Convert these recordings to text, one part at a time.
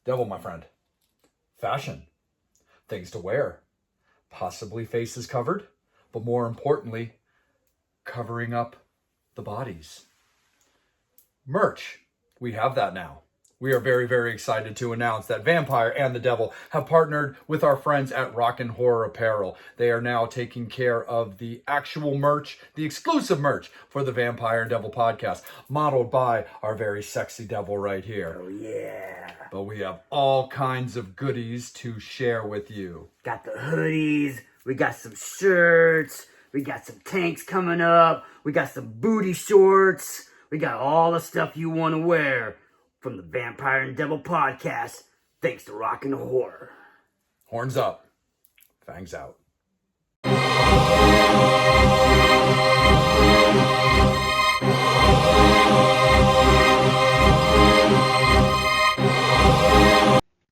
Devil, my friend. Fashion. Things to wear. Possibly faces covered, but more importantly, covering up the bodies. Merch. We have that now. We are very, very excited to announce that Vampire and the Devil have partnered with our friends at Rockin' Horror Apparel. They are now taking care of the actual merch, the exclusive merch for the Vampire and Devil podcast, modeled by our very sexy devil right here. Oh, yeah. But we have all kinds of goodies to share with you. Got the hoodies, we got some shirts, we got some tanks coming up, we got some booty shorts, we got all the stuff you want to wear from the Vampire and Devil podcast, thanks to Rockin' Horror. Horns up, fangs out.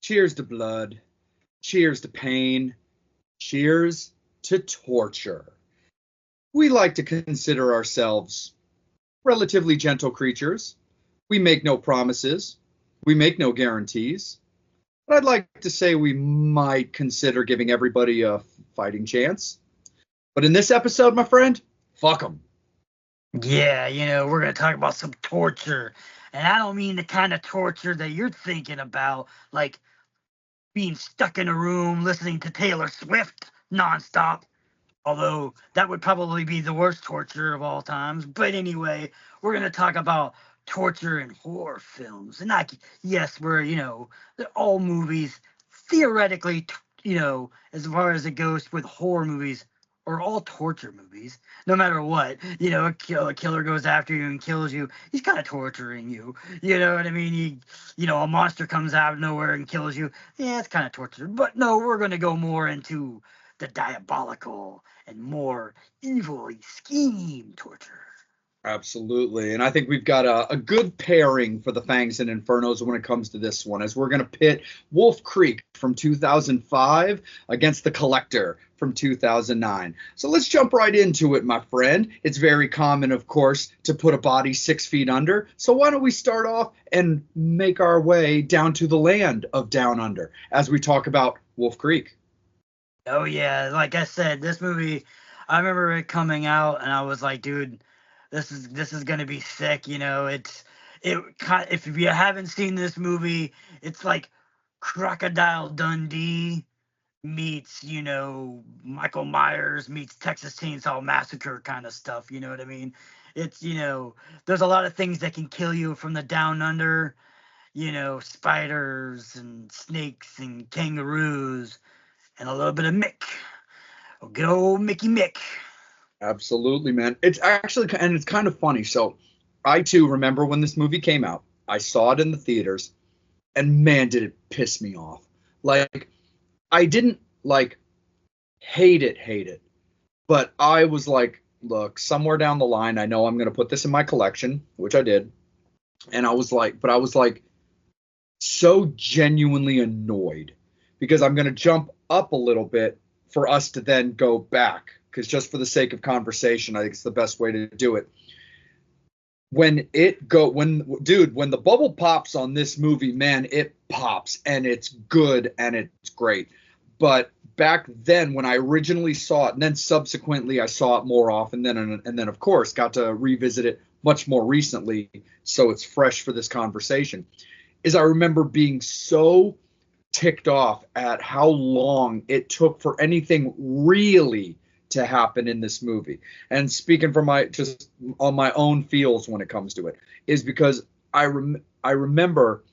Cheers to blood. Cheers to pain. Cheers to torture. We like to consider ourselves relatively gentle creatures. We make no promises. We make no guarantees. But I'd like to say we might consider giving everybody a fighting chance. But in this episode, my friend, fuck them. Yeah, we're going to talk about some torture. And I don't mean the kind of torture that you're thinking about, like being stuck in a room listening to Taylor Swift nonstop. Although that would probably be the worst torture of all times. But anyway, we're going to talk about torture in horror films. And yes, all movies, theoretically, as far as it goes with horror movies, or all torture movies, no matter what, a killer goes after you and kills you, he's kind of torturing you. You know what I mean? A monster comes out of nowhere and kills you. Yeah, it's kind of torture. But no, we're going to go more into the diabolical and more evilly schemed torture. Absolutely. And I think we've got a good pairing for the Fangs and Infernos when it comes to this one, as we're going to pit Wolf Creek from 2005 against The Collector from 2009. So let's jump right into it, my friend. It's very common, of course, to put a body 6 feet under. So why don't we start off and make our way down to the land of Down Under as we talk about Wolf Creek. Oh, yeah. Like I said, this movie, I remember it coming out and I was like, dude, this is gonna be sick, if you haven't seen this movie, it's like Crocodile Dundee meets, Michael Myers meets Texas Chainsaw Massacre kind of stuff, you know what I mean? It's, there's a lot of things that can kill you from the down under, spiders and snakes and kangaroos and a little bit of Mick. Oh, good old Mickey Mick. Absolutely, man. It's actually, and it's kind of funny. So I, too, remember when this movie came out. I saw it in the theaters, and man, did it piss me off. Like, I didn't, hate it. But I was like, look, somewhere down the line, I know I'm going to put this in my collection, which I did. And I was like, so genuinely annoyed because I'm going to jump up a little bit for us to then go back. Because just for the sake of conversation, I think it's the best way to do it. When the bubble pops on this movie, man, it pops and it's good and it's great. But back then, when I originally saw it, and then subsequently I saw it more often, and then of course got to revisit it much more recently, so it's fresh for this conversation. Is I remember being so ticked off at how long it took for anything really to happen in this movie. And speaking from just on my own feels when it comes to it, is because I remember,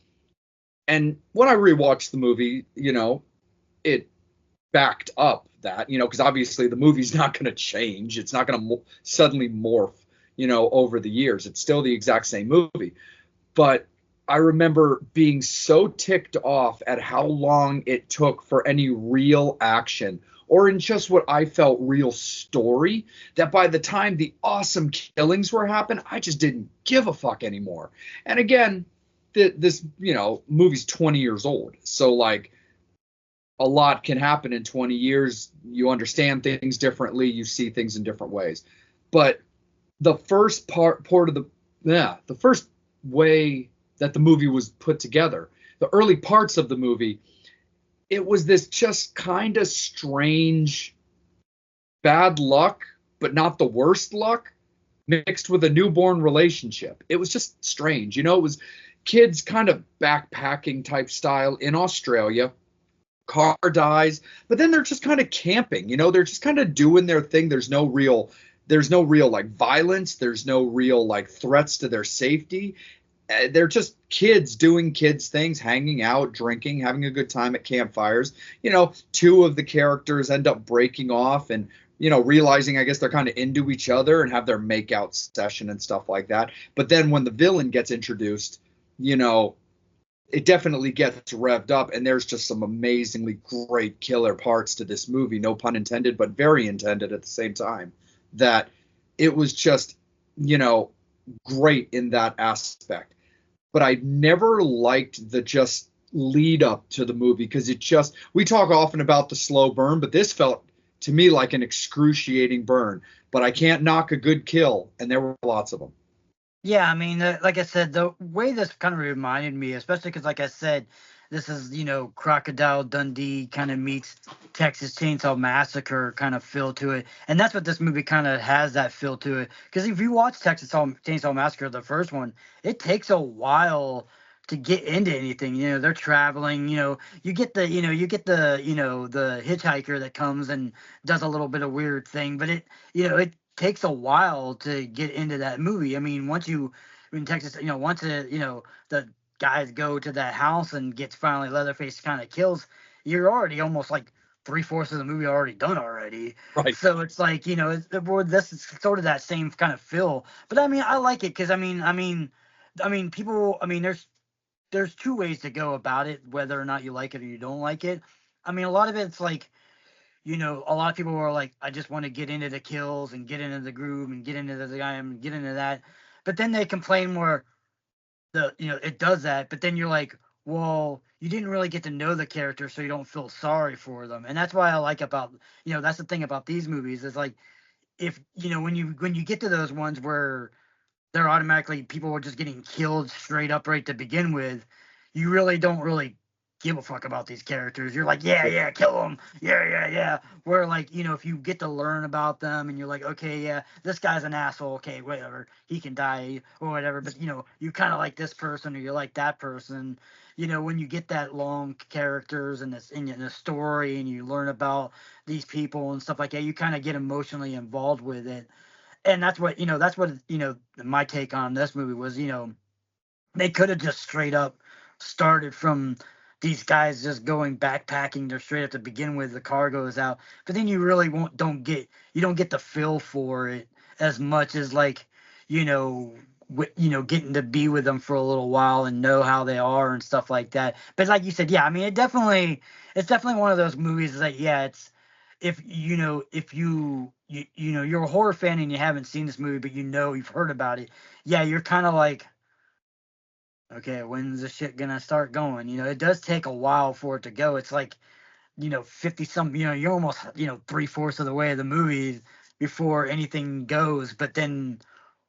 and when I rewatched the movie, it backed up that, because obviously the movie's not going to change. It's not going to suddenly morph, over the years. It's still the exact same movie. But I remember being so ticked off at how long it took for any real action or in just what I felt real story, that by the time the awesome killings were happening, I just didn't give a fuck anymore. And again, this, movie's 20 years old. So, a lot can happen in 20 years. You understand things differently. You see things in different ways. But the first way that the movie was put together the early parts of the movie, it was this just kind of strange bad luck, but not the worst luck, mixed with a newborn relationship. It was just strange. You know, it was kids kind of backpacking type style in Australia. Car dies, but then they're just kind of camping. You know, they're just kind of doing their thing. There's no real like violence. There's no real like threats to their safety. They're just kids doing kids things, hanging out, drinking, having a good time at campfires. You know, two of the characters end up breaking off and, you know, realizing I guess they're kind of into each other and have their makeout session and stuff like that. But then when the villain gets introduced, you know, it definitely gets revved up, and there's just some amazingly great killer parts to this movie, no pun intended, but very intended at the same time, that it was just, you know, great in that aspect. But I never liked the just lead up to the movie, because we talk often about the slow burn, but this felt to me like an excruciating burn. But I can't knock a good kill, and there were lots of them. Yeah, I mean, like I said, the way this kind of reminded me, especially because, like I said, this is, Crocodile Dundee kind of meets Texas Chainsaw Massacre kind of feel to it. And that's what this movie kind of has, that feel to it. Because if you watch Chainsaw Massacre, the first one, it takes a while to get into anything. They're traveling, you get the hitchhiker that comes and does a little bit of weird thing, but it takes a while to get into that movie. I mean, in Texas, the guys go to that house and gets finally Leatherface kind of kills, you're already almost like 3/4 of the movie already done already. Right. So it's like, this is sort of that same kind of feel. But I mean, I like it because people, there's two ways to go about it, whether or not you like it or you don't like it. I mean, a lot of it's like, a lot of people are like, I just want to get into the kills and get into the groove and get into the guy and get into that. But then they complain where it does that. But then you're like, well, you didn't really get to know the character, so you don't feel sorry for them. And that's why I like about, that's the thing about these movies is like, if, when you get to those ones where they're automatically, people are just getting killed straight up right to begin with, you really don't really give a fuck about these characters. You're like, yeah, kill them. Yeah. Where like, if you get to learn about them and you're like, okay, yeah, this guy's an asshole. Okay, whatever. He can die or whatever. But, you kind of like this person or you like that person. When you get that long characters and this in the story and you learn about these people and stuff like that, you kind of get emotionally involved with it. And that's what, my take on this movie was, they could have just straight up started from these guys just going backpacking. They're straight up to begin with. The car goes out, but then you really don't get the feel for it as much as like, getting to be with them for a little while and know how they are and stuff like that. But like you said, yeah, I mean, it's definitely one of those movies that, yeah, it's, if you're a horror fan and you haven't seen this movie, but you've heard about it, yeah, you're kind of like, okay, when's the shit gonna start going? It does take a while for it to go. It's like, 50 some, you're almost, 3/4 of the way of the movie before anything goes. But then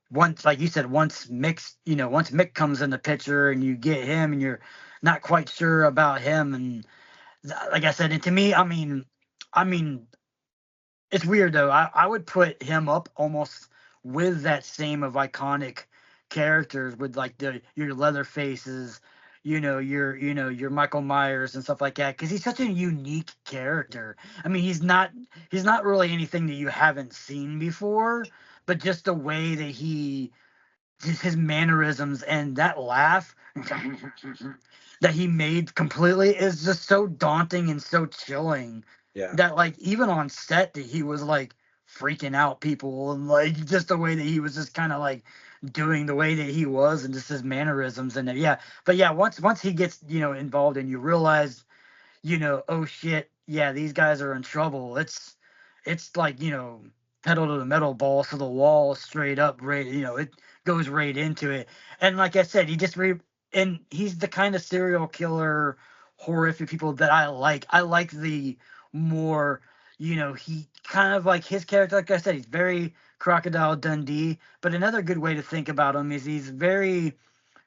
once, like you said, once Mick comes in the picture and you get him and you're not quite sure about him. And like I said, and to me, I mean, it's weird though. I would put him up almost with that same of iconic characters with like your Leatherfaces, your Michael Myers and stuff like that, because he's such a unique character. I mean, he's not really anything that you haven't seen before, but just the way that just his mannerisms and that laugh that he made completely is just so daunting and so chilling. Yeah. That like even on set that he was like freaking out people and like just the way that he was just kind of like doing the way that he was and just his mannerisms and yeah. But yeah, once he gets involved and you realize oh shit, yeah, these guys are in trouble. It's like pedal to the metal, balls to the wall, straight up, right? It goes right into it. And like I said, and he's the kind of serial killer, horrific people that I like. I like the more, he kind of like his character. Like I said, he's very Crocodile Dundee. But another good way to think about him is he's very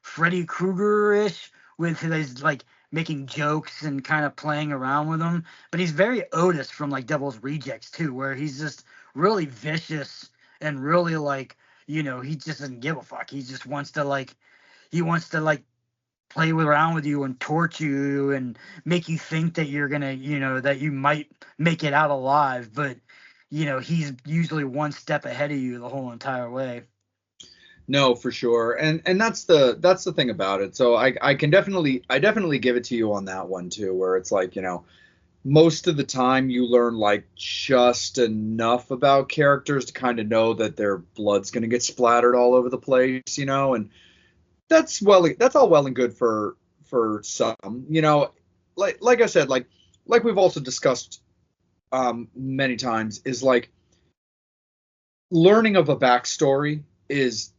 Freddy Krueger-ish with his like making jokes and kind of playing around with them. But he's very Otis from like Devil's Rejects too, where he's just really vicious and really like, he just doesn't give a fuck. He just wants to like, play around with you and torture you and make you think that you're gonna, that you might make it out alive. But he's usually one step ahead of you the whole entire way. No, for sure. And that's the thing about it. So I definitely give it to you on that one too, where it's like, most of the time you learn like just enough about characters to kind of know that their blood's going to get splattered all over the place, and that's all well and good for some, like I said, like we've also discussed many times, is like learning of a backstory is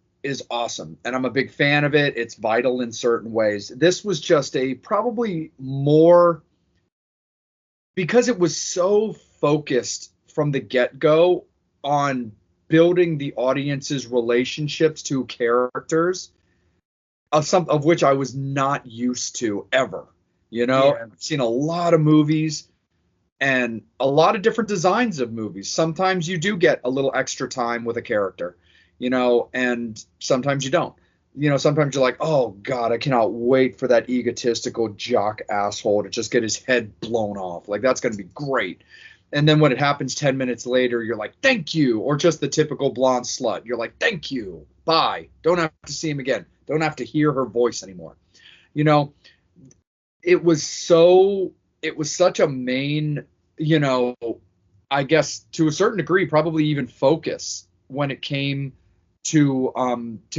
awesome, and I'm a big fan of it. It's vital in certain ways. This was just a probably more, because it was so focused from the get-go on building the audience's relationships to characters, of which I was not used to ever. Yeah. I've seen a lot of movies and a lot of different designs of movies. Sometimes you do get a little extra time with a character, and sometimes you don't. Sometimes you're like, oh God, I cannot wait for that egotistical jock asshole to just get his head blown off. Like, that's going to be great. And then when it happens 10 minutes later, you're like, thank you. Or just the typical blonde slut. You're like, thank you. Bye. Don't have to see him again. Don't have to hear her voice anymore. It was such a main, I guess to a certain degree, probably even focus when it came to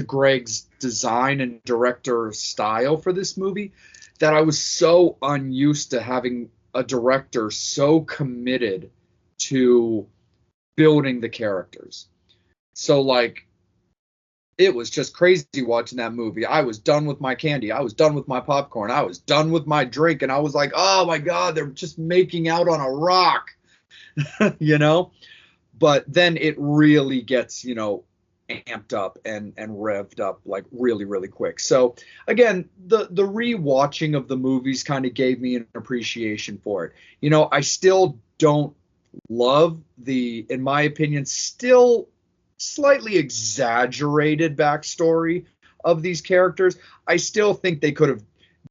Greg's design and director style for this movie, that I was so unused to having a director so committed to building the characters. So like, it was just crazy watching that movie. I was done with my candy. I was done with my popcorn. I was done with my drink. And I was like, oh my God, they're just making out on a rock, But then it really gets, amped up and revved up like really, really quick. So again, the rewatching of the movies kind of gave me an appreciation for it. I still don't love the, in my opinion, still slightly exaggerated backstory of these characters. I still think they could have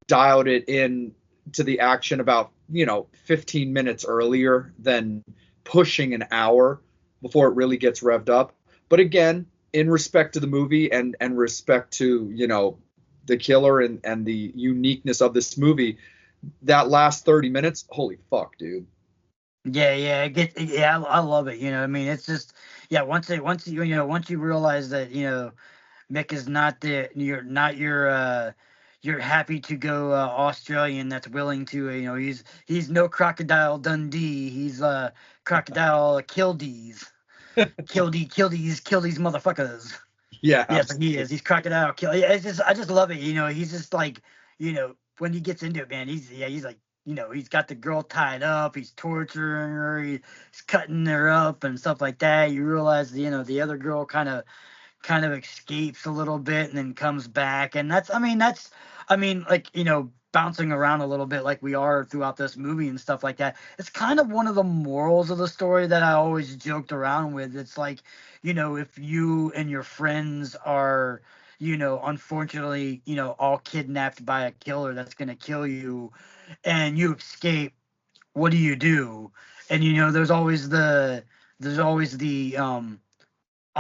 dialed it in to the action about 15 minutes earlier than pushing an hour before it really gets revved up. But again, in respect to the movie and respect to the killer and the uniqueness of this movie, that last 30 minutes, holy fuck, dude. Yeah, I love it. I mean, it's just, yeah. Once you realize that Mick is not your happy to go Australian that's willing to he's no Crocodile Dundee. He's Crocodile Kildees. Kill these motherfuckers. Yeah, Yes, he is. He's Crocodile Kill. Yeah, I just love it. He's just like, when he gets into it, man, he's like, he's got the girl tied up, he's torturing her, he's cutting her up and stuff like that. You realize, the other girl kind of escapes a little bit and then comes back, and that's like, bouncing around a little bit like we are throughout this movie and stuff like that. It's kind of one of the morals of the story that I always joked around with. It's like, if you and your friends are, unfortunately, all kidnapped by a killer that's going to kill you, and you escape, what do you do? And there's always the I'm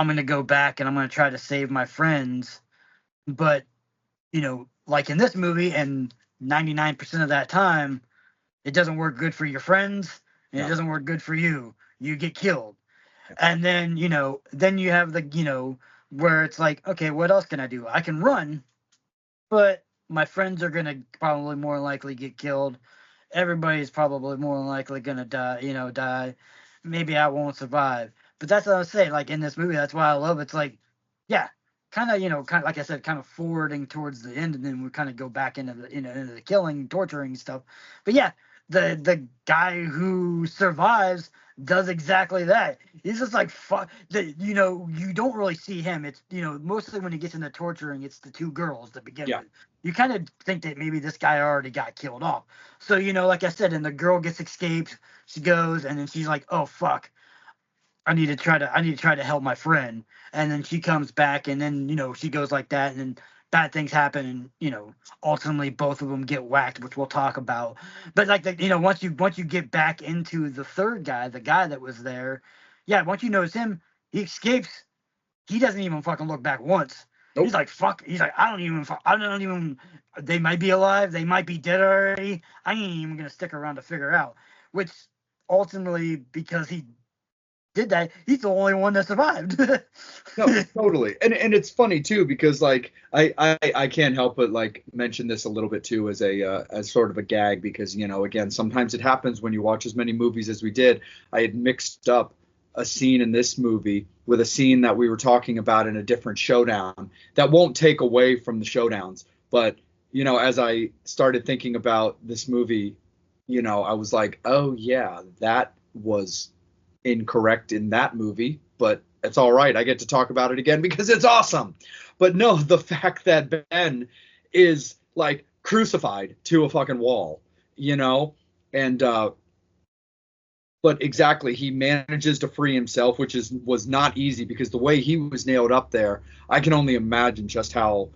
going to go back and I'm going to try to save my friends. But, like in this movie, and 99% of that time, it doesn't work good for your friends, and No. it doesn't work good for you. You get killed. And then, then you have the, where it's like, okay, what else can I do? I can run, but my friends are going to probably more likely get killed. Everybody's probably more likely going to die. Maybe I won't survive. But that's what I was saying. Like in this movie, that's why I love it. It's like, yeah, kind of, like I said, kind of forwarding towards the end, and then we kind of go back into the, into the killing, torturing stuff. But yeah, the guy who survives does exactly that. He's just like fuck. You don't really see him. It's mostly when he gets into torturing, it's the two girls to begin Yeah. with. You kind of think that maybe this guy already got killed off. So like I said, and the girl gets escaped. She goes, and then she's like, "Oh fuck, I need to try to help my friend." And then she comes back, and then she goes like that, and then bad things happen, and ultimately both of them get whacked, which we'll talk about. But like once you get back into the third guy, the guy that was there, yeah, once you notice him, he escapes. He doesn't even fucking look back once. Nope. He's like, fuck. He's like, I don't even. They might be alive. They might be dead already. I ain't even gonna stick around to figure out. Which ultimately, because he did that, he's the only one that survived. No, totally. And it's funny too, because like I can't help but like mention this a little bit too as as sort of a gag, because again, sometimes it happens when you watch as many movies as we did. I had mixed up a scene in this movie with a scene that we were talking about in a different showdown that won't take away from the showdowns. But as I started thinking about this movie, I was like, oh yeah, that was incorrect in that movie, but it's all right. I get to talk about it again because it's awesome. But no, the fact that Ben is like crucified to a fucking wall, and but exactly, he manages to free himself, which was not easy, because the way he was nailed up there, I can only imagine just how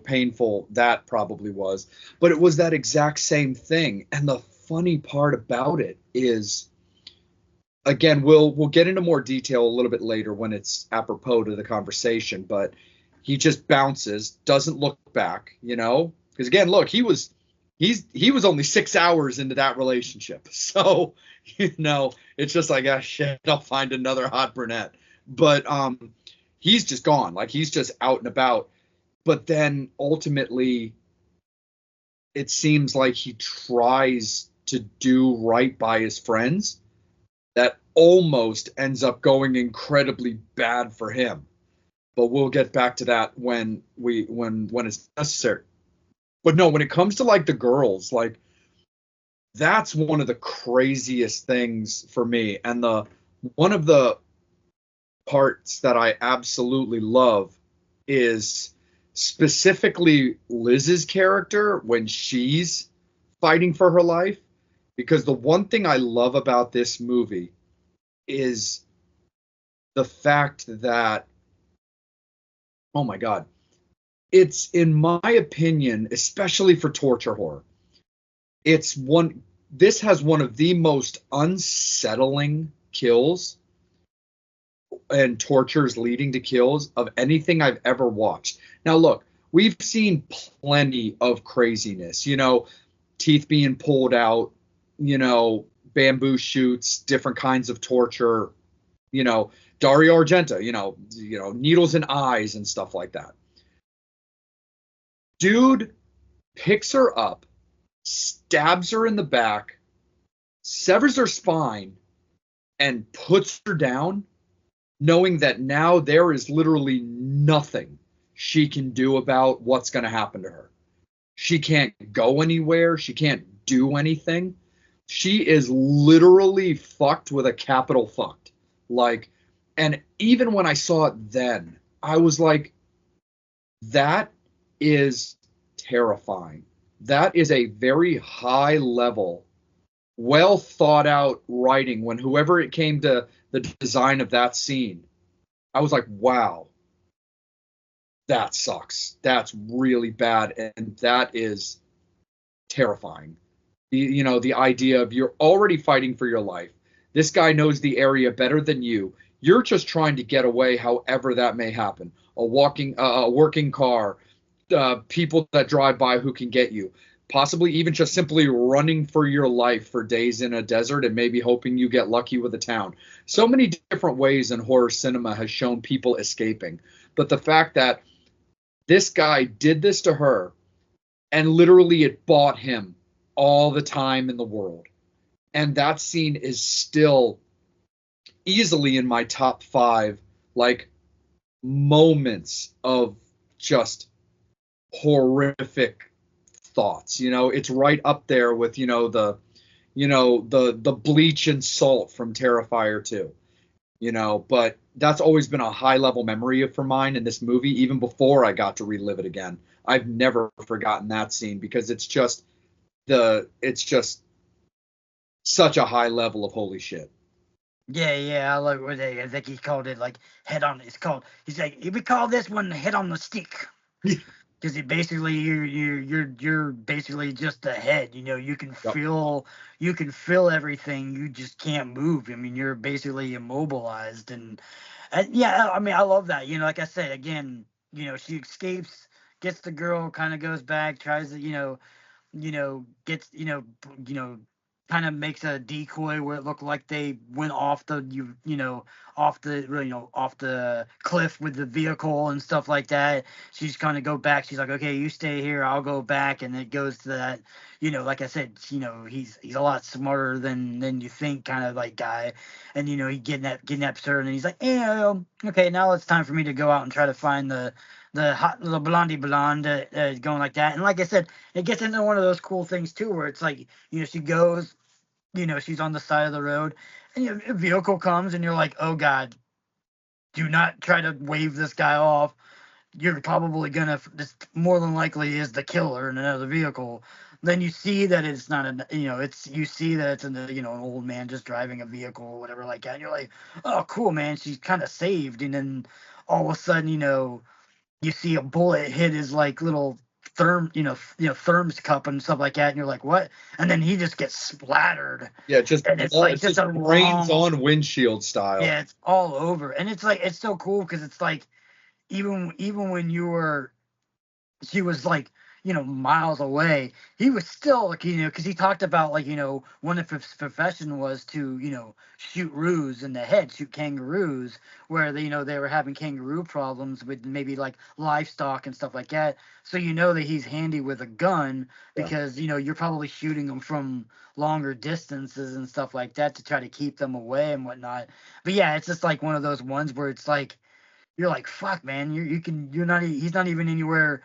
painful that probably was. But it was that exact same thing. And the funny part about it is, again, we'll get into more detail a little bit later when it's apropos to the conversation, but he just bounces, doesn't look back, because again, look, he was only 6 hours into that relationship. So, it's just like, ah, shit, I'll find another hot brunette. But he's just gone. Like, he's just out and about. But then ultimately, it seems like he tries to do right by his friends. That almost ends up going incredibly bad for him. But we'll get back to that when it's necessary. But no, when it comes to like the girls, like, that's one of the craziest things for me. And one of the parts that I absolutely love is specifically Liz's character when she's fighting for her life. Because the one thing I love about this movie is the fact that, oh my God, it's, in my opinion, especially for torture horror, this has one of the most unsettling kills and tortures leading to kills of anything I've ever watched. Now, look, we've seen plenty of craziness, teeth being pulled out, bamboo shoots, different kinds of torture, Dario Argento, needles in eyes and stuff like that. Dude picks her up, stabs her in the back, severs her spine, and puts her down, knowing that now there is literally nothing she can do about what's going to happen to her. She can't go anywhere. She can't do anything. She is literally fucked with a capital fucked. Like, and even when I saw it then, I was like, that is terrifying. That is a very high level, well thought out writing. When whoever it came to the design of that scene, I was like, wow, that sucks. That's really bad. And that is terrifying. The idea of, you're already fighting for your life. This guy knows the area better than you. You're just trying to get away, however that may happen. A working car, people that drive by who can get you. Possibly even just simply running for your life for days in a desert and maybe hoping you get lucky with a town. So many different ways in horror cinema has shown people escaping. But the fact that this guy did this to her, and literally it bought him all the time in the world. And that scene is still easily in my top 5, like, moments of just horrific thoughts. It's right up there with, the bleach and salt from Terrifier 2. But that's always been a high level memory for mine in this movie, even before I got to relive it again. I've never forgotten that scene because it's just such a high level of holy shit. Yeah, I like what I think he called it like head on. He's like we call this one head on the stick. Because basically you're basically just a head. You can feel everything. You just can't move. I mean, you're basically immobilized. And yeah, I mean, I love that. Like I said again, she escapes, gets the girl, kind of goes back, tries to gets kind of makes a decoy where it looked like they went off off the cliff with the vehicle and stuff like that. She's kind of go back. She's like, okay, you stay here, I'll go back. And it goes to that, like I said, he's a lot smarter than you think, kind of like guy. And he kidnaps her, and he's like, okay, now it's time for me to go out and try to find the hot little blondie blonde, going like that. And like I said, it gets into one of those cool things too, where it's like, she goes, she's on the side of the road, and a vehicle comes, and you're like, oh God, do not try to wave this guy off. You're probably gonna, this more than likely is the killer in another vehicle. Then you see that it's not you see that it's an old man just driving a vehicle or whatever like that. And you're like, oh cool, man, she's kind of saved. And then all of a sudden, you see a bullet hit his like little thermos cup and stuff like that, and you're like, what? And then he just gets splattered. Yeah, just And it's like just a rains on windshield style. Yeah, it's all over, and it's like it's so cool because it's like even when she was like miles away, he was still like because he talked about like one of his profession was to shoot roos in the head, shoot kangaroos, where they were having kangaroo problems with maybe like livestock and stuff like that. So that he's handy with a gun because you're probably shooting them from longer distances and stuff like that to try to keep them away and whatnot. But yeah, it's just like one of those ones where it's like you're like, fuck, man, he's not even anywhere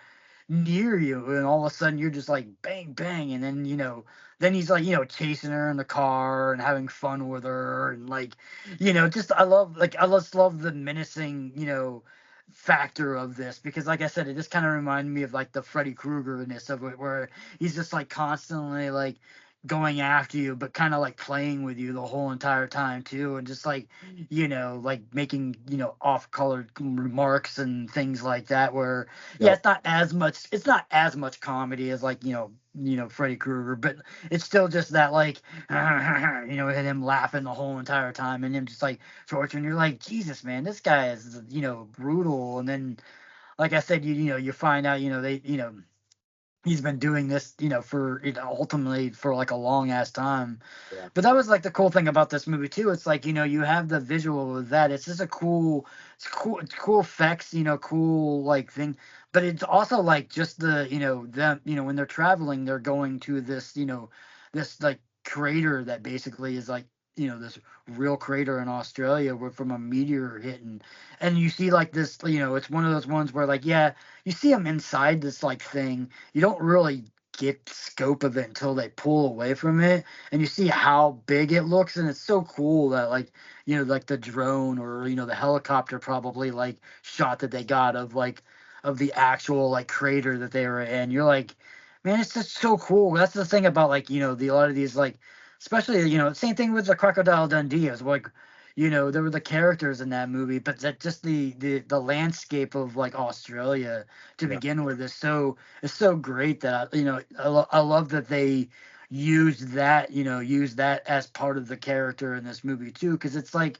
near you, and all of a sudden you're just like bang bang, and then he's like chasing her in the car and having fun with her, and like just I just love the menacing factor of this, because like I said, it just kind of reminded me of like the Freddy Krueger-ness of it, where he's just like constantly like going after you, but kind of like playing with you the whole entire time too, and just like like making off-colored remarks and things like that, where it's not as much comedy as like Freddy Krueger, but it's still just that like and him laughing the whole entire time, and him just like torturing. You're like, Jesus, man, this guy is brutal. And then like I said, you find out they he's been doing this, for ultimately for like a long ass time. Yeah. But that was like the cool thing about this movie too. It's like, you have the visual of that. It's just it's cool effects, cool like thing. But it's also like just the, them, when they're traveling, they're going to this, this like crater that basically is like, this real crater in Australia where from a meteor hitting. And you see like this, it's one of those ones where like, yeah, you see them inside this like thing. You don't really get scope of it until they pull away from it, and you see how big it looks. And it's so cool that like like the drone or the helicopter probably like shot that they got of like of the actual like crater that they were in. You're like, man, it's just so cool. That's the thing about like a lot of these like, especially same thing with the Crocodile Dundee. It was like there were the characters in that movie, but that just the landscape of like Australia to begin with is so great that I love that they use that as part of the character in this movie too, because it's like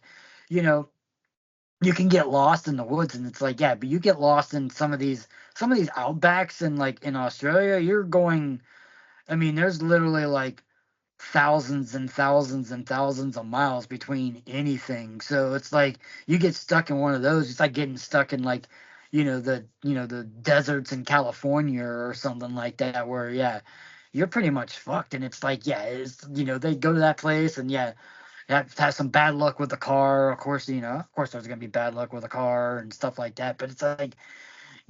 you can get lost in the woods, and it's like, yeah, but you get lost in some of these outbacks, and like in Australia you're going, I mean, there's literally like thousands and thousands and thousands of miles between anything. So it's like you get stuck in one of those. It's like getting stuck in like, the deserts in California or something like that, where you're pretty much fucked. And it's like, it's they go to that place, and have some bad luck with the car. Of course, there's gonna be bad luck with the car and stuff like that. But it's like,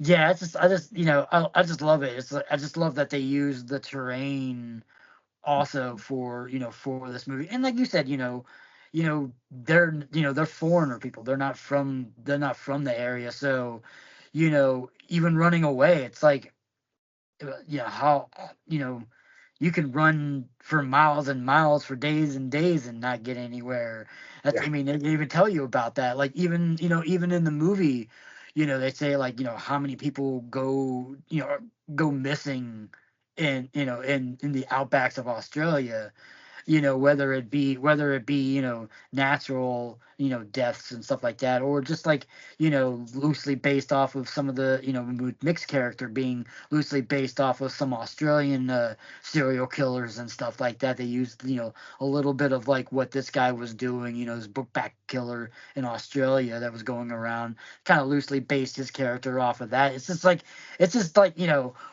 I just love it. I just love that they use the terrain also for for this movie. And like you said, they're foreigner people. They're not from the area. So, even running away, it's like, how, you can run for miles and miles for days and days and not get anywhere. That's, Yeah. I mean, they even tell you about that. Like, even in the movie, they say, like, how many people go missing in the outbacks of Australia, whether it be natural deaths and stuff like that, or just like loosely based off of some of the with Mick's character being loosely based off of some Australian serial killers and stuff like that. They used a little bit of like what this guy was doing, this bookback killer in Australia that was going around, kind of loosely based his character off of that. It's just like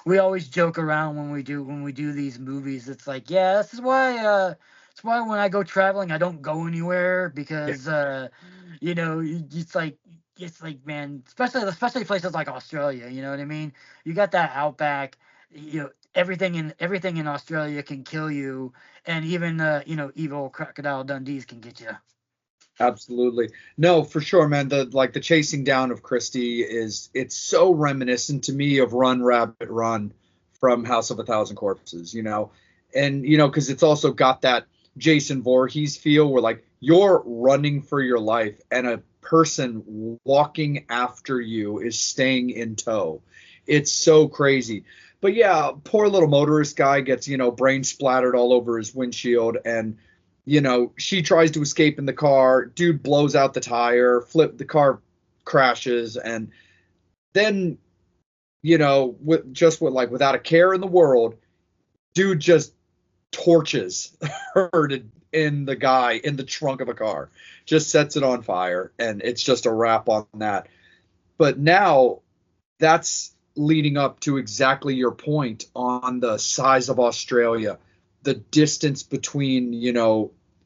we always joke around when we do these movies. It's like, yeah, this is why that's why when I go traveling, I don't go anywhere, because it's like, man, especially places like Australia. You know what I mean? You got that outback. Everything in Australia can kill you, and even evil crocodile Dundees can get you. Absolutely. No, for sure, man. The chasing down of Christie it's so reminiscent to me of Run Rabbit Run from House of a Thousand Corpses, and because it's also got that Jason Voorhees feel where like you're running for your life and a person walking after you is staying in tow. It's so crazy. But yeah, poor little motorist guy gets, brain splattered all over his windshield, and she tries to escape in the car. Dude blows out the tire, the car crashes, and then, without a care in the world, dude just torches her in the trunk of a car, just sets it on fire, and it's just a wrap on that. But now that's leading up to exactly your point on the size of Australia, the distance between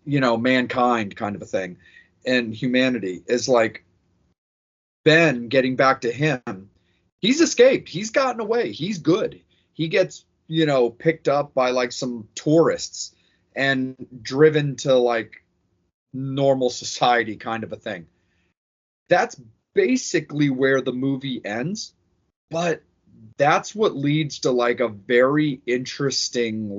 mankind, kind of a thing, and humanity, is like Ben getting back to him. He's escaped. He's gotten away. He's good. He gets picked up by like some tourists and driven to like normal society, kind of a thing. That's basically where the movie ends, but that's what leads to like a very interesting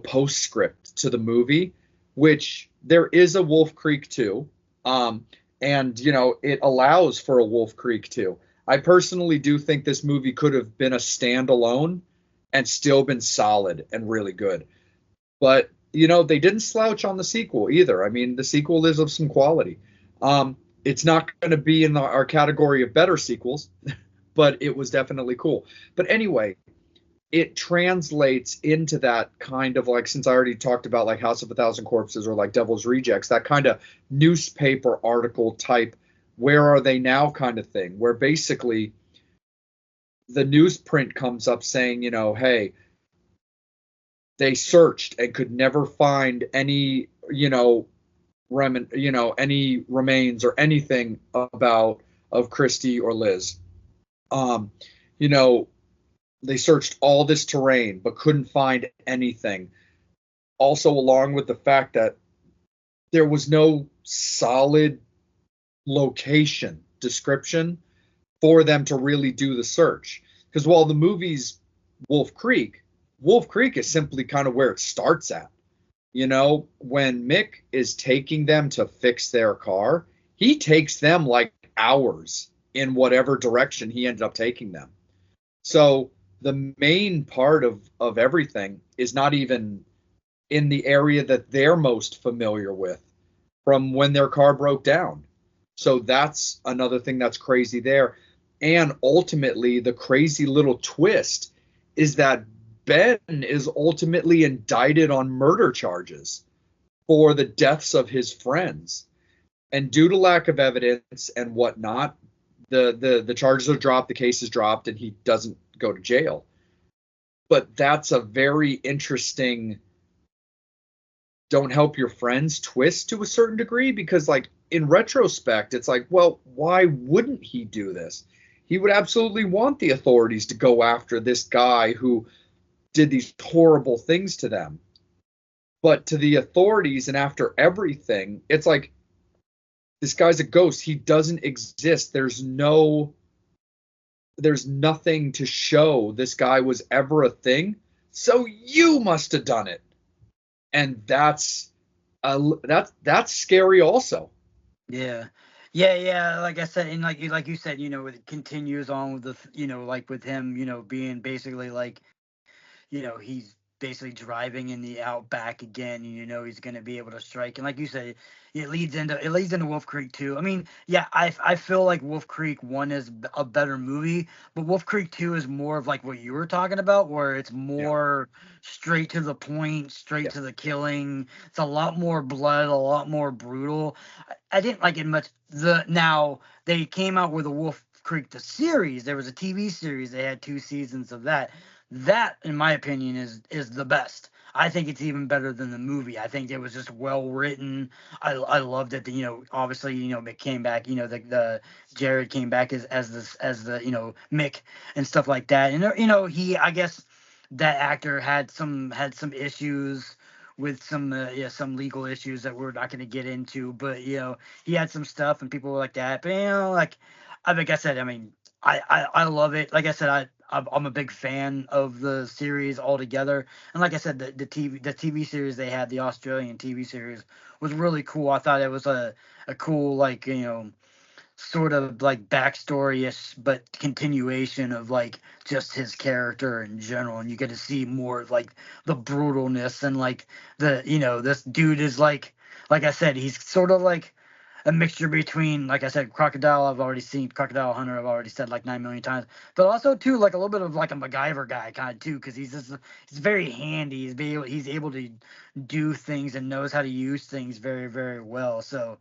postscript to the movie, which there is a Wolf Creek 2, and it allows for a Wolf Creek 2. I personally do think this movie could have been a standalone and still been solid and really good. But, they didn't slouch on the sequel either. I mean, the sequel is of some quality. It's not going to be in our category of better sequels, but it was definitely cool. But anyway, it translates into that kind of like, since I already talked about like House of a Thousand Corpses or like Devil's Rejects, that kind of newspaper article type, where are they now kind of thing, where basically the newsprint comes up saying, hey, they searched and could never find any, any remains or anything of Christie or Liz. They searched all this terrain but couldn't find anything. Also, along with the fact that there was no solid location description for them to really do the search. Because while the movie's Wolf Creek is simply kind of where it starts at. When Mick is taking them to fix their car, he takes them like hours in whatever direction he ended up taking them. So the main part of everything is not even in the area that they're most familiar with from when their car broke down. So that's another thing that's crazy there. And ultimately, the crazy little twist is that Ben is ultimately indicted on murder charges for the deaths of his friends. And due to lack of evidence and whatnot, the charges are dropped, the case is dropped, and he doesn't go to jail. But that's a very interesting don't help your friends twist to a certain degree, because like in retrospect, it's like, well, why wouldn't he do this? He would absolutely want the authorities to go after this guy who did these horrible things to them. But to the authorities and after everything, it's like, this guy's a ghost. He doesn't exist. There's nothing to show this guy was ever a thing. So you must have done it. And that's scary also. Yeah. Yeah. Like I said, and like you said, it continues on with like with him, being basically like, he's basically driving in the outback again, and he's going to be able to strike. And like you said, it leads into Wolf Creek 2. I mean, yeah, I feel like Wolf Creek 1 is a better movie, but Wolf Creek 2 is more of like what you were talking about, where it's more straight to the point, straight to the killing. It's a lot more blood, a lot more brutal. I didn't like it much. Now they came out with a Wolf Creek the series. There was a TV series. They had 2 seasons of that. That, in my opinion, is the best. I think it's even better than the movie. I think it was just well written. I loved it. Obviously, Mick came back. The Jared came back as the Mick and stuff like that. And I guess that actor had some issues with some legal issues that we're not going to get into. But he had some stuff, and people were like that. But like I said, I mean, I love it. Like I said, I'm a big fan of the series altogether. And like I said, the TV series they had, the Australian TV series, was really cool. I thought it was a cool, like, sort of like backstory-ish, but continuation of like just his character in general. And you get to see more of like the brutalness, and like this dude is like I said, he's sort of like a mixture between, like I said, Crocodile. I've already seen Crocodile Hunter. I've already said like 9 million times, but also too like a little bit of like a MacGyver guy kind of too, because he's very handy. He's able to do things and knows how to use things very, very well. So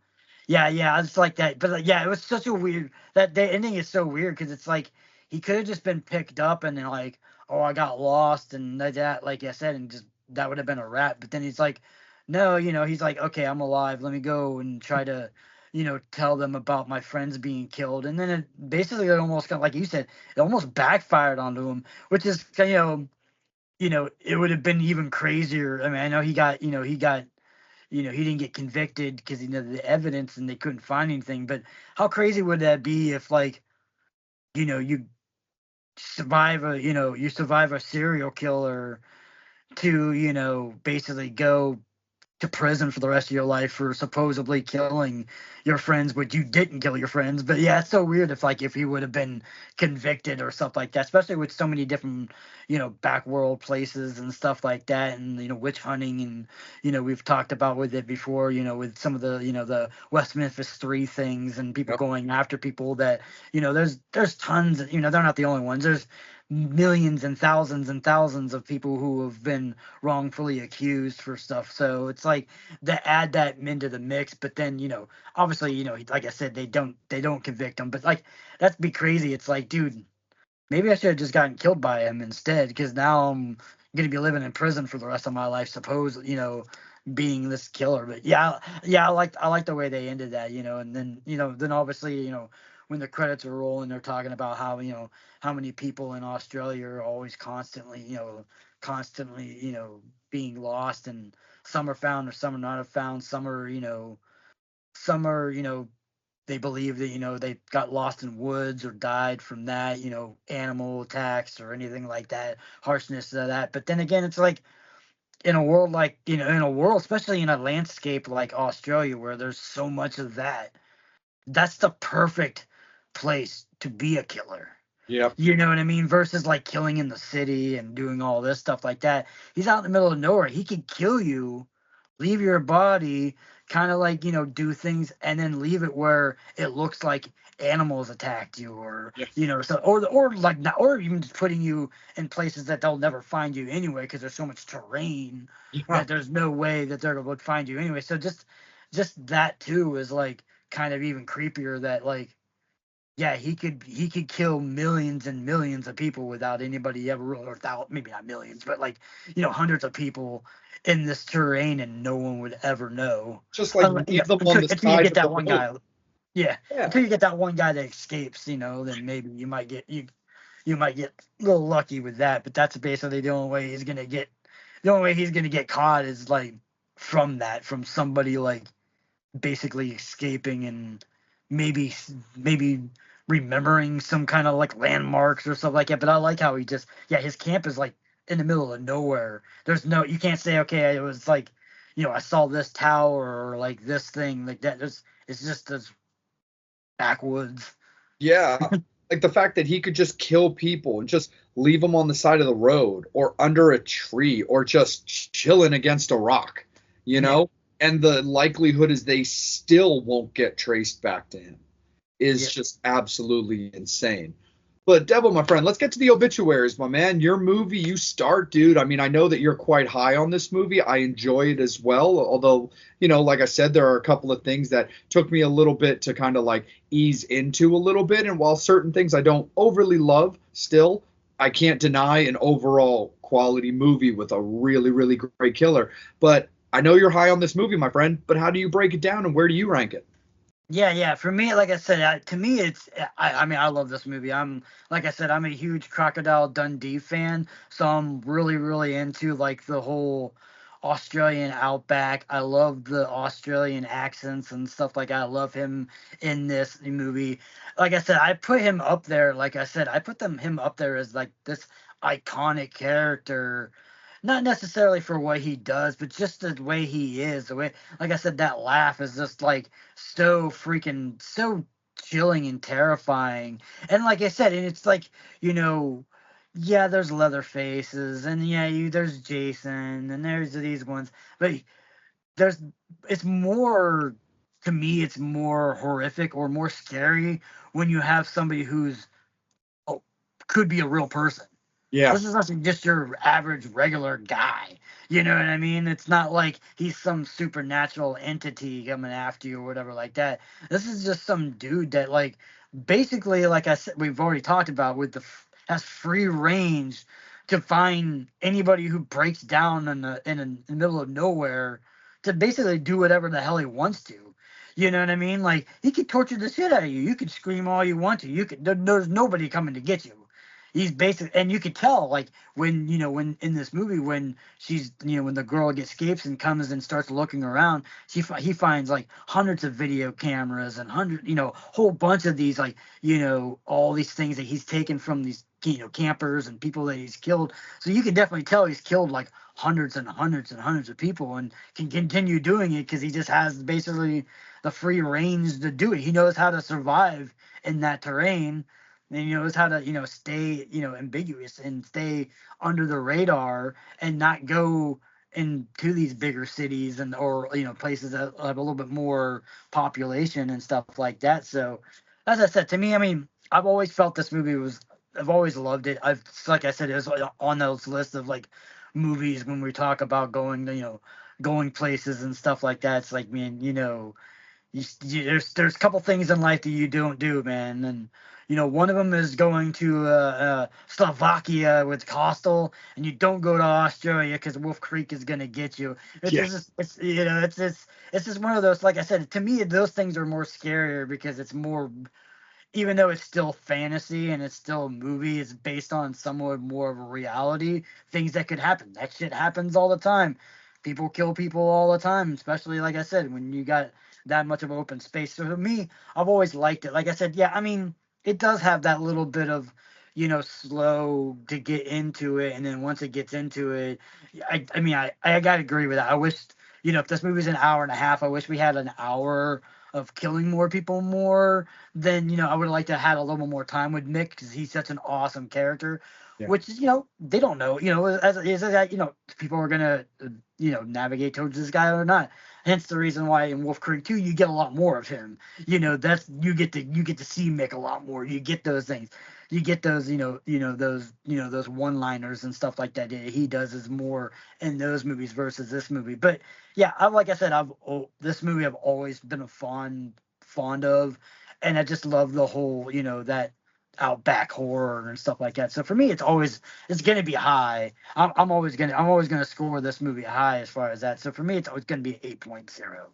yeah, I just like that. But yeah, it was such a weird, that the ending is so weird, because it's like he could have just been picked up and then like, oh, I got lost and that, like I said, and just that would have been a wrap. But then he's like, no, he's like, okay, I'm alive. Let me go and try to tell them about my friends being killed. And then it basically, it almost got, like you said, it almost backfired onto him, which is, it would have been even crazier. I mean, I know he didn't get convicted because, the evidence, and they couldn't find anything. But how crazy would that be if, like, you survive a serial killer to, basically go to prison for the rest of your life for supposedly killing your friends, but you didn't kill your friends. But yeah, it's so weird if he would have been convicted or stuff like that, especially with so many different, back world places and stuff like that, and witch hunting, and we've talked about with it before, with some of the the West Memphis 3 things, and people going after people that, there's tons of, they're not the only ones. There's millions and thousands of people who have been wrongfully accused for stuff. So it's like, to add that into the mix. But then, obviously, like I said, they don't convict him. But like, that'd be crazy. It's like, dude, maybe I should have just gotten killed by him instead, because now I'm gonna be living in prison for the rest of my life, suppose, being this killer. But yeah, I like the way they ended that, and then then obviously, when the credits are rolling, they're talking about how, how many people in Australia are always constantly, being lost, and some are found or some are not found. Some are, they believe that, they got lost in woods or died from that, animal attacks or anything like that, harshness of that. But then again, it's like, in a world like, in a world, especially in a landscape like Australia, where there's so much of that, that's the perfect place to be a killer. Yep. You know what I mean? Versus like killing in the city and doing all this stuff like that. He's out in the middle of nowhere. He could kill you, leave your body, kind of like, do things, and then leave it where it looks like animals attacked you, or, so, or like, not, or even just putting you in places that they'll never find you anyway, because there's so much terrain that there's no way that they're going to find you anyway. So just that too is like kind of even creepier, that like, yeah, he could kill millions and millions of people without anybody ever, or without, maybe not millions, but like, hundreds of people in this terrain, and no one would ever know. Just like leave them on the Until you side get of that the one road. guy. Yeah, Yeah. until you get that one guy that escapes, then maybe you might get you might get a little lucky with that, but that's basically the only way he's gonna get caught is like from somebody like basically escaping and maybe remembering some kind of like landmarks or stuff like that. But I like how he just his camp is like in the middle of nowhere. There's no you can't say okay it was like I saw this tower or like this thing like that. It's just this backwoods. Yeah, like the fact that he could just kill people and just leave them on the side of the road or under a tree or just chilling against a rock, you know? And the likelihood is they still won't get traced back to him is just absolutely insane. But Devil, my friend, let's get to the obituaries, my man. Your movie, you start, dude. I mean, I know that you're quite high on this movie. I enjoy it as well. Although, like I said, there are a couple of things that took me a little bit to kind of like ease into a little bit. And while certain things I don't overly love, still, I can't deny an overall quality movie with a really, really great killer. But I know you're high on this movie, my friend. But how do you break it down and where do you rank it? Yeah. For me, like I said, to me, I mean, I love this movie. Like I said, I'm a huge Crocodile Dundee fan, so I'm really, really into like the whole Australian outback. I love the Australian accents and stuff like that. I love him in this movie. Like I said, I put him up there. Like I said, I put him up there as like this iconic character. Not necessarily for what he does, but just the way he is. The way, like I said, that laugh is just like so chilling and terrifying. And like I said, and it's like, yeah, there's Leatherfaces and there's Jason and there's these ones, but there's it's more to me it's more horrific or more scary when you have somebody who's oh, could be a real person. Yeah. This is not just your average regular guy. You know what I mean? It's not like he's some supernatural entity coming after you or whatever like that. This is just some dude that like basically like I said we've already talked about with has free range to find anybody who breaks down in the middle of nowhere to basically do whatever the hell he wants to. You know what I mean? Like he could torture the shit out of you. You could scream all you want to. There's nobody coming to get you. He's basic, and you could tell like when in this movie when she's when the girl escapes and comes and starts looking around, he finds like hundreds of video cameras and whole bunch of these like all these things that he's taken from these campers and people that he's killed. So you can definitely tell he's killed like hundreds and hundreds and hundreds of people and can continue doing it because he just has basically the free range to do it. He knows how to survive in that terrain and he knows how to stay ambiguous and stay under the radar and not go into these bigger cities and or places that have a little bit more population and stuff like that. So as I said, to me, I mean, I've always felt this movie was I've always loved it. Like I said, it was on those lists of like movies when we talk about going places and stuff like that. It's like, man, there's a couple things in life that you don't do, man, and one of them is going to Slovakia with Coastal, and you don't go to Australia because Wolf Creek is gonna get you. It's just one of those. Like I said, to me, those things are more scarier because it's more, even though it's still fantasy and it's still a movie, it's based on somewhat more of a reality. Things that could happen. That shit happens all the time. People kill people all the time, especially like I said, when you got that much of open space. So to me, I've always liked it. Like I said, yeah, I mean, it does have that little bit of, slow to get into it, and then once it gets into it, I mean, I gotta agree with that. I wish, if this movie's an hour and a half, I wish we had an hour of killing more people more. Then I would have liked to have had a little more time with Mick because he's such an awesome character. Yeah. Which is, they don't know, as that, people are gonna, navigate towards this guy or not. Hence the reason why in Wolf Creek 2 you get a lot more of him. That's you get to see Mick a lot more. You get those things. You get those, those one-liners and stuff like that. He does is more in those movies versus this movie. But yeah, like I said, this movie I've always been a fond of, and I just love the whole, that outback horror and stuff like that. So for me, it's gonna be high. I'm always gonna score this movie high as far as that. So for me, it's always gonna be 8.0.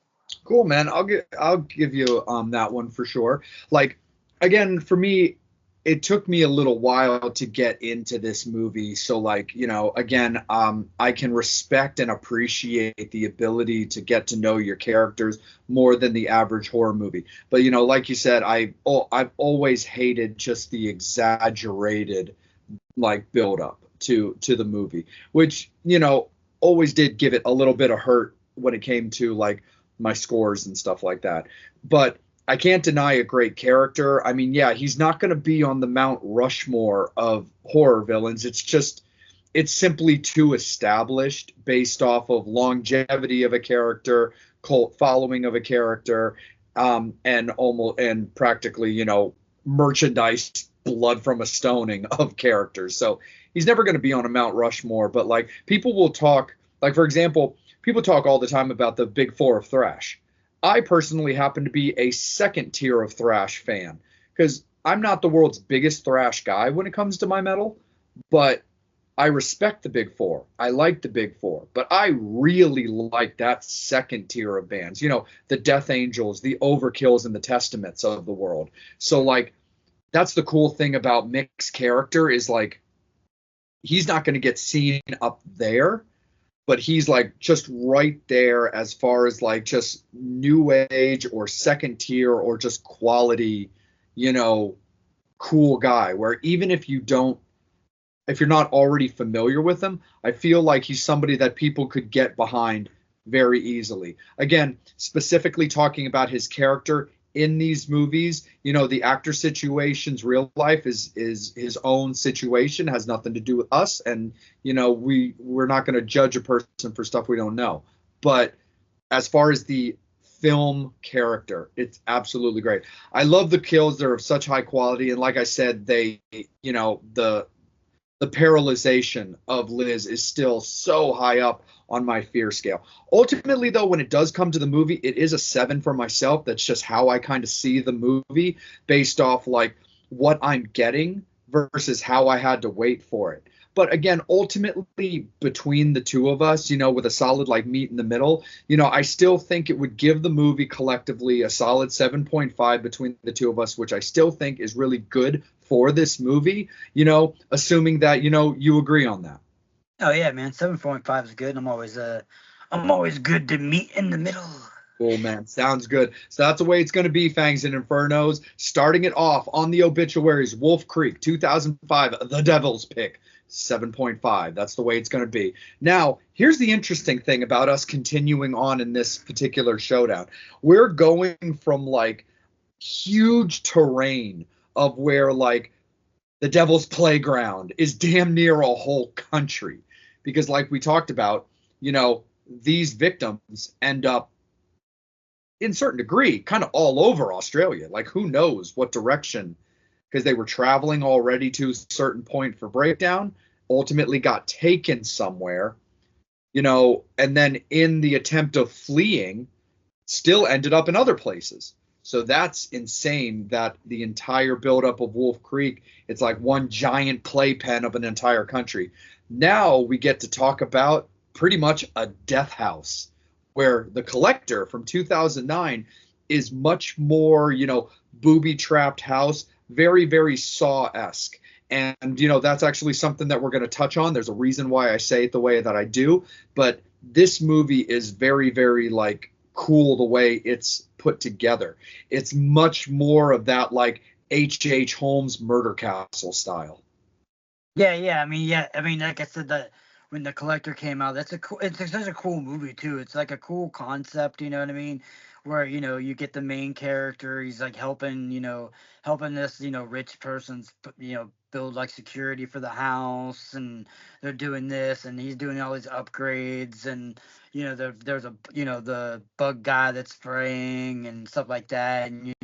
Cool, man. I'll give you that one for sure. Like again, for me, it took me a little while to get into this movie. So like, again, I can respect and appreciate the ability to get to know your characters more than the average horror movie. But like you said, I've always hated just the exaggerated like build up to the movie, which, always did give it a little bit of hurt when it came to like my scores and stuff like that. But I can't deny a great character. I mean, yeah, he's not going to be on the Mount Rushmore of horror villains. It's simply too established based off of longevity of a character, cult following of a character, and practically, merchandise blood from a stoning of characters. So he's never going to be on a Mount Rushmore. But like people will talk, like for example, people talk all the time about the big four of thrash. I personally happen to be a second tier of thrash fan because I'm not the world's biggest thrash guy when it comes to my metal, but I respect the big four. I like the big four, but I really like that second tier of bands, the Death Angels, the Overkills, and the Testaments of the world. So like, that's the cool thing about Mick's character is like, he's not going to get seen up there, but he's like just right there as far as like just new age or second tier or just quality, cool guy, where even if you're not already familiar with him, I feel like he's somebody that people could get behind very easily. Again, specifically talking about his character in these movies, the actor situation's real life is his own situation, has nothing to do with us, and we're not going to judge a person for stuff we don't know. But as far as the film character, it's absolutely great. I love the kills. They're of such high quality, and like I said, the paralyzation of Liz is still so high up on my fear scale. Ultimately, though, when it does come to the movie, it is a 7 for myself. That's just how I kind of see the movie based off like what I'm getting versus how I had to wait for it. But again, ultimately, between the two of us, with a solid like meet in the middle, I still think it would give the movie collectively a solid 7.5 between the two of us, which I still think is really good for this movie, assuming that, you agree on that. Oh yeah, man, 7.5 is good. I'm always good to meet in the middle. Cool, man. Sounds good. So that's the way it's going to be, Fangs and Infernos. Starting it off on the obituaries, Wolf Creek, 2005, The Devil's Pick, 7.5. That's the way it's going to be. Now, here's the interesting thing about us continuing on in this particular showdown. We're going from like huge terrain of where like the Devil's Playground is damn near a whole country. Because like we talked about, these victims end up in certain degree kind of all over Australia. Like who knows what direction, because they were traveling already to a certain point for breakdown, ultimately got taken somewhere, and then in the attempt of fleeing, still ended up in other places. So that's insane that the entire buildup of Wolf Creek, it's like one giant playpen of an entire country. Now we get to talk about pretty much a death house where the Collector from 2009 is much more, booby-trapped house, very, very Saw-esque. And, that's actually something that we're going to touch on. There's a reason why I say it the way that I do. But this movie is very, very, like, cool the way it's put together. It's much more of that, like, H.H. Holmes Murder Castle style. Yeah. I mean, like I said, when the Collector came out, it's such a cool movie too. It's like a cool concept, you know what I mean? Where you get the main character, he's like helping this rich person's build like security for the house, and they're doing this, and he's doing all these upgrades, and there's a the bug guy that's spraying and stuff like that, and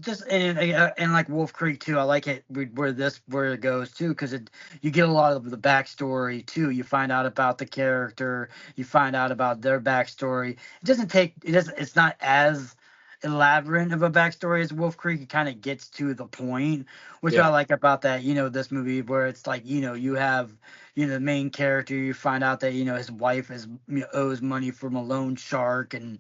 just and like Wolf Creek too. I like it where it goes too, because you get a lot of the backstory too. You find out about the character, you find out about their backstory. It's not as elaborate of a backstory as Wolf Creek. It kind of gets to the point, which I like about that. This movie where it's like you have the main character. You find out that his wife owes money from a loan shark, and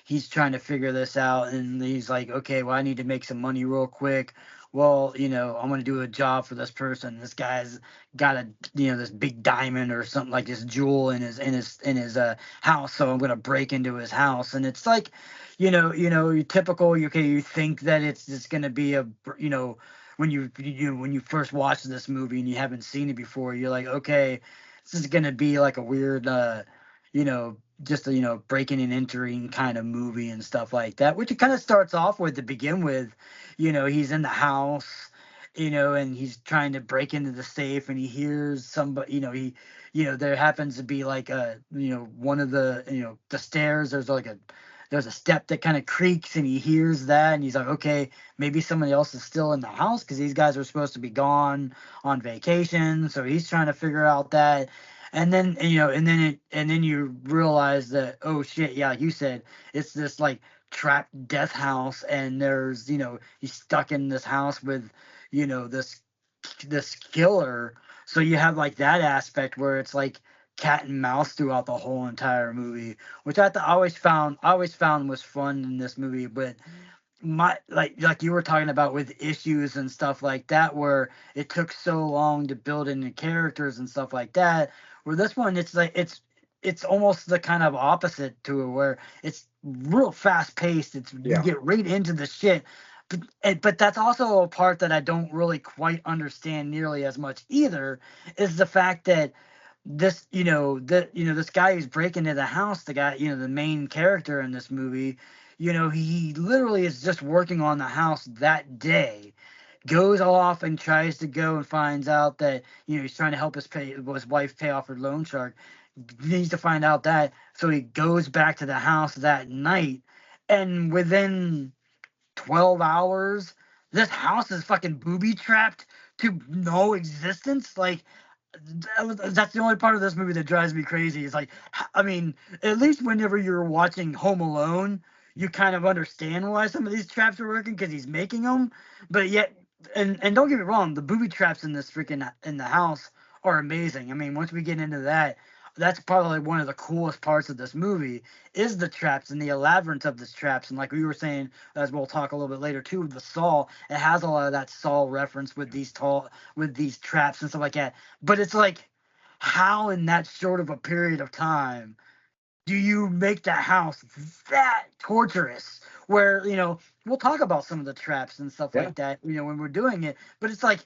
he's trying to figure this out, and he's like, okay, well, I need to make some money real quick. Well, I'm going to do a job for this person. This guy's got this big diamond or something like this jewel in his house, so I'm going to break into his house. And it's like, you typical. Okay, you think that it's just going to be when you first watch this movie and you haven't seen it before, you're like, okay, this is going to be like a weird, just a, breaking and entering kind of movie and stuff like that, which it kind of starts off with to begin with. He's in the house, and he's trying to break into the safe, and he hears somebody, there happens to be like one of the stairs, there's a step that kind of creaks, and he hears that, and he's like, okay, maybe somebody else is still in the house, because these guys are supposed to be gone on vacation. So he's trying to figure out that. And then and then you realize that, oh shit, yeah, like you said, it's this like trapped death house, and there's he's stuck in this house with this killer. So you have like that aspect where it's like cat and mouse throughout the whole entire movie, which I always found was fun in this movie. But my like you were talking about with issues and stuff like that, where it took so long to build in the characters and stuff like that, where this one, it's like it's almost the kind of opposite to it, where it's real fast paced. You get right into the shit. But that's also a part that I don't really quite understand nearly as much either, is the fact that this guy who's breaking into the house, the guy, the main character in this movie, he literally is just working on the house that day, goes off and tries to go and finds out that, he's trying to help his wife pay off her loan shark, needs to find out that, so he goes back to the house that night, and within 12 hours, this house is fucking booby trapped to no existence. Like, that's the only part of this movie that drives me crazy. Is like, I mean, at least whenever you're watching Home Alone, you kind of understand why some of these traps are working, because he's making them. But yet, and don't get me wrong, the booby traps in this freaking in the house are amazing. I mean, once we get into that, that's probably one of the coolest parts of this movie, is the traps and the elaborance of the traps. And like we were saying, as we'll talk a little bit later too, the Saw, it has a lot of that Saw reference with these traps and stuff like that. But it's like, how in that short of a period of time do you make that house that torturous? Where, we'll talk about some of the traps and stuff like that, when we're doing it. But it's like,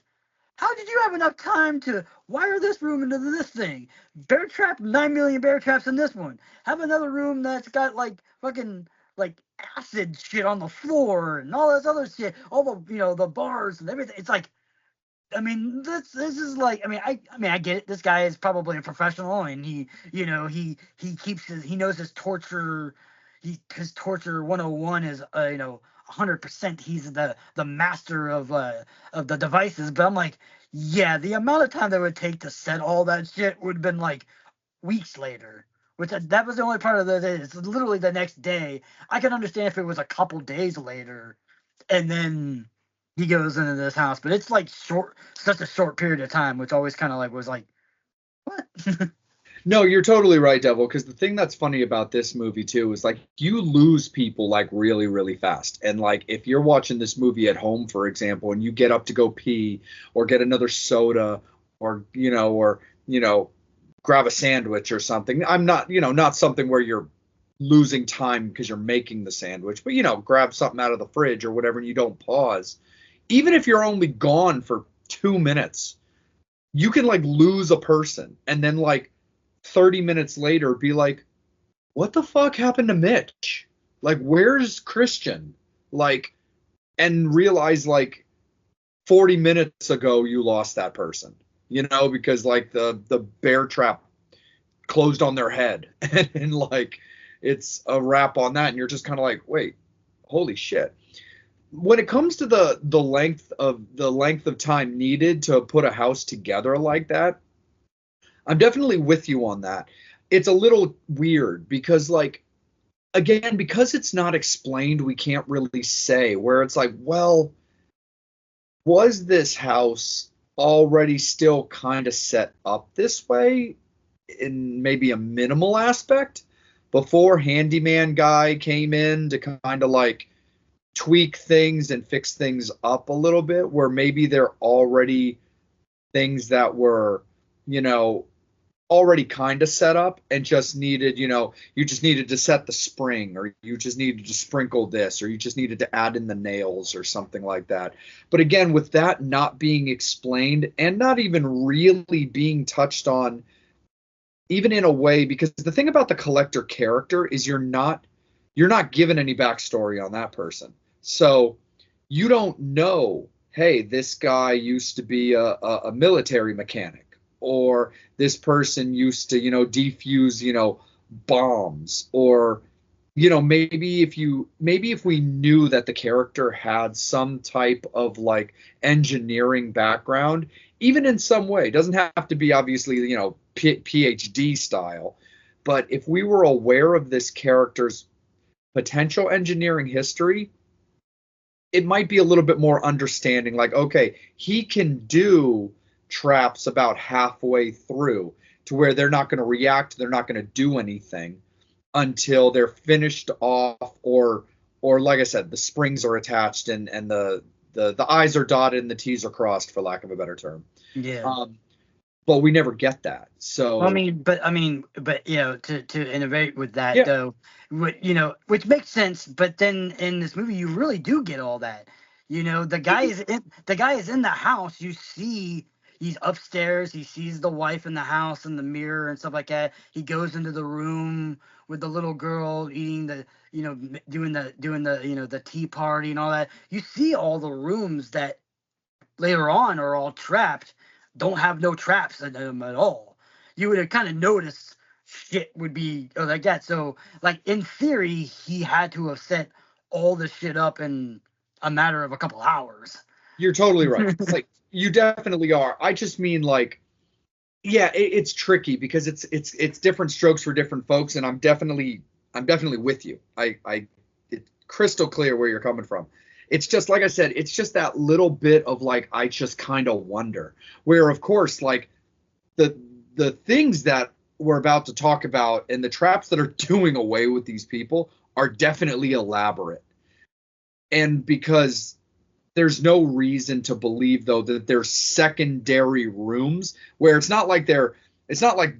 how did you have enough time to wire this room into this thing? Bear trap, 9 million bear traps in this one. Have another room that's got like fucking like acid shit on the floor and all this other shit. All the the bars and everything. It's like, I mean, this is like, I get it. This guy is probably a professional, and he keeps he knows his torture. His torture 101 is 100%. He's the master of the devices. But I'm like, yeah, the amount of time that would take to set all that shit would have been like weeks later. Which that was the only part of it's literally the next day. I can understand if it was a couple days later, and then he goes into this house, but it's like such a short period of time, which always kind of like was like, what? No, you're totally right, Devil, because the thing that's funny about this movie too is like you lose people like really, really fast. And like if you're watching this movie at home, for example, and you get up to go pee or get another soda or grab a sandwich or something. I'm not, not something where you're losing time because you're making the sandwich, but grab something out of the fridge or whatever, and you don't pause. Even if you're only gone for 2 minutes, you can like lose a person and then like 30 minutes later be like, what the fuck happened to Mitch? Like, where's Christian? Like, and realize like 40 minutes ago you lost that person, because like the bear trap closed on their head and like it's a wrap on that, and you're just kind of like, wait, holy shit. When it comes to the length of time needed to put a house together like that, I'm definitely with you on that. It's a little weird because, like, again, because it's not explained, we can't really say, where it's like, well, was this house already still kind of set up this way in maybe a minimal aspect? before handyman guy came in to kind of like tweak things and fix things up a little bit, where maybe they're already things that were, you know, already kind of set up and just needed, you just needed to set the spring, or you just needed to sprinkle this, or you just needed to add in the nails or something like that. But again, with that not being explained and not even really being touched on, even in a way, because the thing about the Collector character is you're not given any backstory on that person. So you don't know, hey, this guy used to be a military mechanic, or this person used to, defuse, bombs, or, maybe if we knew that the character had some type of like engineering background, even in some way, it doesn't have to be obviously, PhD style, but if we were aware of this character's potential engineering history, it might be a little bit more understanding, like, okay, he can do traps about halfway through to where they're not going to react, they're not going to do anything until they're finished off, or like I said, the springs are attached and the I's are dotted and the T's are crossed, for lack of a better term. Yeah. But we never get that. So I mean, but to innovate with that, yeah, though, which makes sense. But then in this movie, you really do get all that. The guy is in the house. You see, he's upstairs. He sees the wife in the house in the mirror and stuff like that. He goes into the room with the little girl eating doing the tea party and all that. You see all the rooms that later on are all trapped, don't have no traps in them at all. You would have kind of noticed shit would be like that. So, like, in theory, he had to have set all this shit up in a matter of a couple hours. you're totally right. Like, you definitely are. I just mean, like, yeah, it's tricky because it's different strokes for different folks, and I'm definitely with you. It's crystal clear where you're coming from. It's just, like I said, it's just that little bit of like, I just kind of wonder, where of course, like, the things that we're about to talk about and the traps that are doing away with these people are definitely elaborate. And because there's no reason to believe, though, that there's secondary rooms where it's not like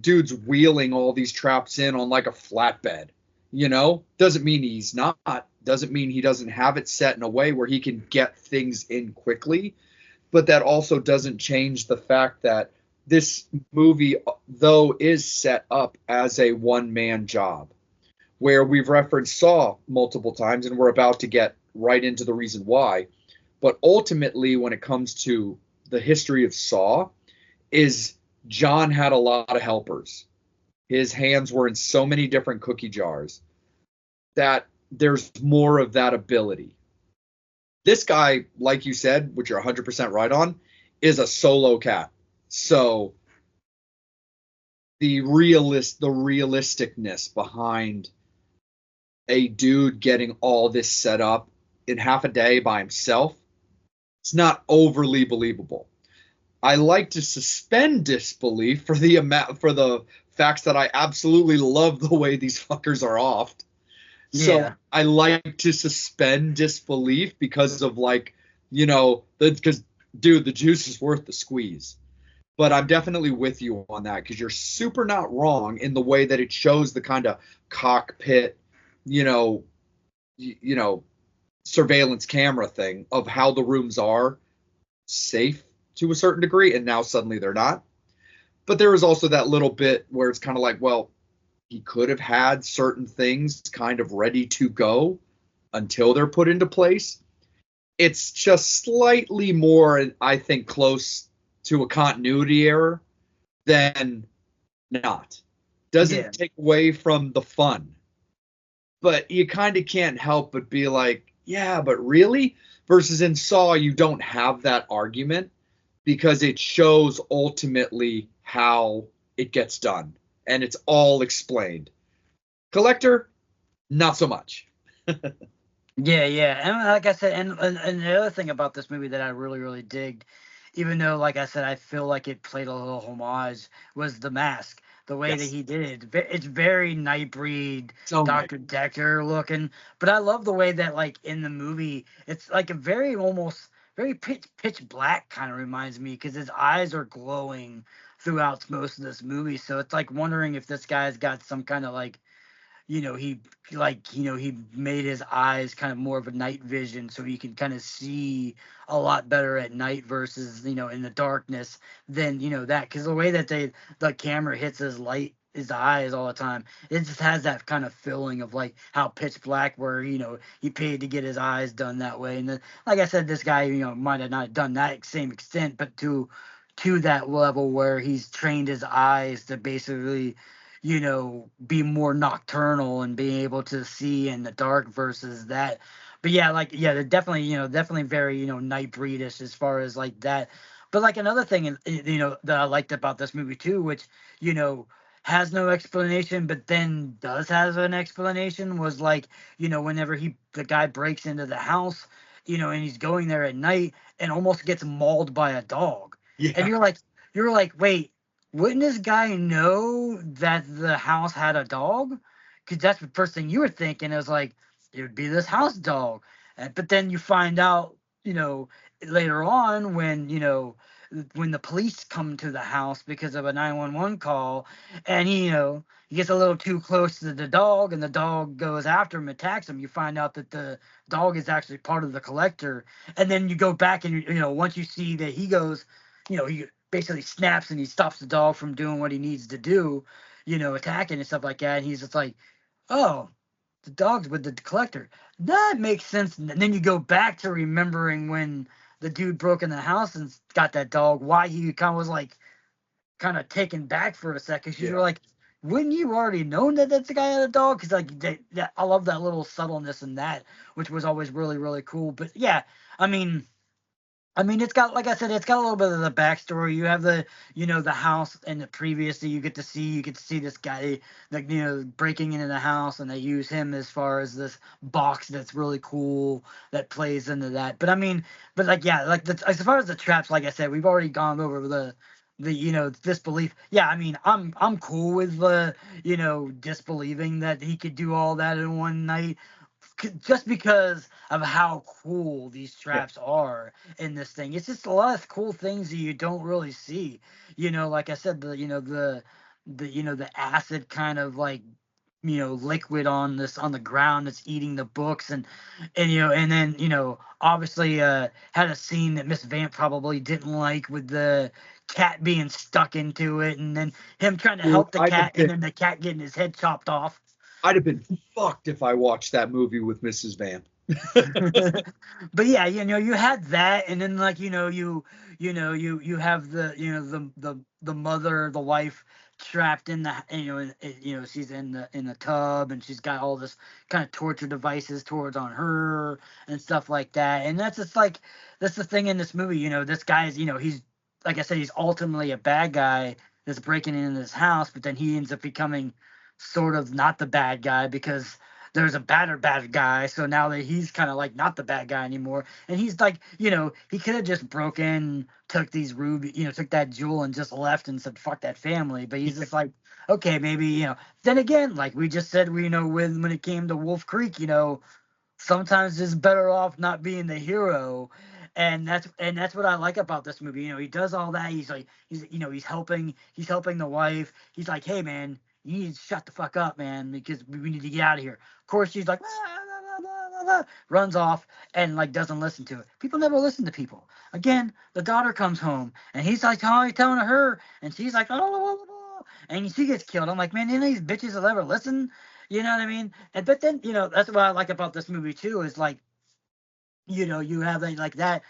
dudes wheeling all these traps in on like a flatbed, doesn't mean he's not, doesn't mean he doesn't have it set in a way where he can get things in quickly. But that also doesn't change the fact that this movie, though, is set up as a one-man job, where we've referenced Saw multiple times, and we're about to get right into the reason why. But ultimately, when it comes to the history of Saw, is John had a lot of helpers. His hands were in so many different cookie jars that there's more of that ability. This guy, like you said, which you're 100% right on, is a solo cat. So the realisticness behind a dude getting all this set up in half a day by himself, it's not overly believable. I like to suspend disbelief for the facts that I absolutely love the way these fuckers are offed. So I like to suspend disbelief because of, like, because, dude, the juice is worth the squeeze. But I'm definitely with you on that, because you're super not wrong in the way that it shows the kind of cockpit, surveillance camera thing of how the rooms are safe to a certain degree, and now suddenly they're not. But there is also that little bit where it's kind of like, well, he could have had certain things kind of ready to go until they're put into place. It's just slightly more, I think, close to a continuity error than not. Doesn't take away from the fun. But you kind of can't help but be like, yeah, but really? Versus in Saw, you don't have that argument because it shows ultimately how it gets done. And it's all explained. Collector, not so much. Yeah. And like I said, and the other thing about this movie that I really, really digged, even though, like I said, I feel like it played a little homage, was the mask. the way that Yes. he did it. It's very Nightbreed, So nice. Dr. Decker looking. But I love the way that, like, in the movie, it's like a very almost very pitch black kind of reminds me, because his eyes are glowing throughout most of this movie. So it's like wondering if this guy's got some kind of like, he made his eyes kind of more of a night vision, so he can kind of see a lot better at night versus, in the darkness than, that, because the way that the camera hits his eyes all the time, it just has that kind of feeling of like how pitch black, where, he paid to get his eyes done that way. And then, like I said, this guy, might have not done that same extent, but to that level where he's trained his eyes to basically, be more nocturnal and being able to see in the dark versus that. But yeah, they're definitely, definitely very, Nightbreedish as far as like that. But like another thing, that I liked about this movie too, which, has no explanation, but then does have an explanation, was like, whenever the guy breaks into the house, and he's going there at night and almost gets mauled by a dog. And Yeah. you're like, wait, wouldn't this guy know that the house had a dog? Because that's the first thing you were thinking, is like, it would be this house dog. But then you find out, later on, when the police come to the house because of a 911 call, and he gets a little too close to the dog, and the dog goes after him, attacks him. You find out that the dog is actually part of the collector. And then you go back and, once you see that he goes, he basically snaps and he stops the dog from doing what he needs to do, attacking and stuff like that. And he's just like, oh, the dog's with the collector. That makes sense. And then you go back to remembering when the dude broke in the house and got that dog, why he kind of was like, kind of taken back for a second. Because you're like, wouldn't you already known that that's the guy had a dog? Because like, I love that little subtleness in that, which was always really, really cool. But yeah, I mean, it's got, like I said, it's got a little bit of the backstory. You have the house, and the previously you get to see this guy, like, breaking into the house, and they use him as far as this box that's really cool that plays into that. But but like, yeah, like as far as the traps, like I said, we've already gone over the disbelief. Yeah, I'm cool with the, disbelieving that he could do all that in one night, just because of how cool these traps are in this thing. It's just a lot of cool things that you don't really see. Like I said, the acid kind of like, liquid on the ground that's eating the books, and then, obviously had a scene that Miss Vamp probably didn't like, with the cat being stuck into it, and then him trying to help the cat, and then the cat getting his head chopped off. I'd have been fucked if I watched that movie with Mrs. Vamp. But yeah, you had that, and then like, you have the mother, the wife, trapped in the, she's in the tub, and she's got all this kind of torture devices towards on her and stuff like that. And that's just like, that's the thing in this movie. This guy is, he's, like I said, he's ultimately a bad guy that's breaking into this house, but then he ends up becoming sort of not the bad guy, because there's a bad guy. So now that he's kind of like not the bad guy anymore, and he's like, he could have just broken, took these took that jewel and just left and said fuck that family. But he's just like, okay, maybe, then again, like we just said, when it came to Wolf Creek, sometimes it's better off not being the hero. And that's what I like about this movie. He does all that. He's like, he's helping the wife. He's like, hey man, you need to shut the fuck up, man, because we need to get out of here. Of course, she's like, runs off and like doesn't listen to it. People never listen to people. Again, the daughter comes home and he's like, oh, he's telling her, and she's like, oh, and she gets killed. I'm like, man, any of these bitches will ever listen? You know what I mean? But then, that's what I like about this movie too, is like, you have like that,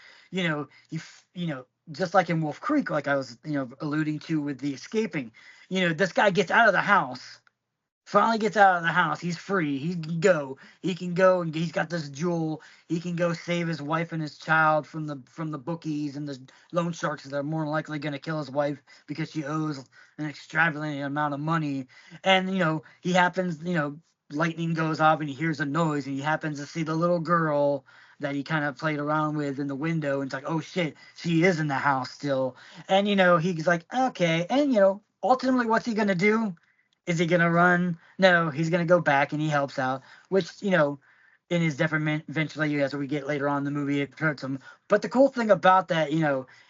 just like in Wolf Creek, like I was, alluding to with the escaping, this guy gets out of the house, finally gets out of the house. He's free. He can go, and he's got this jewel. He can go save his wife and his child from the bookies and the loan sharks that are more likely going to kill his wife because she owes an extravagant amount of money. And, he happens, lightning goes off and he hears a noise, and he happens to see the little girl that he kind of played around with in the window, and it's like, oh shit, she is in the house still. And he's like, okay. And ultimately, what's he gonna do? Is he gonna run? No, he's gonna go back and he helps out, which, in his detriment eventually, as we get later on in the movie, it hurts him. But the cool thing about that,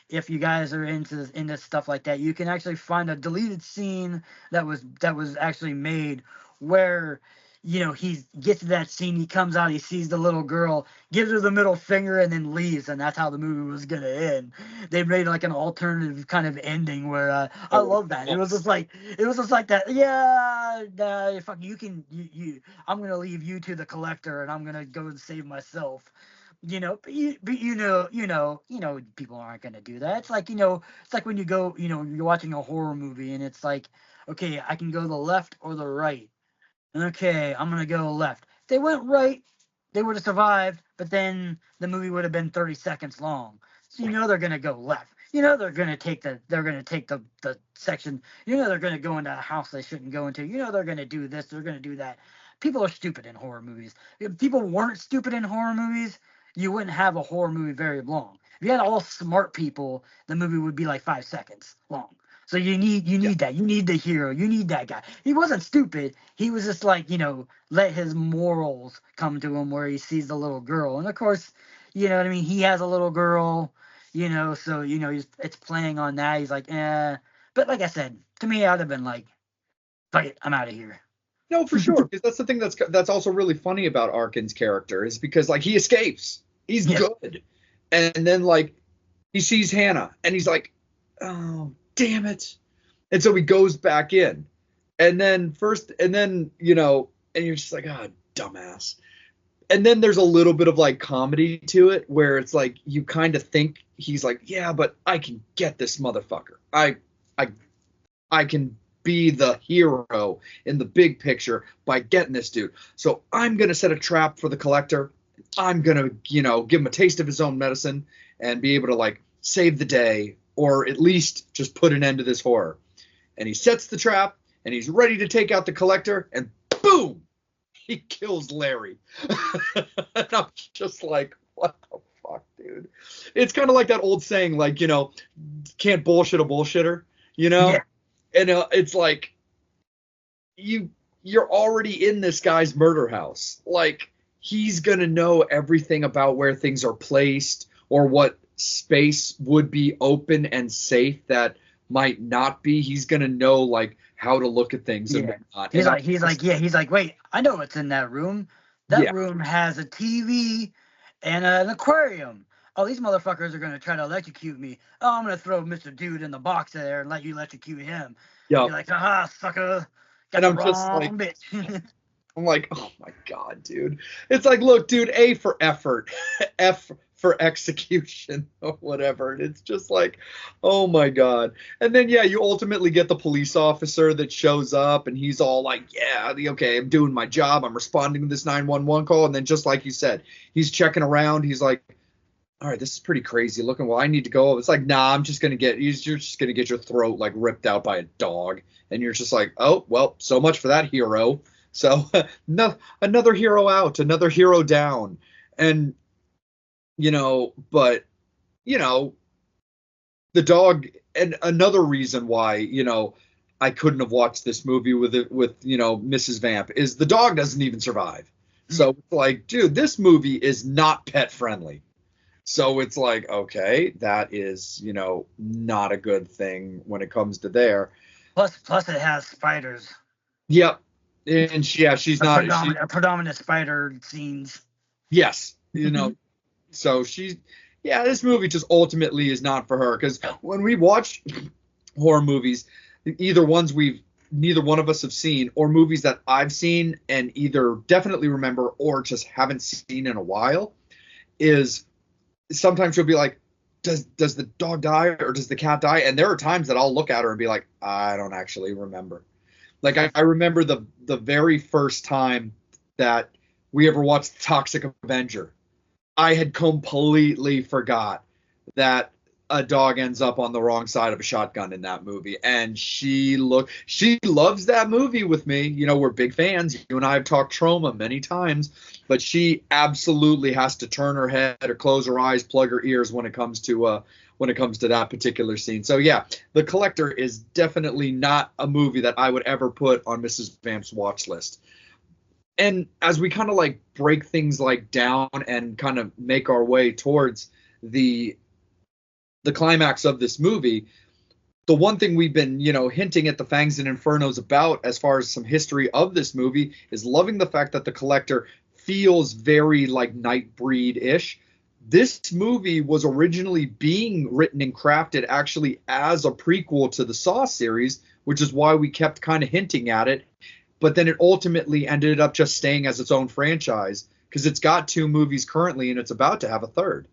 if you guys are into stuff like that, you can actually find a deleted scene that was actually made where he gets to that scene, he comes out, he sees the little girl, gives her the middle finger, and then leaves, and that's how the movie was gonna end. They made like an alternative kind of ending where I love that. It was just like that. Yeah, fuck you can you. I'm gonna leave you to the collector, and I'm gonna go and save myself. People aren't gonna do that. It's like it's like when you go, you're watching a horror movie, and it's like, okay, I can go the left or the right. Okay, I'm gonna go left. If they went right, they would have survived, but then the movie would have been 30 seconds long. So they're gonna go left. They're gonna take the section. They're gonna go into a house they shouldn't go into. They're gonna do this, they're gonna do that. People are stupid in horror movies. If people weren't stupid in horror movies, you wouldn't have a horror movie very long. If you had all smart people, the movie would be like 5 seconds long. So you need that. You need the hero. You need that guy. He wasn't stupid. He was just like, let his morals come to him where he sees the little girl. And of course, you know what I mean? He has a little girl, so, it's playing on that. He's like, eh. But like I said, to me, I'd have been like, fuck it, I'm out of here. No, for sure. Because that's the thing that's also really funny about Arkin's character is because, like, he escapes. He's good. And then, like, he sees Hannah and he's like, oh, damn it. And so he goes back in. And then and you're just like, ah, dumbass. And then there's a little bit of like comedy to it where it's like you kind of think he's like, yeah, but I can get this motherfucker. I can be the hero in the big picture by getting this dude. So I'm going to set a trap for the collector. I'm going to, give him a taste of his own medicine and be able to like save the day or at least just put an end to this horror. And he sets the trap and he's ready to take out the collector and boom, he kills Larry. And I'm just like, what the fuck, dude? It's kind of like that old saying, like, can't bullshit a bullshitter, Yeah. And it's like you're already in this guy's murder house. Like, he's going to know everything about where things are placed or what space would be open and safe that might not be. He's going to know, like, how to look at things and whatnot. He's like, wait, I know what's in that room. That room has a TV and an aquarium. Oh, these motherfuckers are going to try to electrocute me. Oh, I'm going to throw Mr. Dude in the box there and let you electrocute him. Yeah. You're like, aha, sucker. And I'm just like, bitch. I'm like, oh my God, dude. It's like, look, dude, A for effort, F for execution or whatever. And it's just like, oh my God. And then, you ultimately get the police officer that shows up and he's all like, yeah, okay, I'm doing my job. I'm responding to this 911 call. And then just like you said, he's checking around. He's like, all right, this is pretty crazy looking. Well, I need to go. It's like, nah, you're just going to get your throat like ripped out by a dog. And you're just like, oh, well, so much for that hero. So another hero out, another hero down. And, but, the dog, and another reason why, I couldn't have watched this movie with Mrs. Vamp is the dog doesn't even survive. So it's like, dude, this movie is not pet friendly. So it's like, okay, that is, not a good thing when it comes to there. Plus it has spiders. Yep. And she's not a predominant spider scenes. Yes. So this movie just ultimately is not for her. Because when we watch horror movies, neither one of us have seen, or movies that I've seen and either definitely remember or just haven't seen in a while, is sometimes you'll be like, does the dog die or does the cat die? And there are times that I'll look at her and be like, I don't actually remember. Like, I remember the very first time that we ever watched Toxic Avenger. I had completely forgot that a dog ends up on the wrong side of a shotgun in that movie, and she loves that movie with me. You know, we're big fans. You and I have talked trauma many times, but she absolutely has to turn her head or close her eyes, plug her ears when it comes to that particular scene. So yeah, The Collector is definitely not a movie that I would ever put on Mrs. Vamp's watch list. And as we kind of like break things like down and kind of make our way towards the climax of this movie, the one thing we've been, hinting at the Fangs and Infernos about as far as some history of this movie is loving the fact that The Collector feels very like Nightbreed-ish. This movie was originally being written and crafted actually as a prequel to the Saw series, which is why we kept kind of hinting at it. But then it ultimately ended up just staying as its own franchise because it's got 2 movies currently and it's about to have a third.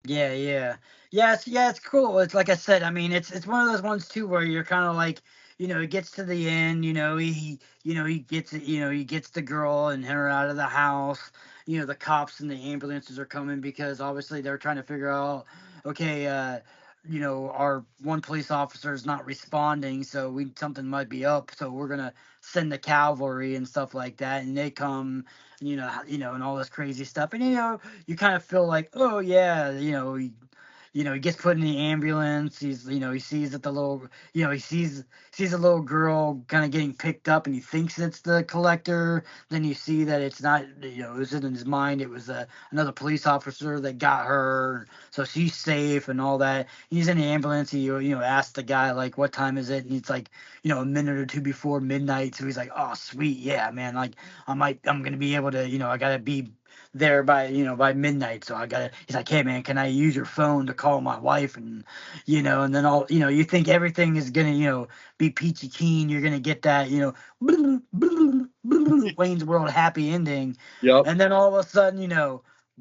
Yeah. It's cool. It's like I said, I mean, it's one of those ones too where you're kind of like, it gets to the end, he gets it, he gets the girl and her out of the house. The cops and the ambulances are coming because obviously they're trying to figure out, okay, our one police officer is not responding, so something might be up, so we're gonna send the cavalry and stuff like that, and they come, and all this crazy stuff, and you kind of feel like, oh yeah, he gets put in the ambulance. He sees that the little, he sees a little girl kind of getting picked up, and he thinks it's the collector. Then you see that it's not. It was in his mind. It was another police officer that got her, so she's safe and all that. He's in the ambulance. He asks the guy like, "What time is it?" And he's like, a minute or two before midnight. So he's like, "Oh, sweet, yeah, man. Like, I'm gonna be able to, I gotta be there by midnight, so he's like, hey man, can I use your phone to call my wife? And and then all, you think everything is gonna be peachy keen, you're gonna get that Wayne's World happy ending. Yep. And then all of a sudden,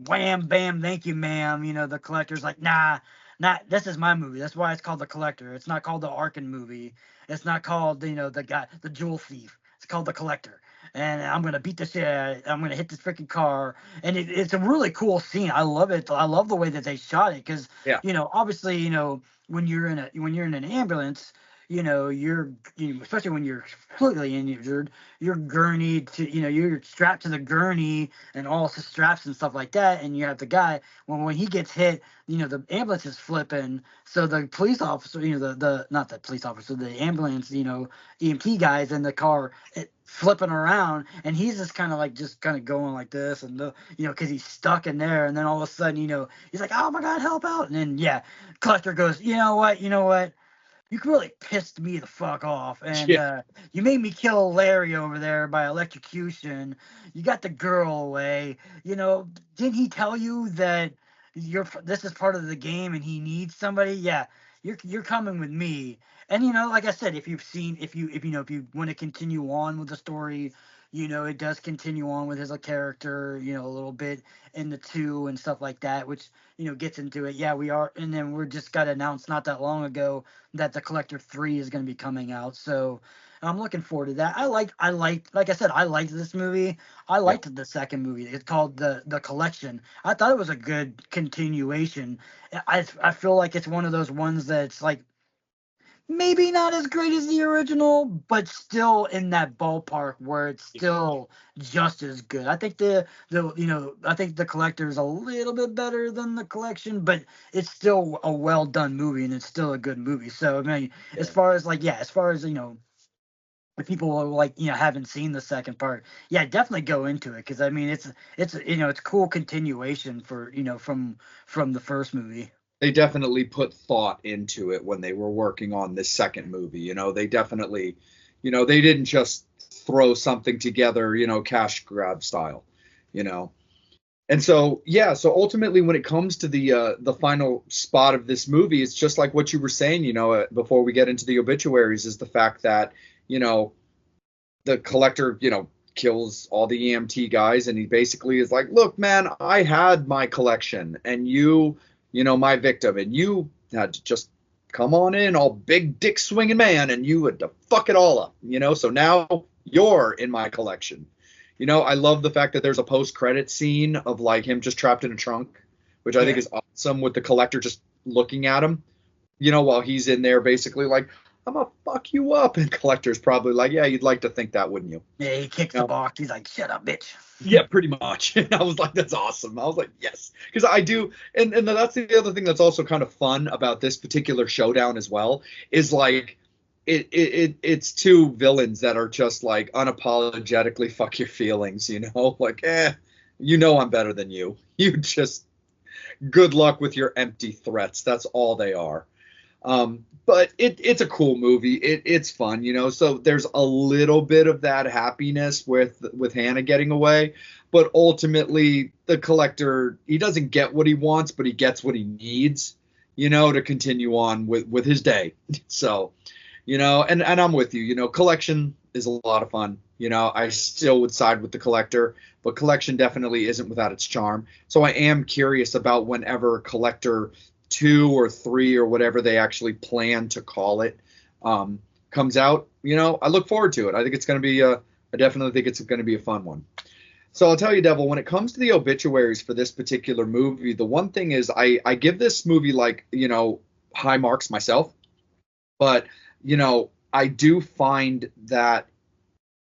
wham bam, thank you ma'am, the collector's like, nah, not this is my movie. That's why it's called The Collector. It's not called the Arkin movie. It's not called the guy, the jewel thief. It's called The Collector. And I'm gonna beat this shit. I'm gonna hit this freaking car, and it's a really cool scene. I love it. I love the way that they shot it because, Yeah. Obviously, when you're in an ambulance, you're especially when you're completely injured, you're gurneyed to, you're strapped to the gurney and all the straps and stuff like that, and you have the guy when he gets hit, the ambulance is flipping, so the police officer, the not the police officer, the ambulance, EMT guys in the car. Flipping around, and he's just kind of going like this, and because he's stuck in there, and then all of a sudden, he's like, oh my god, help out, and then Collector goes, you know what, you really pissed me the fuck off, and you made me kill Larry over there by electrocution. You got the girl away. Didn't he tell you that this is part of the game and he needs somebody? Yeah, you're coming with me. And like I said, if you want to continue on with the story, it does continue on with his character, a little bit in the 2 and stuff like that, which gets into it. Yeah, we are, and then we're just got announced not that long ago that The Collector 3 is going to be coming out. So I'm looking forward to that. Like I said, I liked this movie. I liked the second movie. It's called the Collection. I thought it was a good continuation. I feel like it's one of those ones that's like maybe not as great as the original, but still in that ballpark where it's still just as good. I think I think The Collector is a little bit better than The Collection, but it's still a well done movie and it's still a good movie. So I mean, as far as if people are haven't seen the second part, definitely go into it because I mean it's cool continuation for from the first movie. They definitely put thought into it when they were working on this second movie. They definitely, they didn't just throw something together, cash grab style, And so, so ultimately when it comes to the final spot of this movie, it's just like what you were saying, before we get into the obituaries, is the fact that, the collector, kills all the EMT guys, and he basically is like, look, man, I had my collection, and my victim, and you had to just come on in, all big dick swinging man, and you had to fuck it all up, so now you're in my collection. I love the fact that there's a post-credit scene of like him just trapped in a trunk, which I think is awesome, with the collector just looking at him, while he's in there basically like, I'm gonna fuck you up. And Collector's probably like, yeah, you'd like to think that, wouldn't you? Yeah, he kicks the box. He's like, shut up, bitch. Yeah, pretty much. And I was like, that's awesome. I was like, yes. Because I do, and that's the other thing that's also kind of fun about this particular showdown as well, is like it's two villains that are just like unapologetically fuck your feelings, like, I'm better than you. You just good luck with your empty threats. That's all they are. But it's a cool movie. It's fun, so there's a little bit of that happiness with Hannah getting away, but ultimately the Collector, he doesn't get what he wants, but he gets what he needs, to continue on with his day. So, and I'm with you, Collection is a lot of fun. I still would side with the Collector, but Collection definitely isn't without its charm. So I am curious about whenever Collector 2 or 3 or whatever they actually plan to call it comes out. I look forward to it. I think it's going to be I definitely think it's going to be a fun one. So I'll tell you, Devil, when it comes to the obituaries for this particular movie, the one thing is I give this movie high marks myself, but I do find that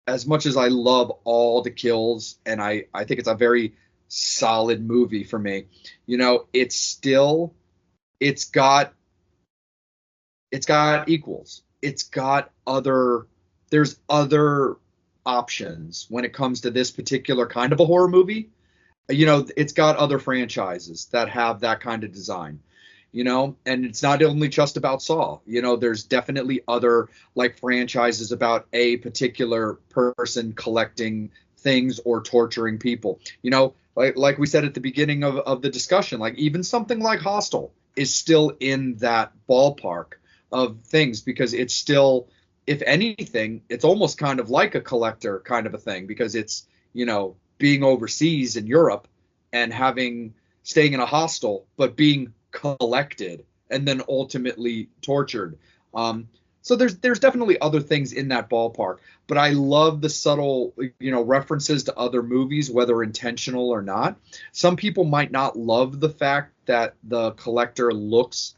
as much as I love all the kills, and I think it's a very solid movie for me, it's got equals. There's other options when it comes to this particular kind of a horror movie. It's got other franchises that have that kind of design, and it's not only just about Saw. There's definitely other like franchises about a particular person collecting things or torturing people. Like we said at the beginning of the discussion, like even something like Hostel is still in that ballpark of things, because it's still, if anything, it's almost kind of like a Collector kind of a thing, because it's, being overseas in Europe and staying in a hostel, but being collected and then ultimately tortured. So there's definitely other things in that ballpark, but I love the subtle, references to other movies, whether intentional or not. Some people might not love the fact that the Collector looks,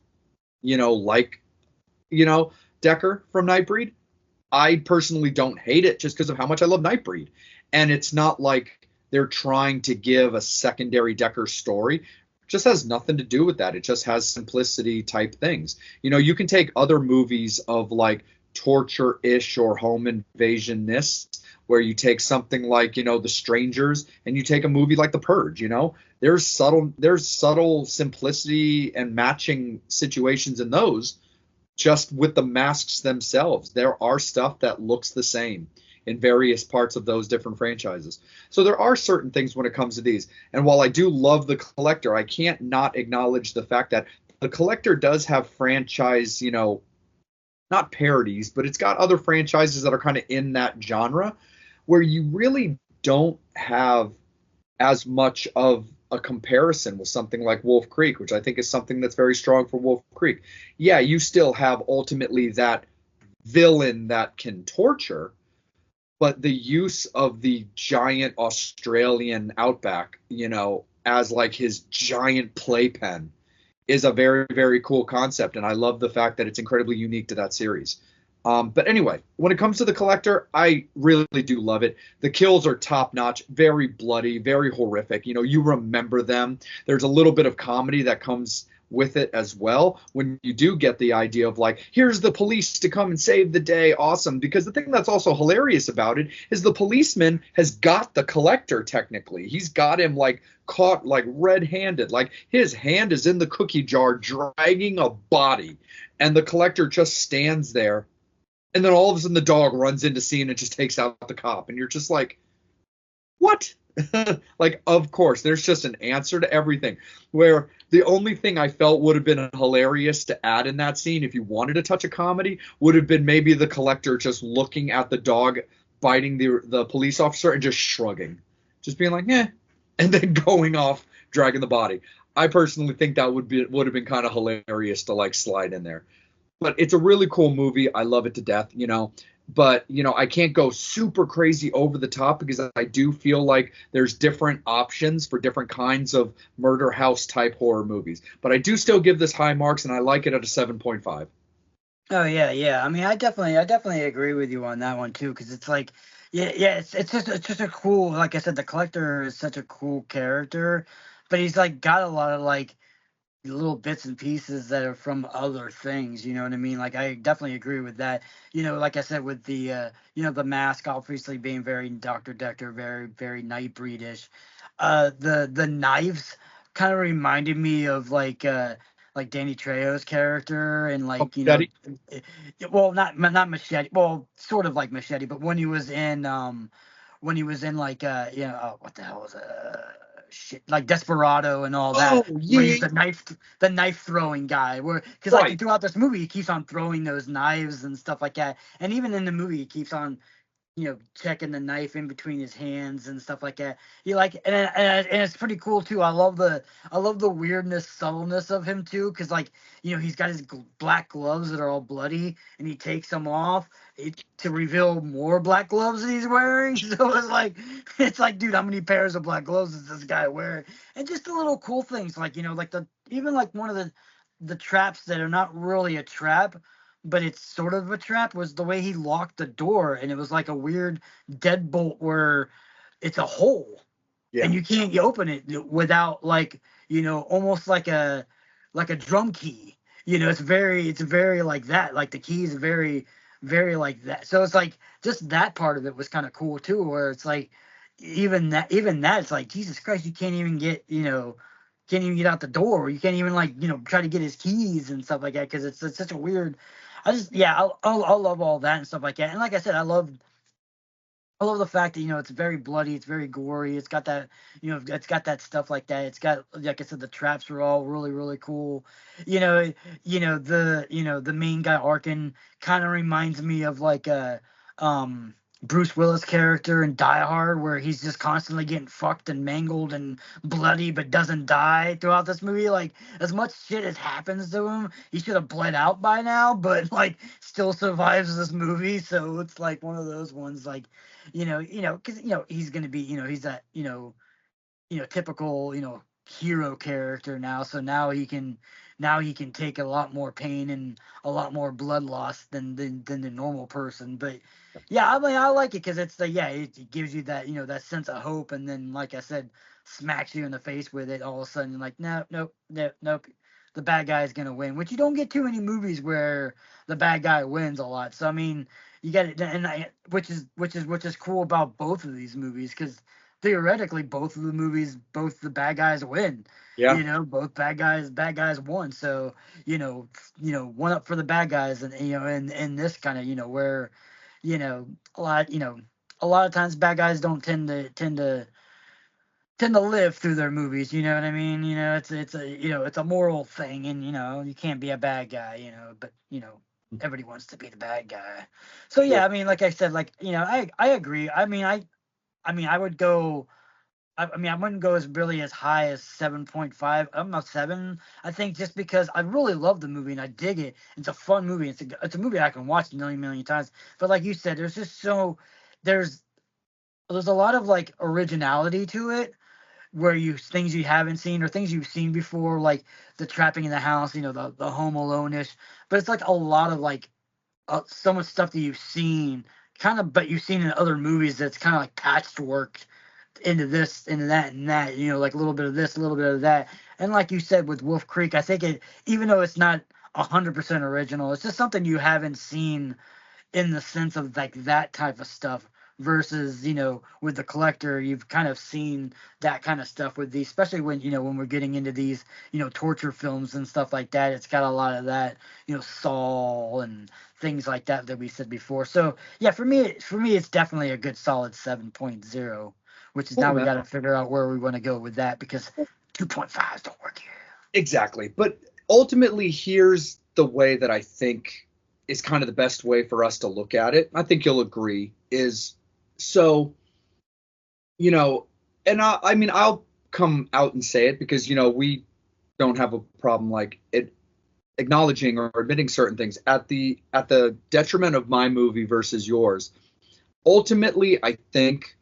like, Decker from Nightbreed. I personally don't hate it just because of how much I love Nightbreed. And it's not like they're trying to give a secondary Decker story. It just has nothing to do with that. It just has simplicity type things. You can take other movies of like torture-ish or home invasion-ness, where you take something like, The Strangers, and you take a movie like The Purge, there's subtle simplicity and matching situations in those. Just with the masks themselves, there are stuff that looks the same in various parts of those different franchises. So there are certain things when it comes to these. And while I do love the Collector, I can't not acknowledge the fact that the Collector does have franchise, not parodies, but it's got other franchises that are kind of in that genre where you really don't have as much of a comparison with something like Wolf Creek, which I think is something that's very strong for Wolf Creek. Yeah, you still have ultimately that villain that can torture, but the use of the giant Australian outback, as like his giant playpen is a very, very cool concept. And I love the fact that it's incredibly unique to that series. But anyway, when it comes to the Collector, I really do love it. The kills are top notch, very bloody, very horrific. You remember them. There's a little bit of comedy that comes with it as well, when you do get the idea of like, here's the police to come and save the day. Awesome. Because the thing that's also hilarious about it is the policeman has got the Collector technically. He's got him like caught like red-handed, like his hand is in the cookie jar dragging a body, and the Collector just stands there. And then all of a sudden the dog runs into scene and just takes out the cop. And you're just like, what? Like, of course, there's just an answer to everything. Where the only thing I felt would have been hilarious to add in that scene, if you wanted to touch a comedy, would have been maybe the Collector just looking at the dog biting the police officer and just shrugging. Just being like, and then going off, dragging the body. I personally think that would have been kind of hilarious to like slide in there. But it's a really cool movie. I love it to death, but I can't go super crazy over the top because I do feel like there's different options for different kinds of murder house type horror movies. But I do still give this high marks, and I like it at a 7.5. Oh yeah, yeah. I mean, I definitely agree with you on that one too, because it's like, yeah. It's just a cool. Like I said, the collector is such a cool character, but he's like got a lot of like little bits and pieces that are from other things. You know what I mean? Like I definitely agree with that. Like I said, with the the mask obviously being very Dr. Decker, very very Nightbreedish. The knives kind of reminded me of like Danny Trejo's character and Oh, like Betty? well not Machete, well sort of like Machete, but when he was in like what the hell was shit, like Desperado and all that, Oh, where yeah, he's the knife throwing guy, where because like right. throughout this movie he keeps on throwing those knives and stuff like that, and even in the movie he keeps on checking the knife in between his hands and stuff like that. You like, and it's pretty cool too. I love the weirdness, subtleness of him too, because like he's got his black gloves that are all bloody, and he takes them off to reveal more black gloves that he's wearing. So it's like, dude, how many pairs of black gloves is this guy wearing? And just the little cool things, like like even like one of the traps that are not really a trap, but it's sort of a trap, was the way he locked the door, and it was like a weird deadbolt where it's a hole Yeah. and you can't open it without like almost like a drum key. It's very like that, like the key is very very like that. So it's like just that part of it was kind of cool too, where it's like even that it's like, Jesus Christ, you can't even get out the door, you can't even like try to get his keys and stuff like that, because it's such a weird. I just, yeah, I love all that and stuff like that. And like I said, I love the fact that it's very bloody, it's very gory, it's got that it's got that stuff like that. It's got, like I said, the traps are all really really cool. The main guy Arkin kind of reminds me of like a Bruce Willis character in Die Hard, where he's just constantly getting fucked and mangled and bloody, but doesn't die throughout this movie. Like, as much shit as happens to him, he should have bled out by now, but like still survives this movie. So it's like one of those ones, like because he's gonna be, he's that, typical, hero character now. So now he can take a lot more pain and a lot more blood loss than the normal person. But yeah, I mean, I like it because it gives you that, that sense of hope, and then like I said, smacks you in the face with it all of a sudden. You're like, no, nope, nope, nope. The bad guy is gonna win, which you don't get too many movies where the bad guy wins a lot. So I mean, you get it, and which is cool about both of these movies, because theoretically both of the movies, both the bad guys win. Yeah. Both bad guys won. So one up for the bad guys, and in this kind of, where a lot of times bad guys don't tend to live through their movies. You know what I mean? It's a moral thing, and you can't be a bad guy. But everybody wants to be the bad guy. So Yeah. yeah, I mean, like I said, like I agree. I mean, I would go. I wouldn't go as really as high as 7.5. I'm not 7. I think just because I really love the movie and I dig it. It's a fun movie. It's a movie I can watch a million times. But like you said, there's there's a lot of like originality to it, where things you haven't seen or things you've seen before, like the trapping in the house, the Home Alone-ish. But it's like a lot of like so much stuff that you've seen, kind of, but you've seen in other movies that's kind of like patchwork into this, into that, and that. Like a little bit of this, a little bit of that. And like you said with Wolf Creek, I think even though it's not 100% original, it's just something you haven't seen in the sense of like that type of stuff, versus with the collector, you've kind of seen that kind of stuff with these, especially when we're getting into these torture films and stuff like that. It's got a lot of that, Saul and things like that we said before. So yeah, for me it's definitely a good solid 7.0, which is, Cool, now we man. got to figure out where we want to go with that, because 2.5s don't work here. Exactly. But ultimately, here's the way that I think is kind of the best way for us to look at it. I think you'll agree is so, and I mean, I'll come out and say it because, we don't have a problem like it. acknowledging or admitting certain things at the detriment of my movie versus yours. Ultimately, I think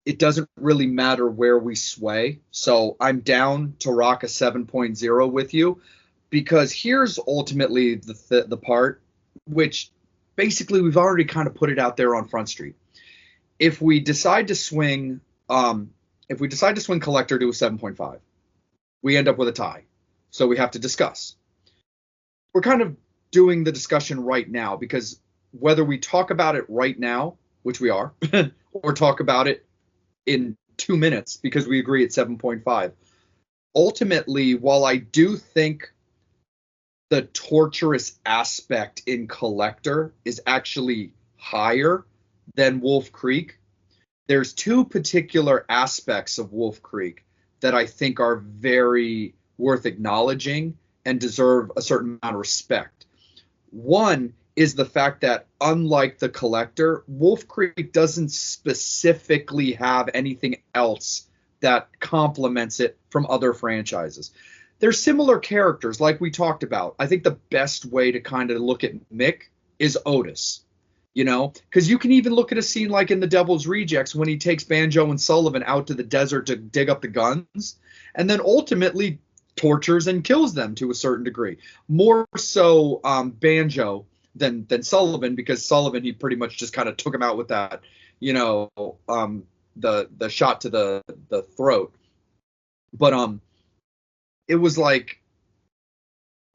it doesn't really matter where we sway. So I'm down to rock a 7.0 with you, because here's ultimately the part which basically we've already kind of put it out there on Front Street. If we decide to swing Collector to a 7.5, we end up with a tie. So we have to discuss. We're kind of doing the discussion right now, because whether we talk about it right now, which we are, or talk about it in 2 minutes because we agree at 7.5, ultimately, while I do think the torturous aspect in Collector is actually higher than Wolf Creek, there's two particular aspects of Wolf Creek that I think are very worth acknowledging and deserve a certain amount of respect. One is the fact that, unlike the Collector, Wolf Creek doesn't specifically have anything else that complements it from other franchises. They're similar characters, like we talked about. I think the best way to kind of look at Mick is Otis, because you can even look at a scene like in The Devil's Rejects when he takes Banjo and Sullivan out to the desert to dig up the guns, and then ultimately tortures and kills them to a certain degree. More so Banjo than Sullivan, because Sullivan, he pretty much just kind of took him out with that, the shot to the throat. But it was like,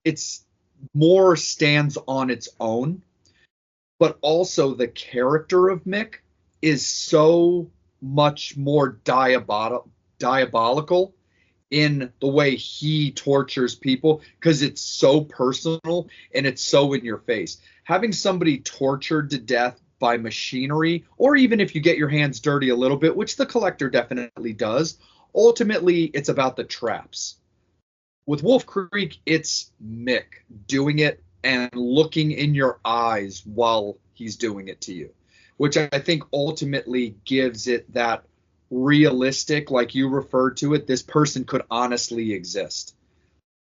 it's more stands on its own, but also the character of Mick is so much more diabolical in the way he tortures people, because it's so personal and it's so in your face. Having somebody tortured to death by machinery, or even if you get your hands dirty a little bit, which the Collector definitely does, ultimately it's about the traps. With Wolf Creek, it's Mick doing it and looking in your eyes while he's doing it to you, which I think ultimately gives it that realistic, like you referred to it, this person could honestly exist.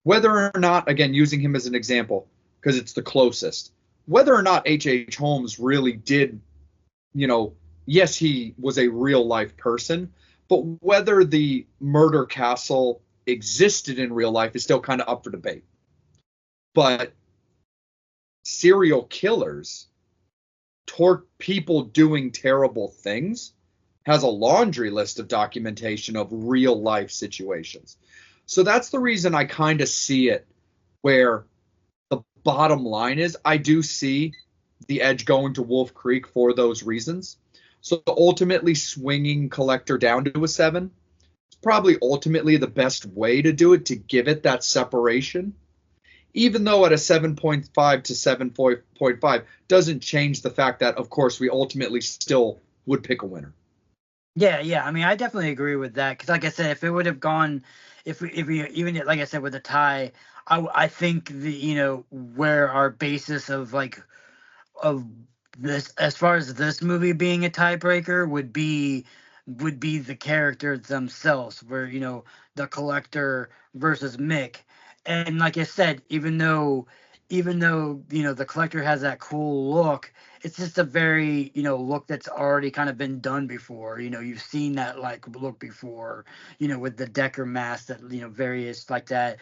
Whether or not, again, using him as an example, because it's the closest, whether or not H.H. Holmes really did, yes, he was a real life person, but whether the murder castle existed in real life is still kind of up for debate. But serial killers, people doing terrible things, has a laundry list of documentation of real life situations. So that's the reason I kind of see it where the bottom line is, I do see the edge going to Wolf Creek for those reasons. So ultimately swinging Collector down to a 7 is probably ultimately the best way to do it, to give it that separation. Even though at a 7.5 to 7.5 doesn't change the fact that, of course, we ultimately still would pick a winner. Yeah. I mean, I definitely agree with that, because, like I said, if it would have gone, if we even, like I said, with a tie, I think where our basis of this, as far as this movie being a tiebreaker, would be the characters themselves, where the Collector versus Mick. And like I said, even though the Collector has that cool look, it's just a very look that's already kind of been done before. You've seen that look before, with the Decker mask, that various like that,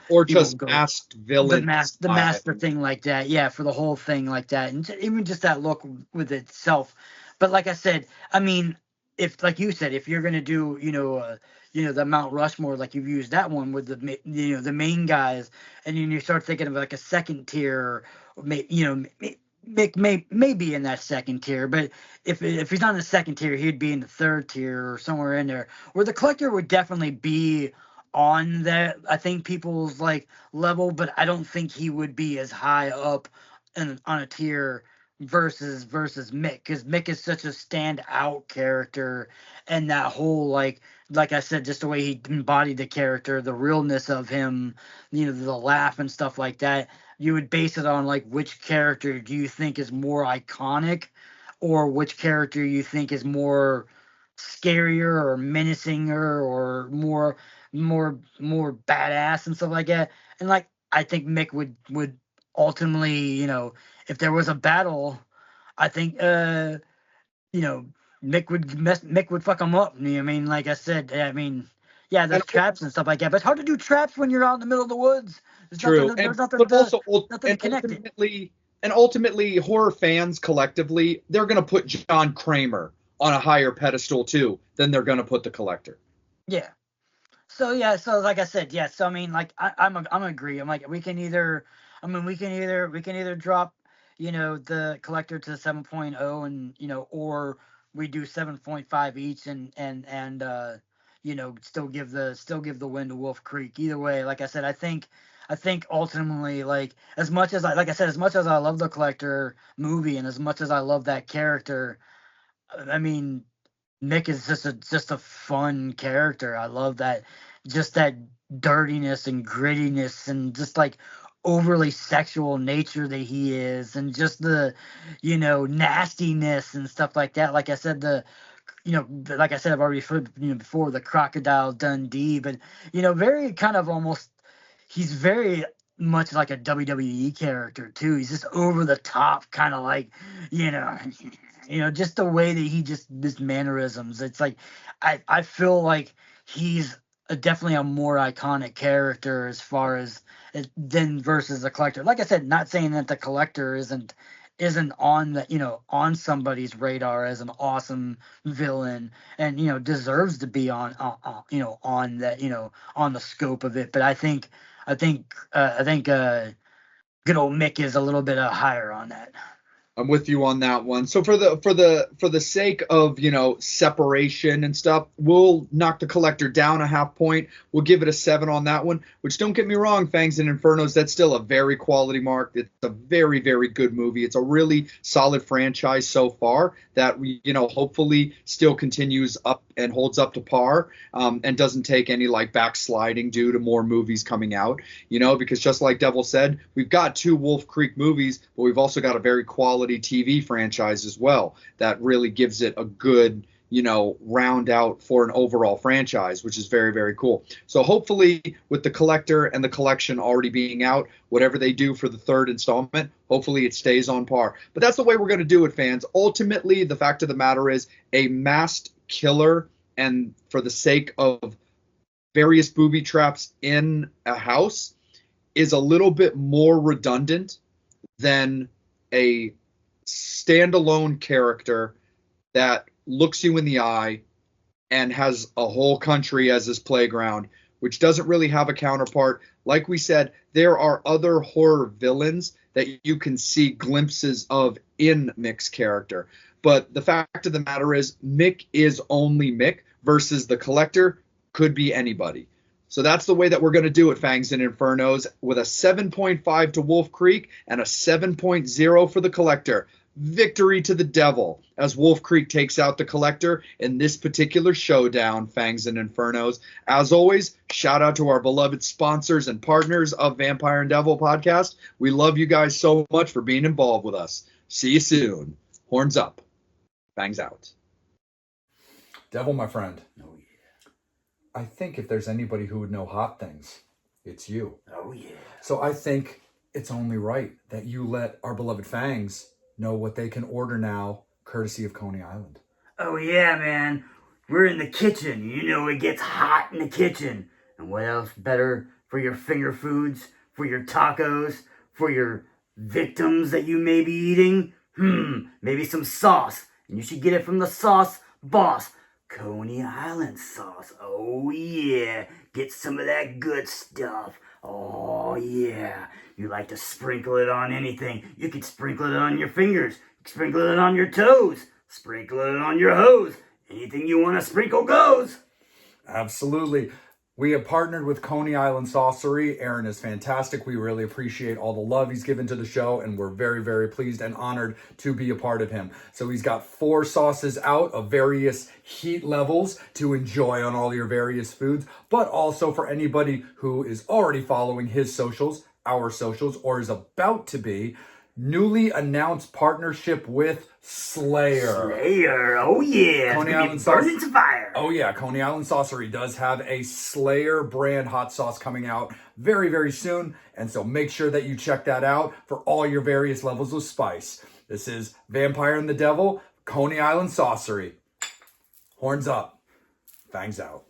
or just masked villain, the master thing like that, yeah, for the whole thing like that, and even just that look with itself. But like I said, I mean, if, like you said, if you're gonna do the Mount Rushmore, like you've used that one with the main guys, and then you start thinking of like a second tier, Mick may be in that second tier, but if he's not in the second tier, he'd be in the third tier or somewhere in there, where the Collector would definitely be on that, I think, people's level, but I don't think he would be as high up on a tier versus Mick, because Mick is such a standout character, and that whole like I said, just the way he embodied the character, the realness of him, the laugh and stuff like that. You would base it on which character do you think is more iconic, or which character you think is more scarier or menacing or more more badass and stuff like that. And like I think Mick would ultimately, you know, if there was a battle, I think you know, Mick would fuck him up. You know what I mean? Like I said, I mean, yeah, And there's traps and stuff like that, but it's hard to do traps when you're out in the middle of the woods. There's true, nothing. and There's nothing but to also nothing to connect it. ultimately, horror fans collectively, they're gonna put John Kramer on a higher pedestal too than they're gonna put the Collector. Yeah. So yeah, so like I said, yeah. So I mean, like I'm agree. I'm like we can either, I mean, we can either drop, you know, the Collector to 7.0 and you know, or we do 7.5 each and you know, still give the win to Wolf Creek. Either way, like I said, I think ultimately, like as much as like I said, as much as I love the Collector movie and as much as I love that character, I mean, Nick is just a fun character. I love that, just that dirtiness and grittiness and just like overly sexual nature that he is, and just the, you know, nastiness and stuff like that. Like I said, like I said, I've already heard, you know, before, the Crocodile Dundee, but you know, very kind of almost, he's very much like a WWE character too. He's just over the top, kind of like, you know, just the way that he just his mannerisms. It's like I feel like he's definitely a more iconic character as far as than versus the Collector. Like I said, not saying that the Collector isn't on the, you know, on somebody's radar as an awesome villain, and you know, deserves to be on you know, on that, you know, on the scope of it. But I think good old Mick is a little bit higher on that. I'm with you on that one. So for the sake of, you know, separation and stuff, we'll knock the Collector down a half point. We'll give it a 7 on that one, which, don't get me wrong, Fangs and Infernos, that's still a very quality mark. It's a very, very good movie. It's a really solid franchise so far that we, you know, hopefully still continues up and holds up to par, and doesn't take any like backsliding due to more movies coming out, you know, because just like Devil said, we've got 2 Wolf Creek movies, but we've also got a very quality TV franchise as well that really gives it a good, you know, round out for an overall franchise, which is very, very cool. So hopefully with the Collector and the Collection already being out, whatever they do for the 3rd installment, hopefully it stays on par. But that's the way we're going to do it, fans. Ultimately, the fact of the matter is, a masked killer, and for the sake of various booby traps in a house, is a little bit more redundant than a standalone character that looks you in the eye and has a whole country as his playground, which doesn't really have a counterpart. Like we said, there are other horror villains that you can see glimpses of in Mick's character. But the fact of the matter is, Mick is only Mick versus the Collector could be anybody. So that's the way that we're going to do it, Fangs and Infernos, with a 7.5 to Wolf Creek and a 7.0 for the Collector. Victory to the devil as Wolf Creek takes out the Collector in this particular showdown, Fangs and Infernos. As always, shout out to our beloved sponsors and partners of Vampire and Devil podcast. We love you guys so much for being involved with us. See you soon. Horns up. Fangs out. Devil, my friend. Oh, yeah. I think if there's anybody who would know hot things, it's you. Oh yeah. So I think it's only right that you let our beloved Fangs know what they can order now, courtesy of Coney Island. Oh yeah, man. We're in the kitchen. You know it gets hot in the kitchen. And what else better for your finger foods, for your tacos, for your victims that you may be eating? Maybe some sauce. And you should get it from the sauce boss. Coney Island sauce. Oh yeah. Get some of that good stuff. Oh yeah. You like to sprinkle it on anything. You could sprinkle it on your fingers. Sprinkle it on your toes. Sprinkle it on your hose. Anything you want to sprinkle goes. Absolutely. We have partnered with Coney Island Saucery. Aaron is fantastic. We really appreciate all the love he's given to the show, and we're very, very pleased and honored to be a part of him. So he's got 4 sauces out of various heat levels to enjoy on all your various foods, but also for anybody who is already following his socials, our socials, or is about to be, newly announced partnership with Slayer. Oh yeah, Coney it's gonna Island be burning sauce. to fire. Oh yeah, Coney Island Saucery does have a Slayer brand hot sauce coming out very, very soon. And so make sure that you check that out for all your various levels of spice. This is Vampire and the Devil, Coney Island Saucery. Horns up, fangs out.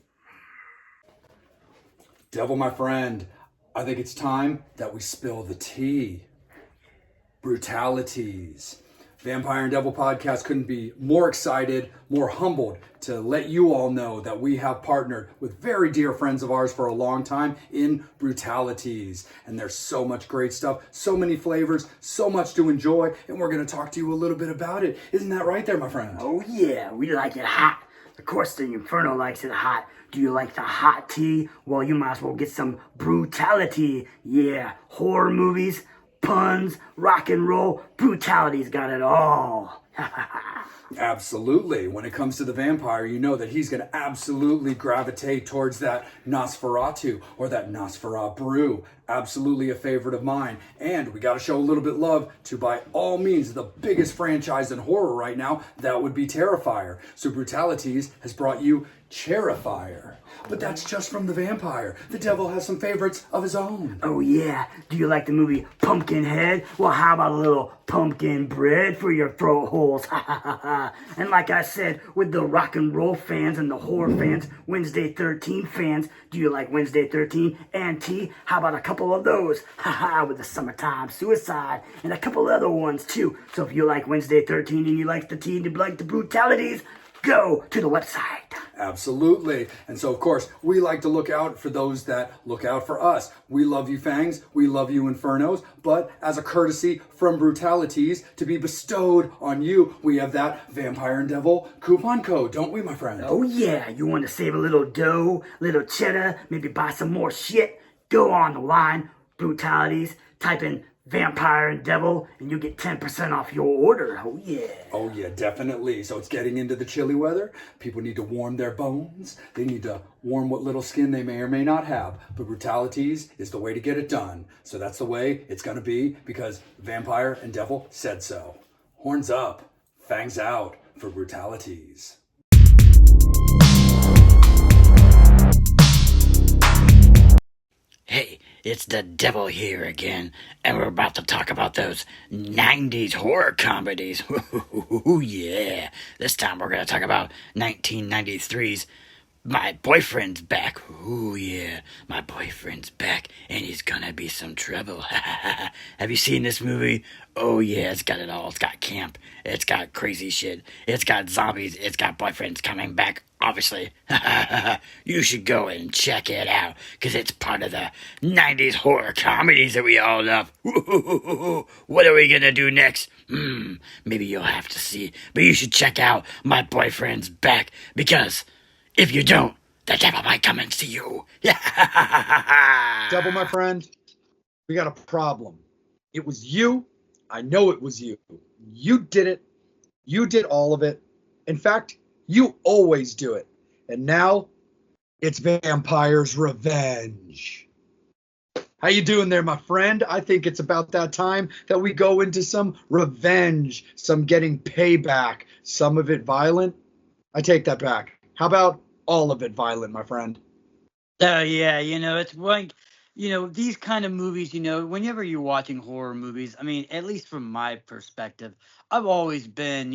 Devil, my friend, I think it's time that we spill the tea. Brutalities. Vampire and Devil podcast couldn't be more excited, more humbled to let you all know that we have partnered with very dear friends of ours for a long time in Brutalities. And there's so much great stuff, so many flavors, so much to enjoy, and we're going to talk to you a little bit about it. Isn't that right there, my friend? Oh yeah, we like it hot. Of course, the Inferno likes it hot. Do you like the hot tea? Well, you might as well get some brutality. Yeah, horror movies, puns, rock and roll. Brutality's got it all. Absolutely. When it comes to the vampire, you know that he's going to absolutely gravitate towards that Nosferatu or that Nosferatu brew. Absolutely a favorite of mine. And we got to show a little bit love to, by all means, the biggest franchise in horror right now. That would be Terrifier. So Brutalities has brought you Terrifier. But that's just from the vampire. The devil has some favorites of his own. Oh yeah, do you like the movie Pumpkinhead? Well, how about a little pumpkin bread for your throat holes? And like I said, with the rock and roll fans and the horror fans, Wednesday 13 fans, do you like Wednesday 13 and tea? How about a couple of those? With the Summertime Suicide and a couple other ones too. So if you like Wednesday 13 and you like the tea and you like the brutalities, go to the website. Absolutely. And so, of course, we like to look out for those that look out for us. We love you, Fangs. We love you, Infernos. But as a courtesy from Brutalities to be bestowed on you, we have that Vampire and Devil coupon code, don't we, my friend? Oh yeah, you want to save a little dough, little cheddar, maybe buy some more shit? Go on the line, Brutalities, type in Vampire and Devil, and you get 10% off your order. Oh yeah. Oh yeah, definitely. So it's getting into the chilly weather. People need to warm their bones. They need to warm what little skin they may or may not have. But Brutalities is the way to get it done. So that's the way it's going to be because Vampire and Devil said so. Horns up, fangs out for Brutalities. Hey, it's the devil here again, and we're about to talk about those 90s horror comedies. Ooh, yeah. This time we're going to talk about 1993's My Boyfriend's Back. Ooh, yeah. My boyfriend's back, and he's gonna be some trouble. Have you seen this movie? Oh, yeah, it's got it all. It's got camp. It's got crazy shit. It's got zombies. It's got boyfriends coming back, obviously. You should go and check it out, because it's part of the 90s horror comedies that we all love. What are we gonna do next? Maybe you'll have to see. But you should check out My Boyfriend's Back, because if you don't, the devil might come and see you. Devil, my friend, we got a problem. It was you. I know it was you. You did it. You did all of it. In fact, you always do it. And now it's Vampire's Revenge. How you doing there, my friend? I think it's about that time that we go into some revenge, some getting payback, some of it violent. I take that back. How about all of it violent, my friend? Oh yeah, it's like, these kind of movies, whenever you're watching horror movies, I mean, at least from my perspective, I've always been,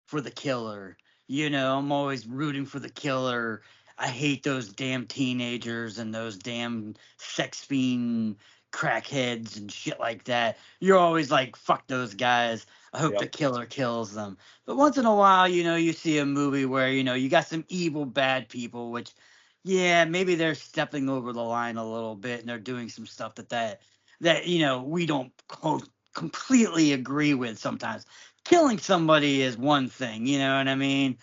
for the killer. I'm always rooting for the killer. I hate those damn teenagers and those damn sex fiend crackheads and shit like that. You're always like, fuck those guys. I hope the killer kills them. But once in a while, you see a movie where, you got some evil bad people, which, yeah, maybe they're stepping over the line a little bit and they're doing some stuff that we don't completely agree with sometimes. Killing somebody is one thing, you know what I mean?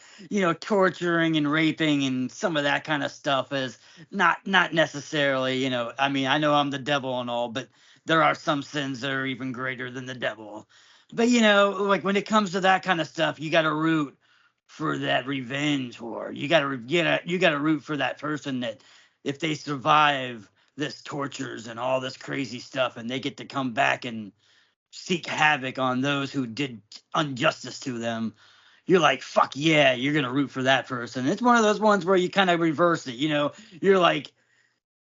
Torturing and raping and some of that kind of stuff is not necessarily, I mean, I know I'm the devil and all, but there are some sins that are even greater than the devil. But like when it comes to that kind of stuff, you got to root for that revenge, or you got to root for that person that if they survive this tortures and all this crazy stuff and they get to come back and seek havoc on those who did injustice to them, you're like, fuck yeah, you're gonna root for that person. It's one of those ones where you kind of reverse it, you're like,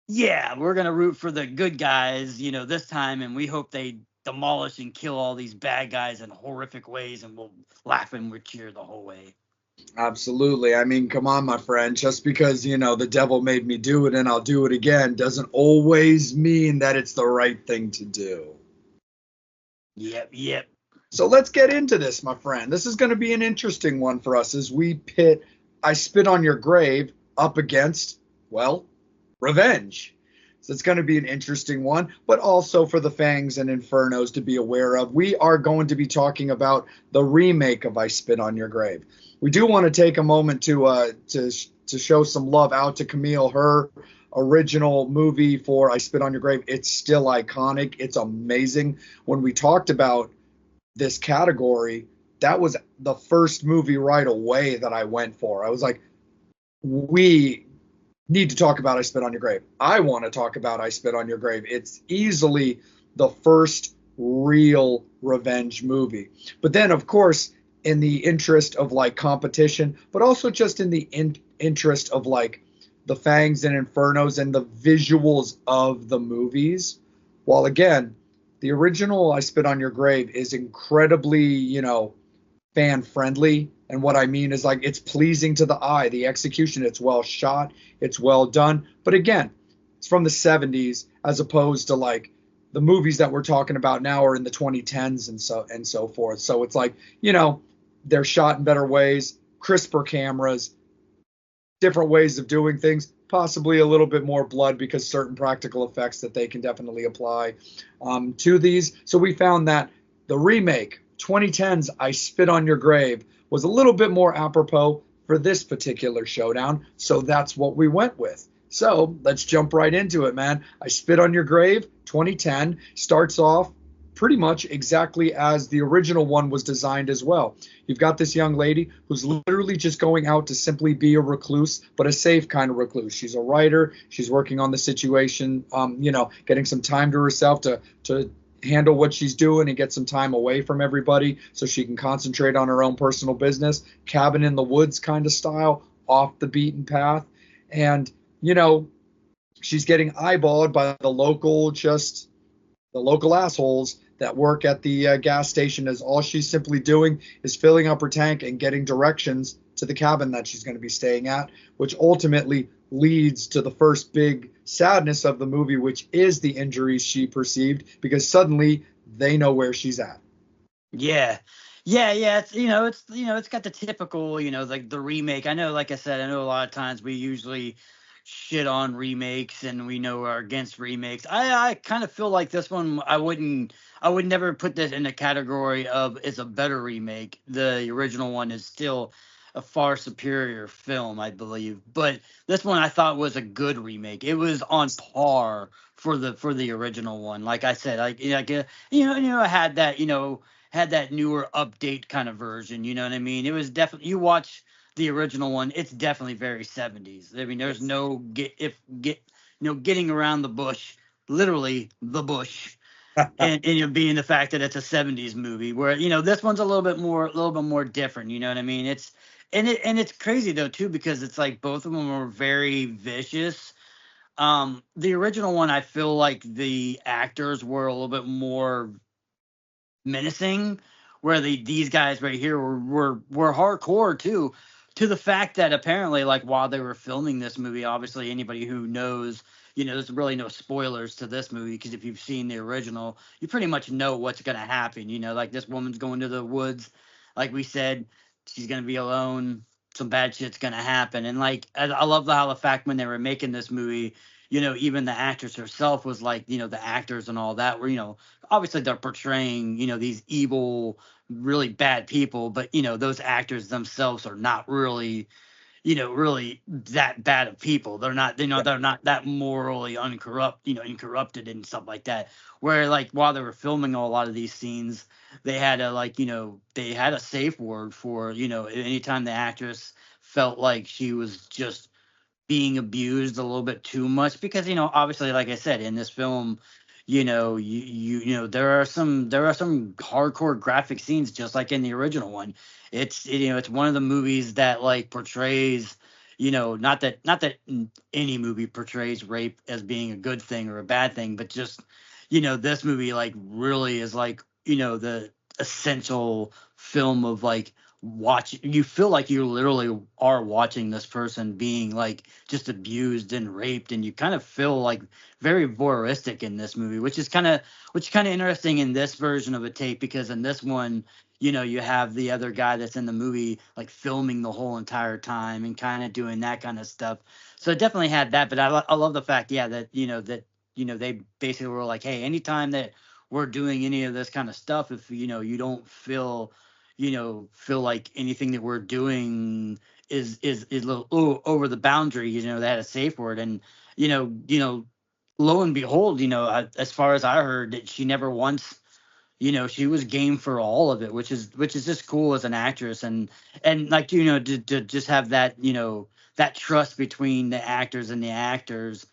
yeah, we're gonna root for the good guys, this time, and we hope they demolish and kill all these bad guys in horrific ways, and we'll laugh and we'll cheer the whole way. Absolutely. I mean, come on, my friend. Just because, the devil made me do it and I'll do it again doesn't always mean that it's the right thing to do. Yep. So let's get into this, my friend. This is going to be an interesting one for us as we pit I Spit on Your Grave up against, well, revenge. So it's going to be an interesting one, but also for the Fangs and Infernos to be aware of. We are going to be talking about the remake of I Spit on Your Grave. We do want to take a moment to show some love out to Camille. Her original movie for I Spit on Your Grave, it's still iconic. It's amazing. When we talked about this category, that was the first movie right away that I went for. I was like, we need to talk about I Spit on Your Grave. I want to talk about I Spit on Your Grave. It's easily the first real revenge movie. But then, of course, in the interest of like competition, but also just in the interest of like the Fangs and Infernos and the visuals of the movies, while again, the original I Spit on Your Grave is incredibly, fan friendly. And what I mean is like it's pleasing to the eye, the execution, it's well shot, it's well done. But again, it's from the 70s as opposed to like the movies that we're talking about now are in the 2010s and so forth. So it's like, they're shot in better ways, crisper cameras, different ways of doing things, possibly a little bit more blood because certain practical effects that they can definitely apply to these. So we found that the remake, 2010's I Spit on Your Grave, was a little bit more apropos for this particular showdown. So that's what we went with. So let's jump right into it, man. I Spit on Your Grave, 2010, starts off pretty much exactly as the original one was designed as well. You've got this young lady who's literally just going out to simply be a recluse, but a safe kind of recluse. She's a writer. She's working on the situation, getting some time to herself to handle what she's doing and get some time away from everybody so she can concentrate on her own personal business. Cabin in the woods kind of style, off the beaten path. And, she's getting eyeballed by the local assholes that work at the gas station, as all she's simply doing is filling up her tank and getting directions to the cabin that she's going to be staying at, which ultimately leads to the first big sadness of the movie, which is the injuries she perceived because suddenly they know where she's at. Yeah. It's got the typical, like the remake. I know, like I said, I know a lot of times we usually shit on remakes and we know are against remakes. I kind of feel like this one I would never put this in the category of it's a better remake. The original one is still a far superior film, I believe. But this one I thought was a good remake. It was on par for the original one. Like I said, I had that newer update kind of version. You know what I mean? It was definitely, you watch the original one, it's definitely very 70s. I mean, there's no getting around the bush, literally the bush. and being the fact that it's a 70s movie where this one's a little bit more different, you know what I mean? It's crazy though too because it's like both of them are very vicious. The original one, I feel like the actors were a little bit more menacing, where these guys right here were hardcore too, to the fact that apparently, like, while they were filming this movie, obviously anybody who knows, there's really no spoilers to this movie because if you've seen the original, you pretty much know what's gonna happen. Like this woman's going to the woods, like we said, she's gonna be alone. Some bad shit's gonna happen, and like I love how the fact when they were making this movie, even the actress herself was like, the actors and all that were, obviously they're portraying, these evil, really bad people, but those actors themselves are not really, really that bad of people. They're not, they're not that morally incorrupted and stuff like that. Where like while they were filming a lot of these scenes, they had a they had a safe word for, anytime the actress felt like she was just being abused a little bit too much because obviously like I said in this film there are some hardcore graphic scenes just like in the original one. It's one of the movies that like portrays, not that any movie portrays rape as being a good thing or a bad thing, but just, this movie like really is like, the essential film of like you feel like you literally are watching this person being like just abused and raped, and you kind of feel like very voyeuristic in this movie, which is kind of interesting in this version of a tape, because in this one, you have the other guy that's in the movie like filming the whole entire time and kind of doing that kind of stuff. So it definitely had that, but I love the fact, yeah, that they basically were like, hey, anytime that we're doing any of this kind of stuff, if you don't feel like anything that we're doing is a little over the boundary, they had a safe word. And lo and behold, as far as I heard, that she never once, she was game for all of it, which is just cool as an actress. And like, to just have that, that trust between the actors and the actors,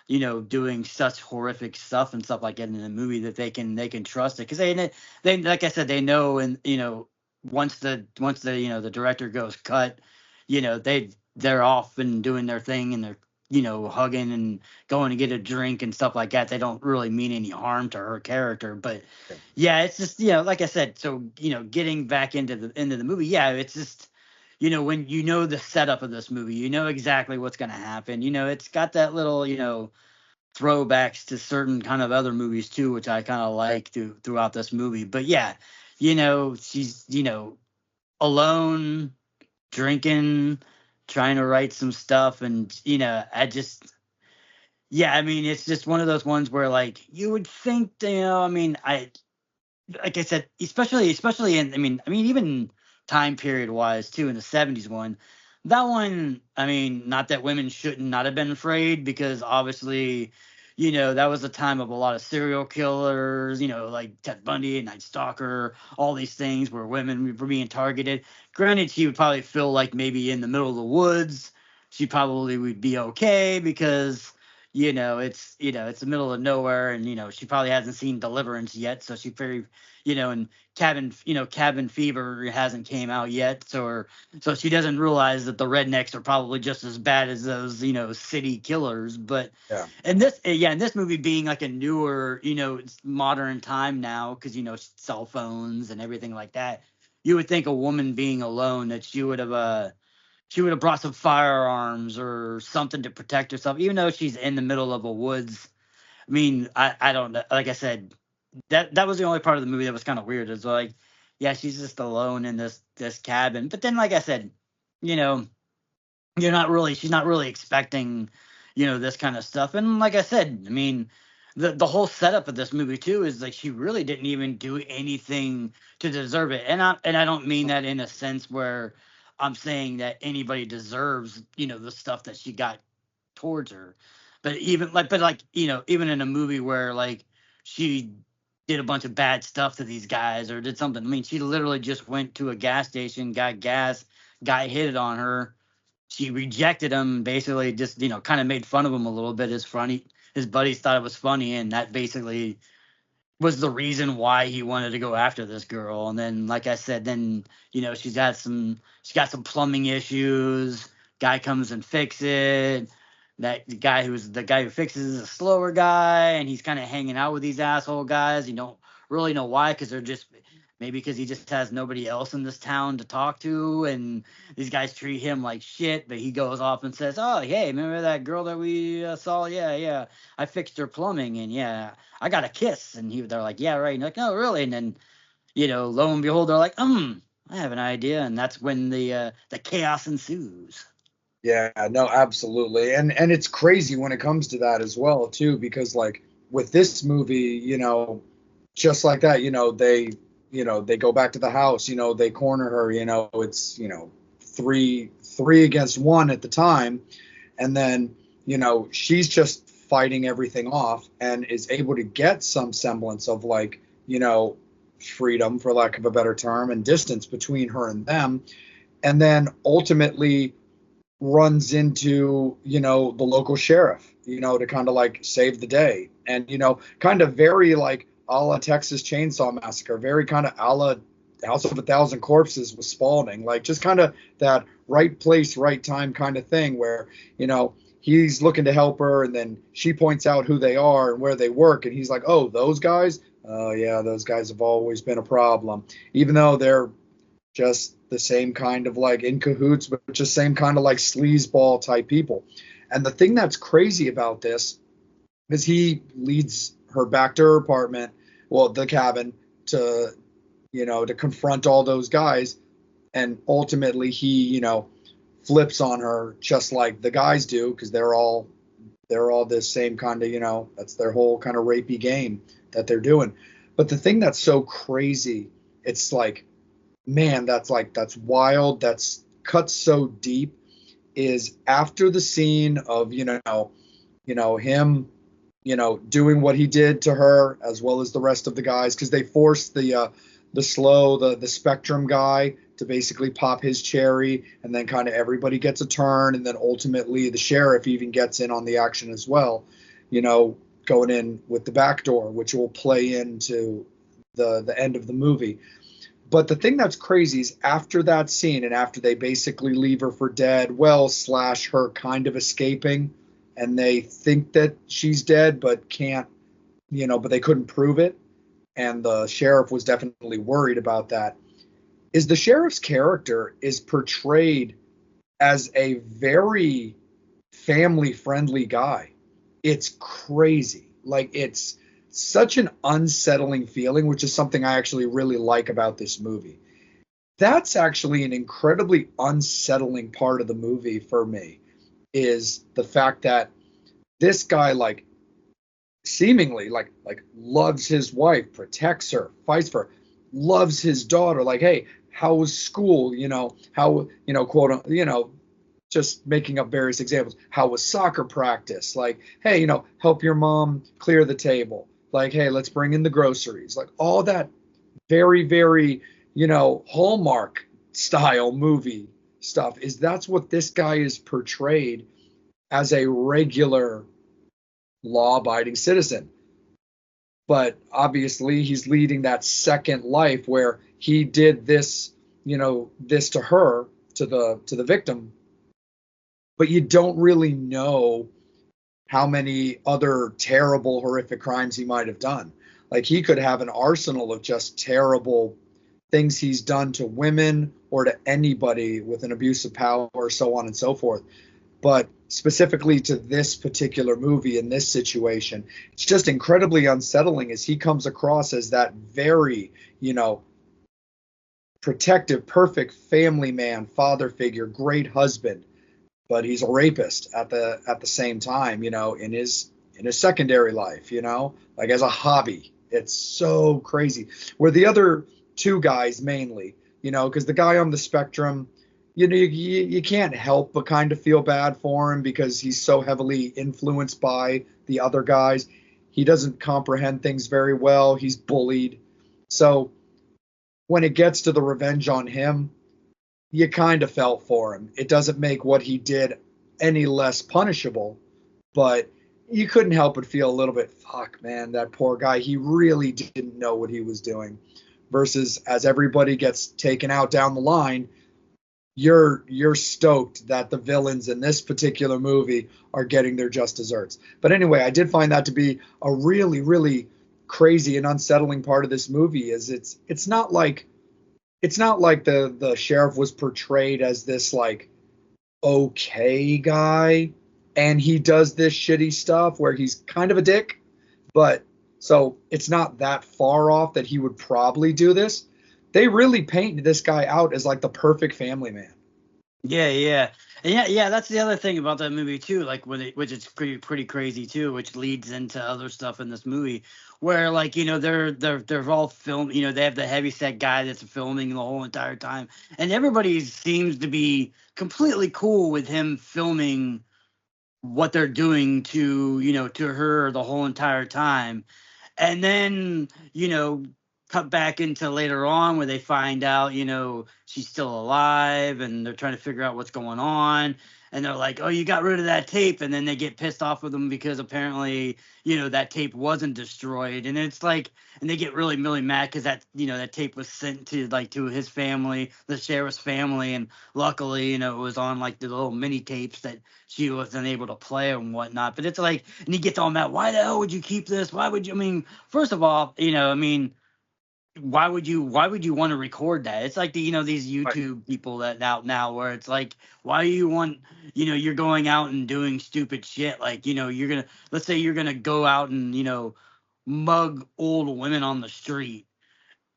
doing such horrific stuff and stuff like that in the movie, that they can trust it, because they like I said, they know. And once the the director goes cut, they're off and doing their thing, and they're hugging and going to get a drink and stuff like that. They don't really mean any harm to her character. But yeah, it's just, like I said, so getting back into the movie, yeah, it's just, when the setup of this movie, exactly what's going to happen. It's got that little, throwbacks to certain kind of other movies too, which I kind of like throughout this movie. But yeah, she's alone, drinking, trying to write some stuff. And I just, yeah, I mean, it's just one of those ones where like you would think, I mean, like I said, especially in, I mean, even time period wise too, in the 70s one, that one, I mean, not that women shouldn't not have been afraid, because obviously, that was a time of a lot of serial killers, like Ted Bundy, Night Stalker, all these things where women were being targeted. Granted, she would probably feel like maybe in the middle of the woods, she probably would be okay, because it's the middle of nowhere, and she probably hasn't seen Deliverance yet, so she very, and Cabin Fever hasn't came out yet, so she doesn't realize that the rednecks are probably just as bad as those city killers. But Yeah. in this movie being like a newer, it's modern time now, because cell phones and everything like that, you would think a woman being alone, that she would have brought some firearms or something to protect herself, even though she's in the middle of a woods. I mean, I don't know. Like I said, that was the only part of the movie that was kind of weird. It's like, yeah, she's just alone in this cabin. But then, like I said, you know, she's not really expecting, this kind of stuff. And like I said, I mean, the whole setup of this movie too is like she really didn't even do anything to deserve it. And I don't mean that in a sense where I'm saying that anybody deserves, the stuff that she got towards her. But even in a movie where like she did a bunch of bad stuff to these guys or did something. I mean, she literally just went to a gas station, got gas, guy hit it on her, she rejected him, basically just, kind of made fun of him a little bit. His buddies thought it was funny, and that basically was the reason why he wanted to go after this girl. And then, like I said, then, she got some plumbing issues. Guy comes and fix it. The guy who fixes is a slower guy, and he's kind of hanging out with these asshole guys. You don't really know why, because they're just maybe because he just has nobody else in this town to talk to, and these guys treat him like shit. But he goes off and says, "Oh, hey, remember that girl that we saw? Yeah, yeah, I fixed her plumbing, and yeah, I got a kiss." And they're like, "Yeah, right." And like, "No, really?" And then, lo and behold, they're like, I have an idea," and that's when the chaos ensues. Yeah, no, absolutely. And it's crazy when it comes to that as well, too, because like with this movie, just like that, they go back to the house, they corner her, it's, three against one at the time. And then, she's just fighting everything off and is able to get some semblance of like, freedom, for lack of a better term, and distance between her and them. And then ultimately runs into, the local sheriff, to kind of like save the day. And, kind of very like a la Texas Chainsaw Massacre, very kind of a la House of a Thousand Corpses with Spalding, like just kind of that right place, right time kind of thing where, he's looking to help her and then she points out who they are and where they work. And he's like, oh, those guys? Oh, yeah, those guys have always been a problem, even though they're just the same kind of like in cahoots, but just same kind of like sleazeball type people. And the thing that's crazy about this is he leads her back to her apartment, well, the cabin, to confront all those guys. And ultimately he, flips on her just like the guys do, because they're all this same kind of, that's their whole kind of rapey game that they're doing. But the thing that's so crazy, it's like, man, that's wild, that's cut so deep, is after the scene of, him, doing what he did to her as well as the rest of the guys, because they forced the Spectrum guy to basically pop his cherry, and then kind of everybody gets a turn, and then ultimately the sheriff even gets in on the action as well, going in with the back door, which will play into the end of the movie. But the thing that's crazy is after that scene and after they basically leave her for dead, / her kind of escaping, and they think that she's dead but can't, but they couldn't prove it. And the sheriff was definitely worried about that. Is the sheriff's character is portrayed as a very family-friendly guy. It's crazy. Like, it's such an unsettling feeling, which is something I actually really like about this movie. That's actually an incredibly unsettling part of the movie for me, is the fact that this guy, like, seemingly like loves his wife, protects her, fights for her, loves his daughter. Like, hey, how was school? How, quote, just making up various examples. How was soccer practice? Like, hey, help your mom clear the table. Like, hey, let's bring in the groceries. Like, all that very, very, Hallmark style movie stuff, that's what this guy is portrayed as, a regular law-abiding citizen. But obviously he's leading that second life where he did this, this to her, to the victim, but you don't really know how many other terrible, horrific crimes he might have done. Like, he could have an arsenal of just terrible things he's done to women or to anybody with an abuse of power, so on and so forth. But specifically to this particular movie, in this situation, it's just incredibly unsettling, as he comes across as that very, protective, perfect family man, father figure, great husband, but he's a rapist at the same time, in his secondary life, like as a hobby. It's so crazy. Where the other two guys mainly, because the guy on the Spectrum, you can't help but kind of feel bad for him because he's so heavily influenced by the other guys. He doesn't comprehend things very well. He's bullied. So when it gets to the revenge on him, you kind of felt for him. It doesn't make what he did any less punishable, but you couldn't help but feel a little bit, fuck, man, that poor guy, he really didn't know what he was doing. Versus as everybody gets taken out down the line, you're stoked that the villains in this particular movie are getting their just desserts. But anyway, I did find that to be a really, really crazy and unsettling part of this movie. Is it's not like the sheriff was portrayed as this like okay guy and he does this shitty stuff where he's kind of a dick, but so it's not that far off that he would probably do this. They really paint this guy out as like the perfect family man. Yeah. And yeah. That's the other thing about that movie too. Like which is pretty crazy too, which leads into other stuff in this movie, where like they're all filmed. They have the heavyset guy that's filming the whole entire time, and everybody seems to be completely cool with him filming what they're doing to her the whole entire time. And then, cut back into later on where they find out, she's still alive and they're trying to figure out what's going on. and they're like, "Oh, you got rid of that tape," and then they get pissed off with them because apparently, that tape wasn't destroyed, and it's like, and they get really, really mad because that tape was sent to his family, the sheriff's family, and luckily, it was on like the little mini tapes that she wasn't able to play and whatnot. But it's like, and he gets all mad. Why the hell would you keep this? Why would you? I mean, first of all, why would you want to record that? It's like these Right. YouTube people that out now where it's like, why do you want, you're going out and doing stupid shit, like, let's say you're gonna go out and mug old women on the street.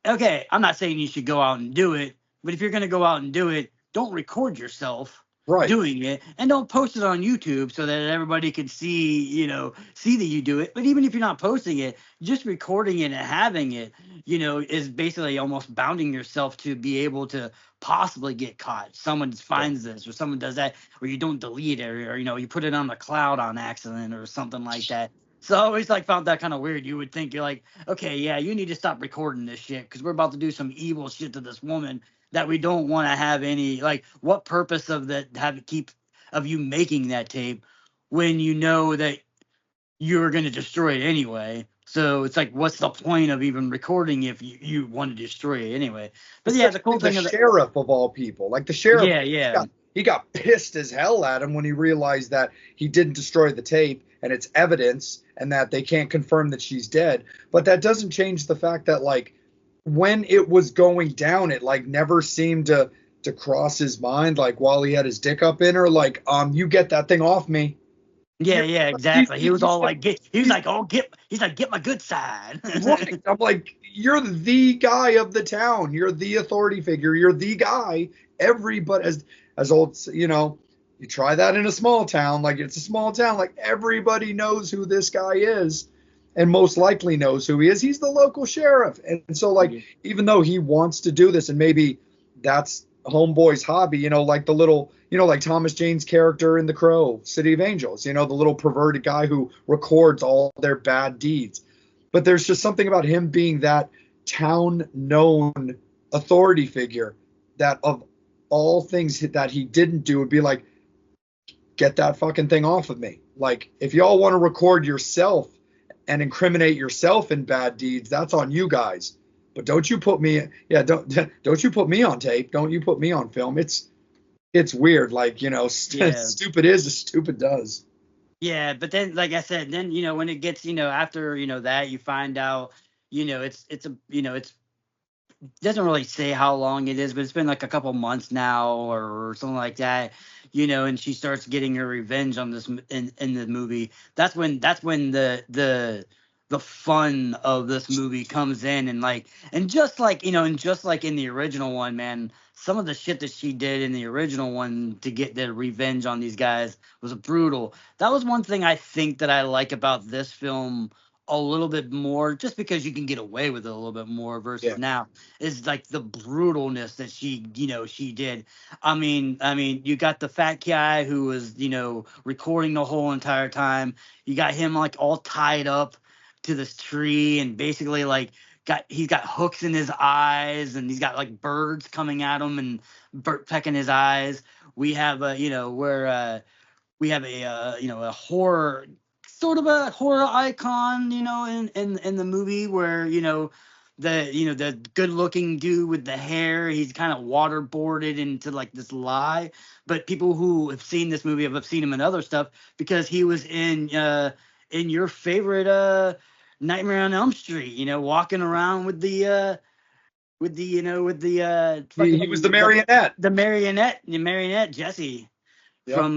Okay, I'm not saying you should go out and do it, but if you're going to go out and do it, don't record yourself Right. doing it, and don't post it on YouTube so that everybody can see, see that you do it. But even if you're not posting it, just recording it and having it, is basically almost bounding yourself to be able to possibly get caught. Someone finds this, or someone does that, or you don't delete it, or you put it on the cloud on accident or something like that. So I always found that kind of weird. You would think, you're like, okay, yeah, you need to stop recording this shit because we're about to do some evil shit to this woman that we don't want to have any, like, what purpose of that of you making that tape when you know that you're going to destroy it anyway. So it's like, what's the point of even recording if you want to destroy it anyway? But yeah, the cool Especially thing the sheriff of all people, like the sheriff, yeah. he got pissed as hell at him when he realized that he didn't destroy the tape and it's evidence and that they can't confirm that she's dead. But that doesn't change the fact that, like, when it was going down, it like never seemed to cross his mind, like while he had his dick up in her, like, you get that thing off me. Yeah, exactly. He was all like, he's like, get my good side. Right. I'm like, you're the guy of the town. You're the authority figure. You're the guy. Everybody, as old, you try that in a small town, like it's a small town, like everybody knows who this guy is, and most likely knows who he is. He's the local sheriff, and so like, even though he wants to do this, and maybe that's Homeboy's hobby, like the little, like Thomas Jane's character in The Crow, City of Angels, the little perverted guy who records all their bad deeds. But there's just something about him being that town known authority figure that of all things that he didn't do would be like, get that fucking thing off of me. Like, if y'all want to record yourself and incriminate yourself in bad deeds, that's on you guys. But don't you put me, don't you put me on tape. Don't you put me on film. It's weird. Like, stupid is as stupid does. Yeah, but then, like I said, then when it gets after that, you find out it's doesn't really say how long it is, but it's been like a couple months now or something like that, and she starts getting her revenge on this in the movie. That's when the fun of this movie comes in, and just like in the original one, man, some of the shit that she did in the original one to get the revenge on these guys was brutal. That was one thing I think that I like about this film a little bit more, just because you can get away with it a little bit more versus now, is like the brutalness that she did. I mean, you got the fat guy who was, recording the whole entire time. You got him like all tied up to this tree and basically like he's got hooks in his eyes and he's got like birds coming at him and pecking his eyes. We have we have a horror, sort of a horror icon, in the movie where, the good looking dude with the hair, he's kind of waterboarded into like this lie. But people who have seen this movie have seen him in other stuff because he was in your favorite Nightmare on Elm Street, walking around with the He was the marionette. The marionette Jesse. Yep. From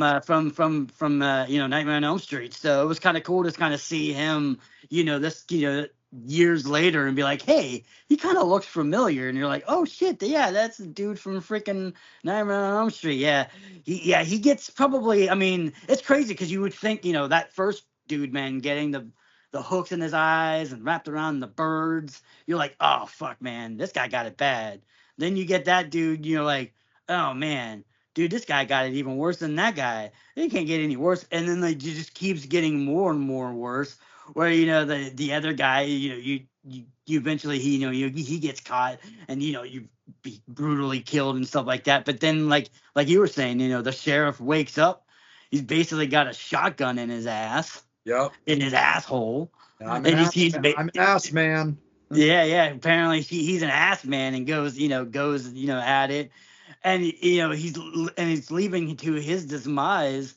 Nightmare on Elm Street. So it was kind of cool to kind of see him, years later and be like, hey, he kind of looks familiar, and you're like, oh shit, yeah, that's the dude from freaking Nightmare on Elm Street. Yeah, he gets probably. I mean, it's crazy because you would think, that first dude, man, getting the hooks in his eyes and wrapped around the birds, you're like, oh fuck, man, this guy got it bad. Then you get that dude, you're like, oh man, dude, this guy got it even worse than that guy. It can't get any worse. And then it just keeps getting more and more worse. Where the other guy, you eventually he gets caught and you be brutally killed and stuff like that. But then like you were saying, the sheriff wakes up, he's basically got a shotgun in his ass, Yep. in his asshole, I'm and an he's ass man. yeah. Apparently he's an ass man and goes at it, and he's leaving to his demise,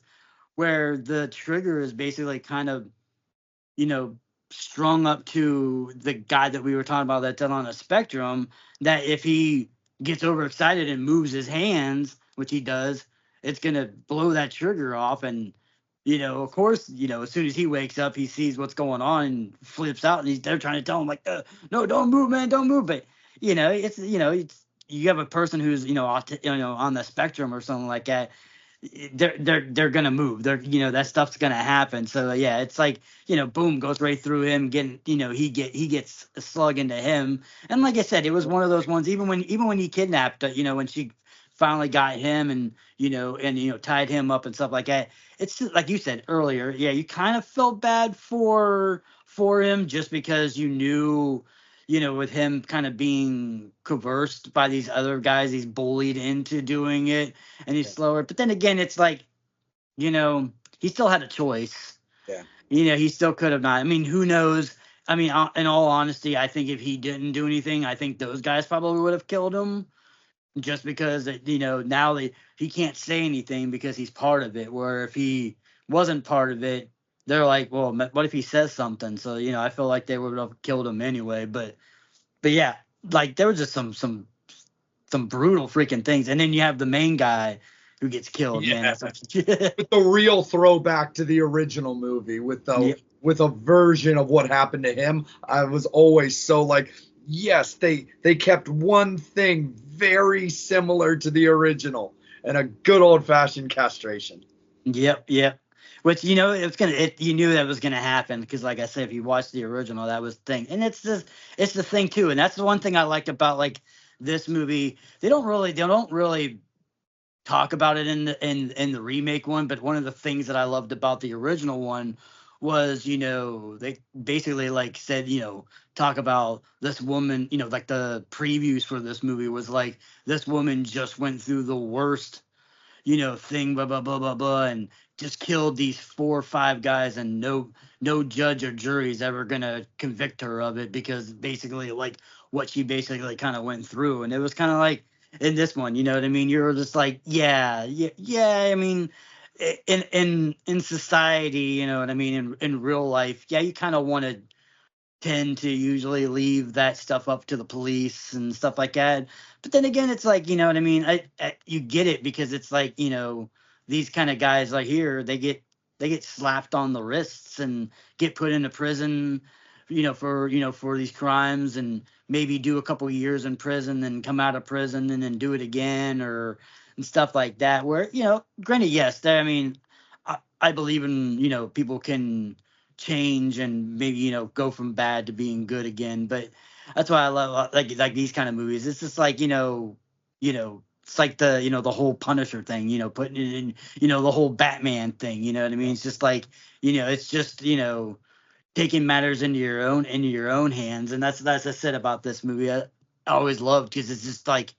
where the trigger is basically kind of you know, strung up to the guy that we were talking about that's on a spectrum, that if he gets overexcited and moves his hands, which he does, it's going to blow that trigger off. And, of course, as soon as he wakes up, he sees what's going on and flips out, and they're trying to tell him like, no, don't move, man, don't move. But, it's you have a person who's, on the spectrum or something like that, they're gonna move. That stuff's gonna happen. So yeah, it's like boom, goes right through him. Getting he gets a slug into him. And like I said, it was one of those ones. Even when he kidnapped, when she finally got him and tied him up and stuff like that. It's just, like you said earlier. Yeah, you kind of felt bad for him just because you knew. With him kind of being coerced by these other guys, he's bullied into doing it, and he's slower. But then again, it's like, he still had a choice. Yeah. He still could have not. I mean, who knows? I mean, in all honesty, I think if he didn't do anything, I think those guys probably would have killed him, just because now he can't say anything because he's part of it. Where if he wasn't part of it, they're like, well, what if he says something? So I feel like they would have killed him anyway. But yeah, like there was just some brutal freaking things, and then you have the main guy who gets killed. Yeah. Man, that's With the real throwback to the original movie, with a version of what happened to him. I was always so like, yes, they kept one thing very similar to the original, and a good old fashioned castration. Yep. Which you knew that was gonna happen because, like I said, if you watched the original, that was the thing, and it's the thing too, and that's the one thing I liked about like this movie. They don't really talk about it in the remake one, but one of the things that I loved about the original one was they basically like said talk about this woman, like the previews for this movie was like this woman just went through the worst thing, blah blah blah blah blah, and just killed these 4 or 5 guys, and no judge or jury is ever gonna convict her of it because basically like what she basically kind of went through. And it was kind of like in this one, you know what I mean? You're just like, yeah. I mean, in society, you know what I mean? In real life, yeah, you kind of want to tend to usually leave that stuff up to the police and stuff like that. But then again, it's like, you know what I mean? You get it because it's like, these kind of guys like here, they get slapped on the wrists and get put into prison, for these crimes, and maybe do a couple years in prison, then come out of prison and then do it again and stuff like that. Where, granted, yes, I mean, I believe in, people can change and maybe go from bad to being good again. But that's why I love like these kind of movies. It's just like it's like the whole Punisher thing, putting it in, the whole Batman thing, you know what I mean? It's just like it's just taking matters into your own hands. And that's I said about this movie. I always loved because it's just like,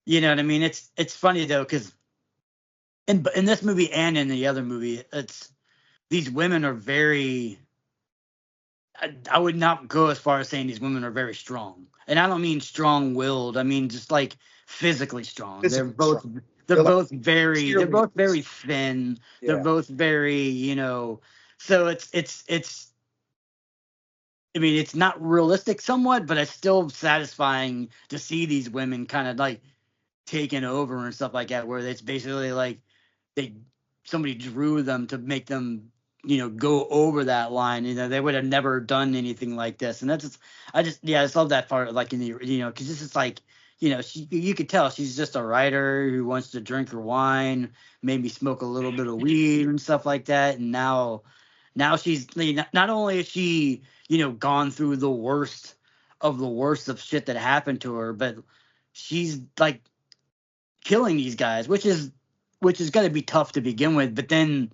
you know what I mean? It's funny though because in this movie and in the other movie, it's these women are very. I would not go as far as saying these women are very strong, and I don't mean strong-willed. I mean just like physically strong. They're both very thin. Yeah. They're both very So it's. I mean, it's not realistic somewhat, but it's still satisfying to see these women kind of like taking over and stuff like that, where it's basically like somebody drew them to make them go over that line. They would have never done anything like this. And I just love that part, like in the because this is like you could tell she's just a writer who wants to drink her wine, maybe smoke a little bit of weed and stuff like that. And now she's not only is she gone through the worst of shit that happened to her, but she's like killing these guys, which is going to be tough to begin with. But then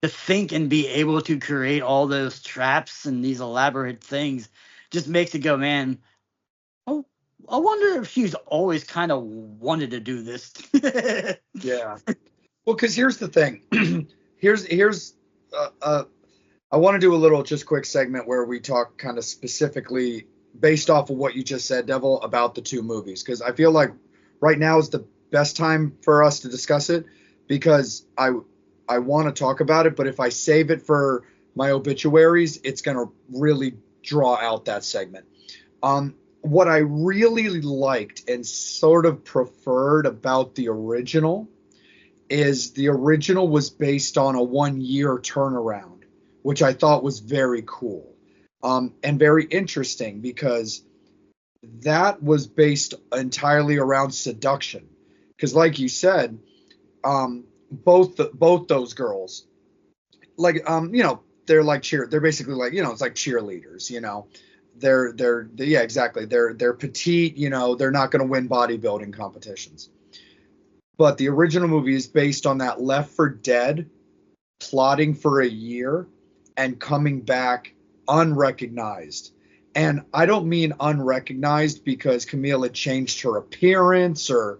to think and be able to create all those traps and these elaborate things just makes it go, man. Oh, I wonder if she's always kind of wanted to do this. Yeah. Well, because here's the thing. here's I want to do a little just quick segment where we talk kind of specifically based off of what you just said, Devil, about the two movies, because I feel like right now is the best time for us to discuss it, because I want to talk about it, but if I save it for my obituaries, it's going to really draw out that segment. What I really liked and sort of preferred about the original is the original was based on a 1 year turnaround, which I thought was very cool, and very interesting, because that was based entirely around seduction. Because, like you said, both those girls, like, they're like they're basically like, it's like cheerleaders, they're yeah, exactly, they're petite, they're not going to win bodybuilding competitions. But the original movie is based on that Left 4 Dead plotting for a year and coming back unrecognized. And I don't mean unrecognized because Camille had changed her appearance or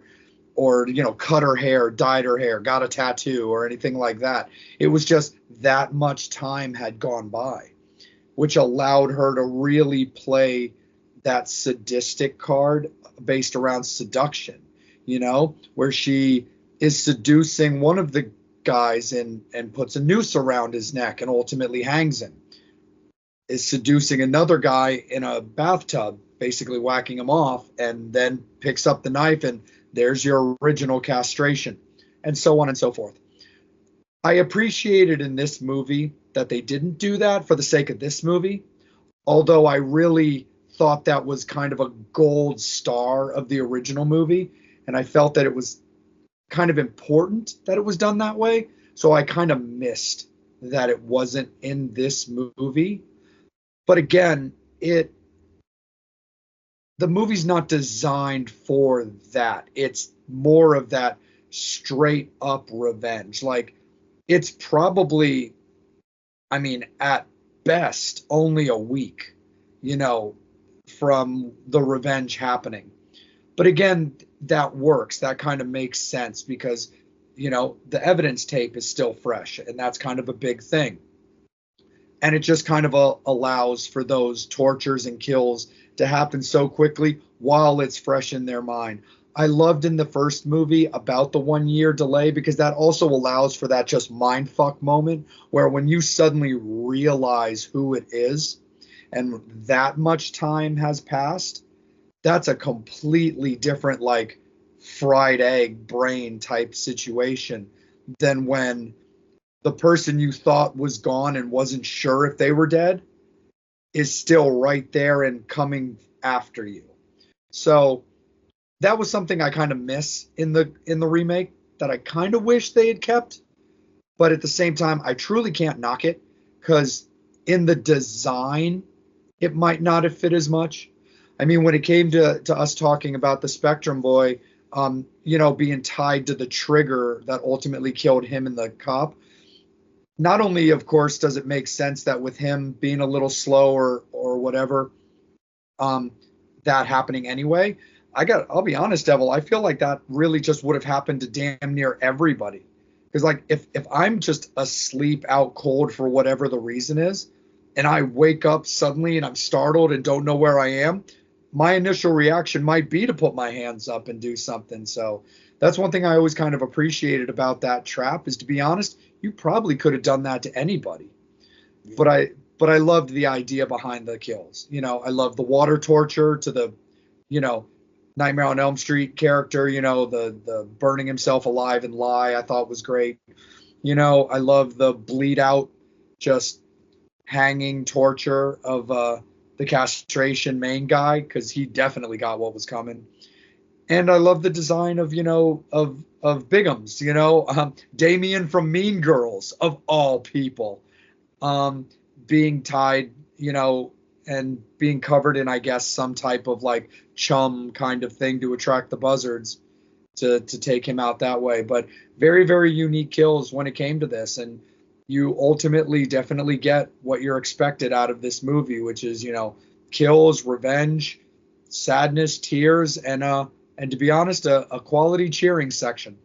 cut her hair, dyed her hair, got a tattoo or anything like that. It was just that much time had gone by, which allowed her to really play that sadistic card based around seduction, where she is seducing one of the guys and puts a noose around his neck and ultimately hangs him, is seducing another guy in a bathtub, basically whacking him off, and then picks up the knife and there's your original castration, and so on and so forth. I appreciated in this movie that they didn't do that for the sake of this movie, although I really thought that was kind of a gold star of the original movie, and I felt that it was kind of important that it was done that way, so I kind of missed that it wasn't in this movie. But again, the movie's not designed for that. It's more of that straight up revenge. Like, it's probably, at best, only a week, from the revenge happening. But again, that works. That kind of makes sense because, the evidence tape is still fresh, and that's kind of a big thing. And it just kind of allows for those tortures and kills to happen so quickly while it's fresh in their mind. I loved in the first movie about the 1 year delay because that also allows for that just mindfuck moment where when you suddenly realize who it is and that much time has passed, that's a completely different, like, fried egg brain type situation than when the person you thought was gone and wasn't sure if they were dead is still right there and coming after you. So that was something I kind of miss in the remake that I kind of wish they had kept. But at the same time, I truly can't knock it because in the design, it might not have fit as much. When it came to us talking about the Spectrum Boy, being tied to the trigger that ultimately killed him and the cop, not only, of course, does it make sense that with him being a little slow or whatever, that happening anyway, I'll be honest, Devil, I feel like that really just would have happened to damn near everybody. Because, like, if I'm just asleep out cold for whatever the reason is, and I wake up suddenly and I'm startled and don't know where I am, my initial reaction might be to put my hands up and do something. So that's one thing I always kind of appreciated about that trap is, to be honest, you probably could have done that to anybody. But I loved the idea behind the kills. I love the water torture to the, Nightmare on Elm Street character, the burning himself alive and lie, I thought was great. I love the bleed out, just hanging torture of the castration main guy, because he definitely got what was coming. And I love the design of, of Bigums, Damien from Mean Girls, of all people, being tied, and being covered in, I guess, some type of like chum kind of thing to attract the buzzards to take him out that way. But very, very unique kills when it came to this. And you ultimately definitely get what you're expected out of this movie, which is, kills, revenge, sadness, tears, and to be honest, a quality cheering section.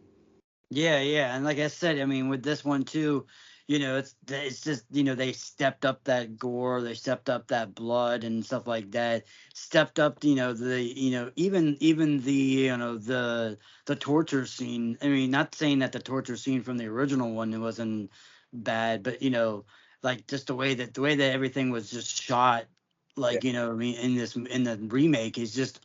Yeah, yeah, and like I said, I mean, with this one too, it's just they stepped up that gore, they stepped up that blood and stuff like that, stepped up the even the the torture scene. I mean, not saying that the torture scene from the original one it wasn't bad, but like just the way that everything was just shot, Yeah, like I mean, in the remake is just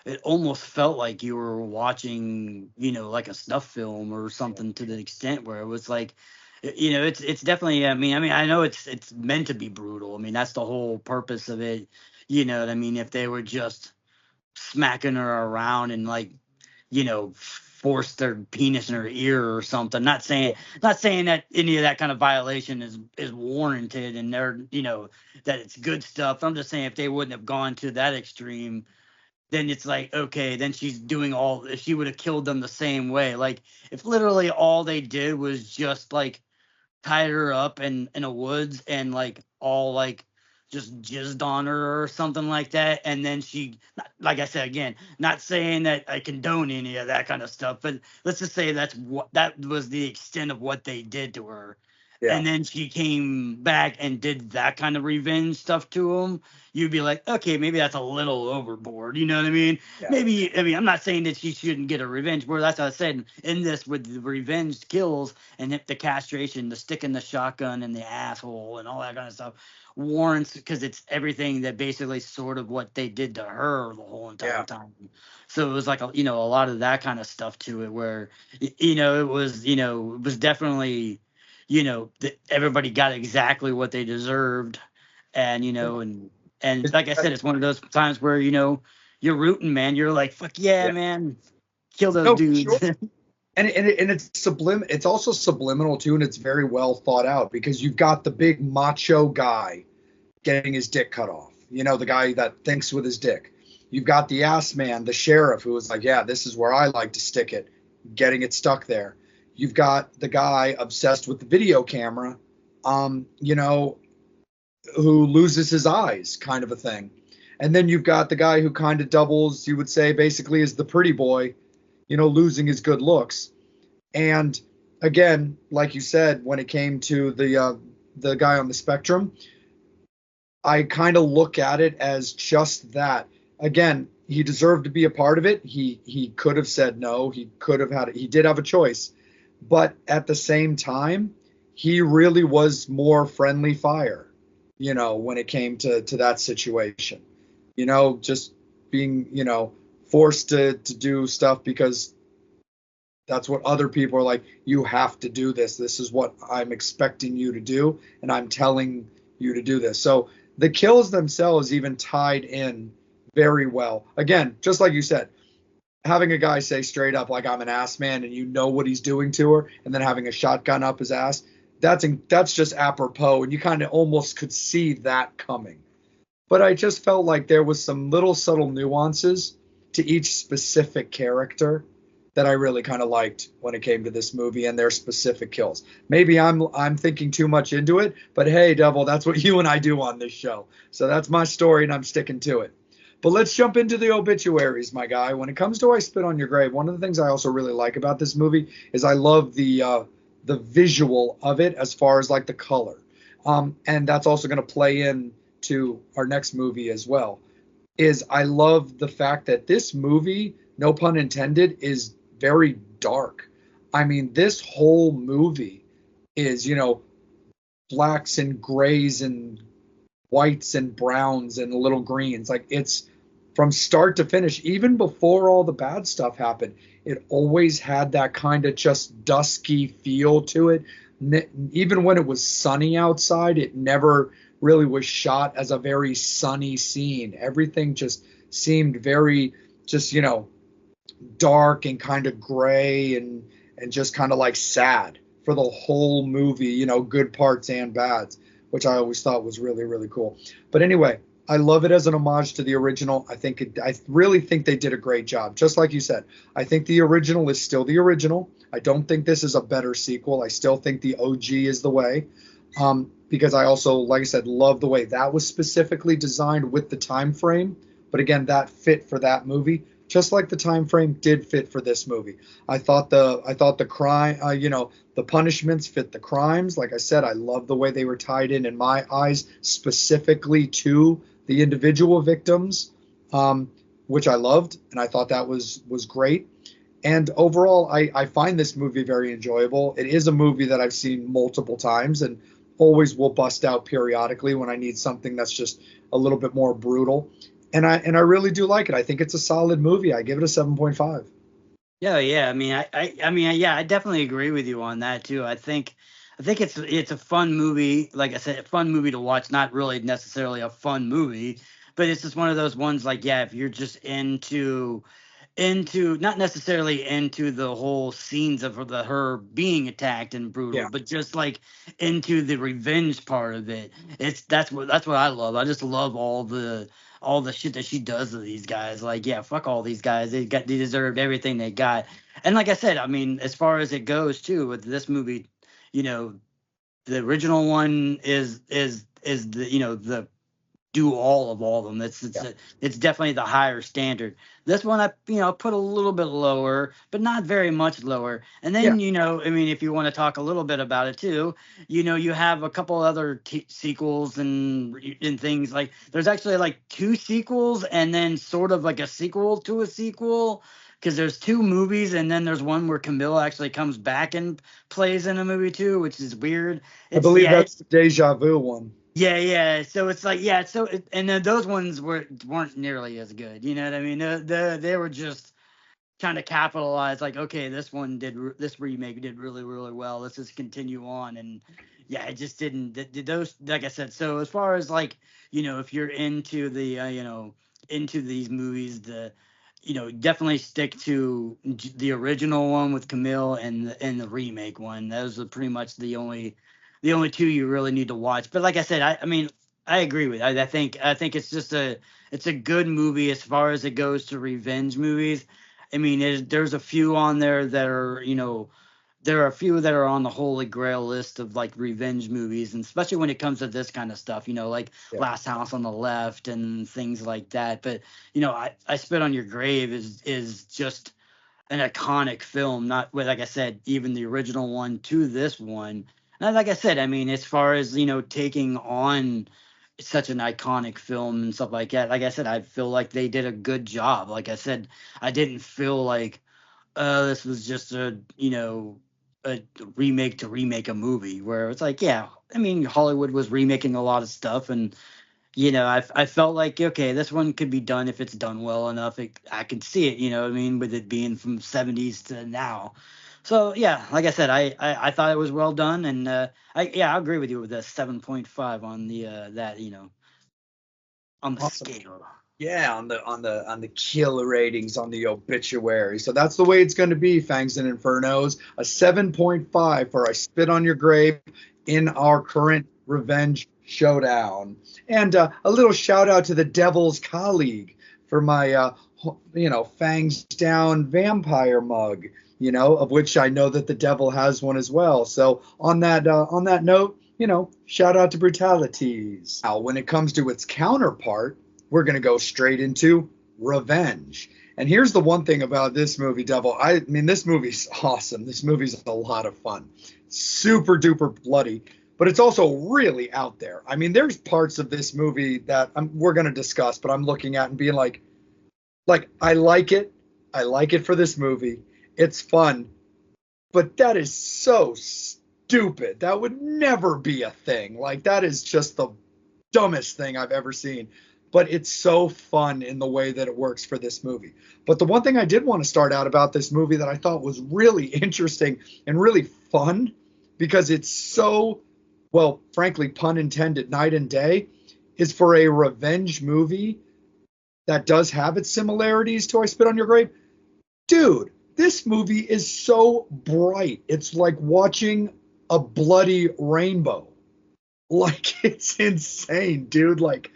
it almost felt like you were watching, like a snuff film or something to the extent where it was like, it's definitely. I mean, I know it's meant to be brutal. I mean, that's the whole purpose of it. You know what I mean? If they were just smacking her around and like, force their penis in her ear or something. Not saying that any of that kind of violation is warranted and they're, that it's good stuff. I'm just saying if they wouldn't have gone to that extreme then it's like okay then she's doing all if she would have killed them the same way like if literally all they did was just like tied her up in a woods and like all like just jizzed on her or something like that and then like I said again not saying that I condone any of that kind of stuff but let's just say that was the extent of what they did to her yeah, and then she came back and did that kind of revenge stuff to him you'd be like okay maybe that's a little overboard you know what I mean yeah, maybe I mean I'm not saying that she shouldn't get a revenge but that's what I said in this with the revenge kills and if the castration, the stick in the shotgun and the asshole and all that kind of stuff warrants because it's everything that basically sort of what they did to her the whole entire yeah. time. So it was like a lot of that kind of stuff to it where it was definitely that everybody got exactly what they deserved and and It, like I said it's one of those times where you're rooting man you're like fuck yeah yeah. man kill those No, for sure. dudes. And it's it's also subliminal too, and it's very well thought out because you've got the big macho guy getting his dick cut off. The guy that thinks with his dick. You've got the ass man, the sheriff, who was like, yeah, this is where I like to stick it, getting it stuck there. You've got the guy obsessed with the video camera, who loses his eyes, kind of a thing. And then you've got the guy who kind of doubles, you would say, basically is the pretty boy, losing his good looks. And again, like you said, when it came to the guy on the spectrum, I kind of look at it as just that. Again, he deserved to be a part of it. He could have said no. He could have had it. He did have a choice, but at the same time, he really was more friendly fire. When it came to that situation, just being forced to do stuff because that's what other people are like. You have to do this. This is what I'm expecting you to do, and I'm telling you to do this. So the kills themselves even tied in very well. Again, just like you said, having a guy say straight up like I'm an ass man, and you know what he's doing to her, and then having a shotgun up his ass. That's just apropos, and you kind of almost could see that coming. But I just felt like there was some little subtle nuances to each specific character that I really kind of liked when it came to this movie and their specific kills. Maybe I'm thinking too much into it, but hey, Devil, that's what you and I do on this show. So that's my story, and I'm sticking to it. But let's jump into the obituaries, my guy. When it comes to I Spit on Your Grave, one of the things I also really like about this movie is I love the visual of it as far as like the color. And that's also going to play in to our next movie as well, is I love the fact that this movie, no pun intended, is very dark. I mean, this whole movie is, blacks and grays and whites and browns and little greens. Like it's from start to finish, even before all the bad stuff happened, it always had that kind of just dusky feel to it. Even when it was sunny outside, it never really was shot as a very sunny scene. Everything just seemed very just, dark and kind of gray and just kind of like sad for the whole movie, good parts and bads, which I always thought was really, really cool. But anyway, I love it as an homage to the original. I really think they did a great job. Just like you said, I think the original is still the original. I don't think this is a better sequel. I still think the OG is the way. because I also, like I said, love the way that was specifically designed with the time frame. But again, that fit for that movie, just like the time frame did fit for this movie. I thought the crime, the punishments fit the crimes. Like I said, I love the way they were tied in my eyes, specifically to the individual victims, which I loved, and I thought that was great. And overall, I find this movie very enjoyable. It is a movie that I've seen multiple times and always will bust out periodically when I need something that's just a little bit more brutal. And I really do like it. I think it's a solid movie. I give it a 7.5. Yeah. I mean, yeah, I definitely agree with you on that too. I think it's a fun movie. Like I said, a fun movie to watch. Not really necessarily a fun movie, but it's just one of those ones. Like, yeah, if you're just into not necessarily into the whole scenes of her being attacked and brutal, Yeah. but just like into the revenge part of it. That's what I love. I just love all the shit that she does to these guys. Like, yeah, fuck all these guys. They deserved everything they got. And like I said, I mean, as far as it goes too with this movie, you know, the original one is the do all of them. Yeah. It's definitely the higher standard. This one I put a little bit lower, but not very much lower. And Yeah. then I mean, if you want to talk a little bit about it too, you have a couple other sequels and things like there's actually like two sequels and then sort of like a sequel to a sequel. Because there's two movies, and then there's one where Camille actually comes back and plays in a movie too, which is weird. I It's believe yeah, that's the deja vu one. yeah. So it's like, yeah. And then those ones weren't nearly as good. You know what I mean? They were just trying to capitalize. Like, okay, this remake did really, really well. Let's just continue on. And yeah, it just didn't. Those, like I said. So as far as like, if you're into the, into these movies, definitely stick to the original one with Camille and the remake one. Those are pretty much the only two you really need to watch. But like I said, I mean, I agree with. I think it's a good movie as far as it goes to revenge movies. I mean, there's a few on there that are, there are a few that are on the holy grail list of like revenge movies, and especially when it comes to this kind of stuff, like Yeah. Last House on the Left and things like that. But I Spit on Your Grave is just an iconic film. Not like I said, even the original one to this one. And like I said, I mean, as far as taking on such an iconic film and stuff like that, like I said, I feel like they did a good job. Like I said, I didn't feel like this was just a remake to remake a movie where it's like, yeah, I mean, Hollywood was remaking a lot of stuff, and I felt like, okay, this one could be done if it's done well enough. I could see it, you know what I mean, with it being from 70s to now. So yeah, like I said, I thought it was well done, and I agree with you with the 7.5 on the that on the Awesome. scale. Yeah, on the kill ratings on the obituary. So that's the way it's going to be, Fangs and Infernos. A 7.5 for I Spit on Your Grave in our current Revenge Showdown. And a little shout out to the Devil's Colleague for my Fangs Down vampire mug, of which I know that the Devil has one as well. So on that note, shout out to Brutalities. Now, when it comes to its counterpart, we're going to go straight into revenge. And here's the one thing about this movie, Devil. I mean, this movie's awesome. This movie's a lot of fun. Super duper bloody, but it's also really out there. I mean, there's parts of this movie that we're going to discuss, but I'm looking at and being like, I like it. I like it for this movie. It's fun, but that is so stupid. That would never be a thing. Like, that is just the dumbest thing I've ever seen. But it's so fun in the way that it works for this movie. But the one thing I did want to start out about this movie that I thought was really interesting and really fun, because it's so, well, frankly, pun intended, night and day, is for a revenge movie that does have its similarities to I Spit on Your Grave. Dude, this movie is so bright. It's like watching a bloody rainbow. Like, it's insane, dude. Like,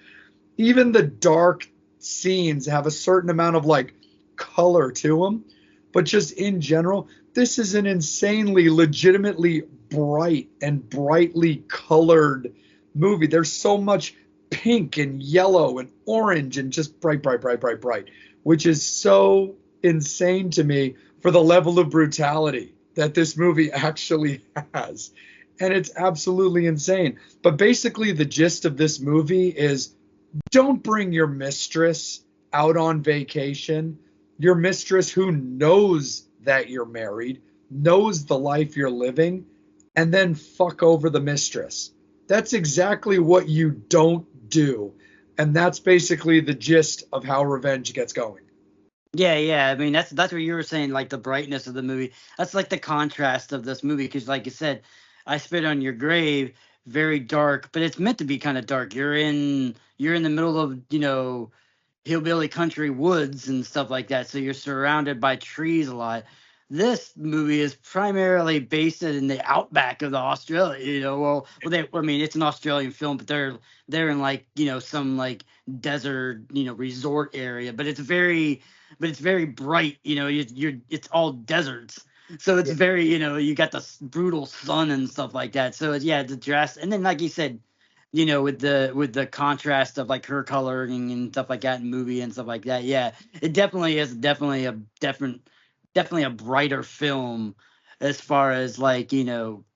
even the dark scenes have a certain amount of like color to them, but just in general, this is an insanely legitimately bright and brightly colored movie. There's so much pink and yellow and orange and just bright, bright, bright, bright, bright, which is so insane to me for the level of brutality that this movie actually has. And it's absolutely insane. But basically, the gist of this movie is don't bring your mistress out on vacation. Your mistress who knows that you're married, knows the life you're living, and then fuck over the mistress. That's exactly what you don't do. And that's basically the gist of how revenge gets going. Yeah, yeah. I mean, that's what you were saying, like the brightness of the movie. That's like the contrast of this movie, because, like you said, I Spit on Your Grave, very dark, but it's meant to be kind of dark. You're in the middle of hillbilly country woods and stuff like that, so you're surrounded by trees a lot. This movie is primarily based in the outback of the Australia. I mean, it's an Australian film, but they're in like some like desert resort area, but it's very bright. It's all deserts. So it's Yeah. very, you got the brutal sun and stuff like that. So yeah, it's dress. And then, like you said, with the contrast of like her coloring and stuff like that in movie and stuff like that. Yeah, it definitely is definitely a brighter film as far as like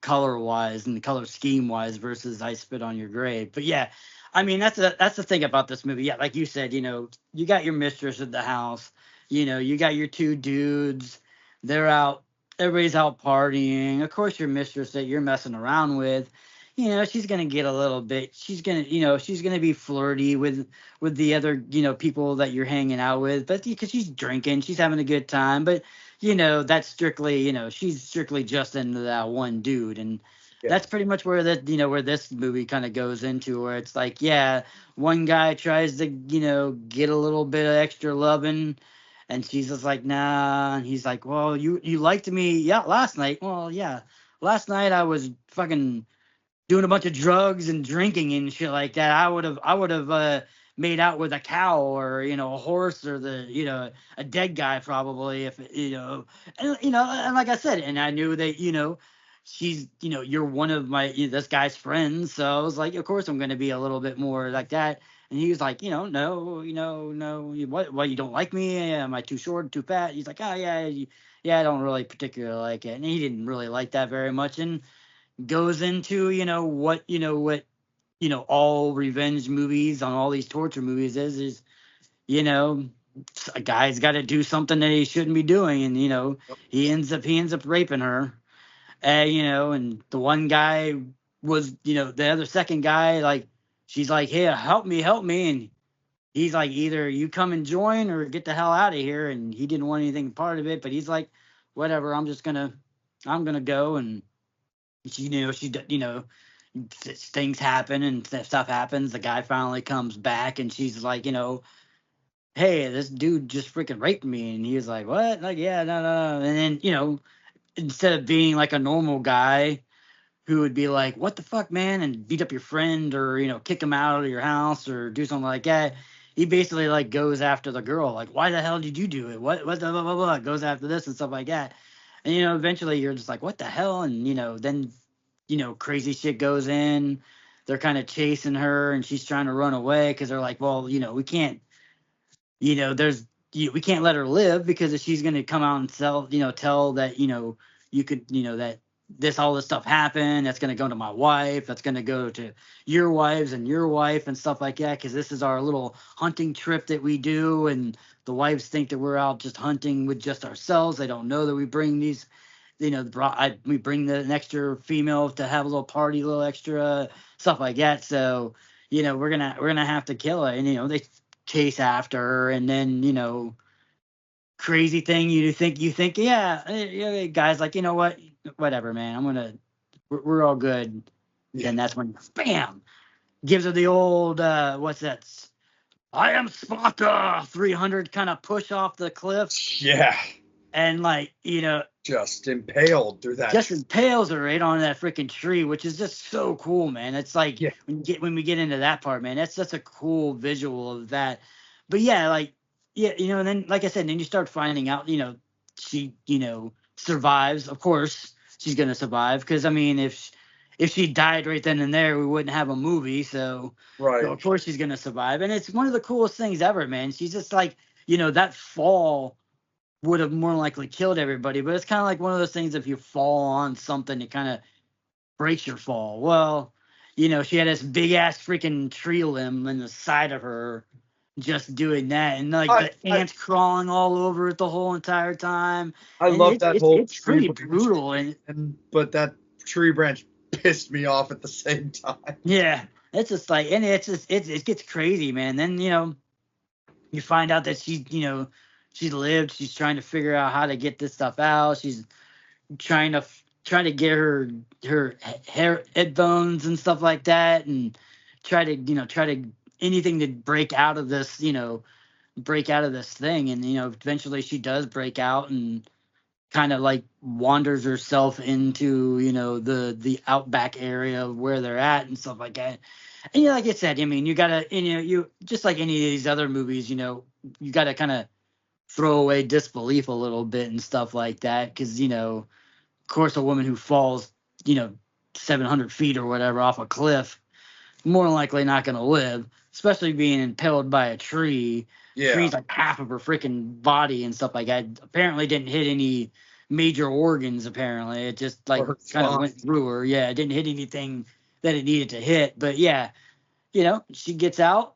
color wise and color scheme wise versus I Spit on Your Grave. But yeah, I mean that's the thing about this movie. Yeah, like you said, you got your mistress at the house. You got your two dudes. They're out. Everybody's out partying. Of course, your mistress that you're messing around with, she's gonna get a little bit. She's gonna be flirty with the other, people that you're hanging out with. But because she's drinking, she's having a good time. But that's strictly, she's strictly just into that one dude, and Yeah. that's pretty much where this movie kind of goes into, where it's like, yeah, one guy tries to, get a little bit of extra loving, and she's just like, nah. And he's like, well, you liked me, yeah, last night. Well, yeah, last night I was fucking doing a bunch of drugs and drinking and shit like that. I would have made out with a cow or a horse or a dead guy probably if and like I said, and I knew that she's you're one of my this guy's friends, so I was like, of course I'm going to be a little bit more like that. And he was like, no, no, what, you don't like me? Am I too short, too fat? He's like, oh yeah, yeah, I don't really particularly like it, and he didn't really like that very much, and goes into what all revenge movies on all these torture movies is you know a guy's got to do something that he shouldn't be doing, and he ends up raping her, and the one guy was the other second guy, like, she's like, hey, help me, and he's like, either you come and join or get the hell out of here, and he didn't want anything part of it, but he's like, whatever, I'm gonna go. And things happen and stuff happens. The guy finally comes back, and she's like, hey, this dude just freaking raped me. And he was like, what? Like, yeah, no, no, no. And then, instead of being like a normal guy who would be like, what the fuck, man, and beat up your friend or, kick him out of your house or do something like that, he basically like goes after the girl. Like, why the hell did you do it? What the blah, blah, blah, goes after this and stuff like that. And, eventually you're just like, what the hell? And, then crazy shit goes in. They're kind of chasing her, and she's trying to run away because they're like, well, we can't, we can't let her live, because if she's going to come out and tell that, you could, that all this stuff happened, that's going to go to my wife, that's going to go to your wives and your wife and stuff like that, because this is our little hunting trip that we do. And the wives think that we're out just hunting with just ourselves. They don't know that we bring these we bring an extra female to have a little party, a little extra stuff like that. So, we're gonna have to kill her. And they chase after her, and then crazy thing, you think, yeah, yeah, guys, like, what, whatever, man, we're all good. Yeah. Then that's when, bam, gives her the old what's that? I am Sparta 300 kind of push off the cliff, Yeah. and like Just impaled through that. just impales her right on that freaking tree, which is just so cool, man. It's like, Yeah. when we get into that part, man, that's such a cool visual of that. But yeah, like, yeah, and then, like I said, then you start finding out, she, survives. Of course, she's gonna survive, because I mean, if she died right then and there, we wouldn't have a movie. So Right. of course she's gonna survive, and it's one of the coolest things ever, man. She's just like, that fall would have more likely killed everybody, but it's kind of like one of those things. If you fall on something, it kind of breaks your fall. Well, she had this big ass freaking tree limb in the side of her, just doing that, and like the ants crawling all over it the whole entire time. I And love that whole it's pretty brutal, but that tree branch pissed me off at the same time. Yeah, it's just like, and it gets crazy, man. Then you find out that she lived. She's trying to figure out how to get this stuff out. She's trying to get her hair headphones and stuff like that, and try to anything to break out of this thing. And eventually she does break out and kind of like wanders herself into the outback area of where they're at and stuff like that. And like I said, I mean, you gotta, you just like any of these other movies, you gotta kind of throw away disbelief a little bit and stuff like that, because of course a woman who falls 700 feet or whatever off a cliff, more likely not gonna live, especially being impaled by a tree. Yeah. Tree's like half of her freaking body and stuff like that. Apparently didn't hit any major organs. Apparently it just like kind of went through her. Yeah, it didn't hit anything that it needed to hit. But yeah, she gets out.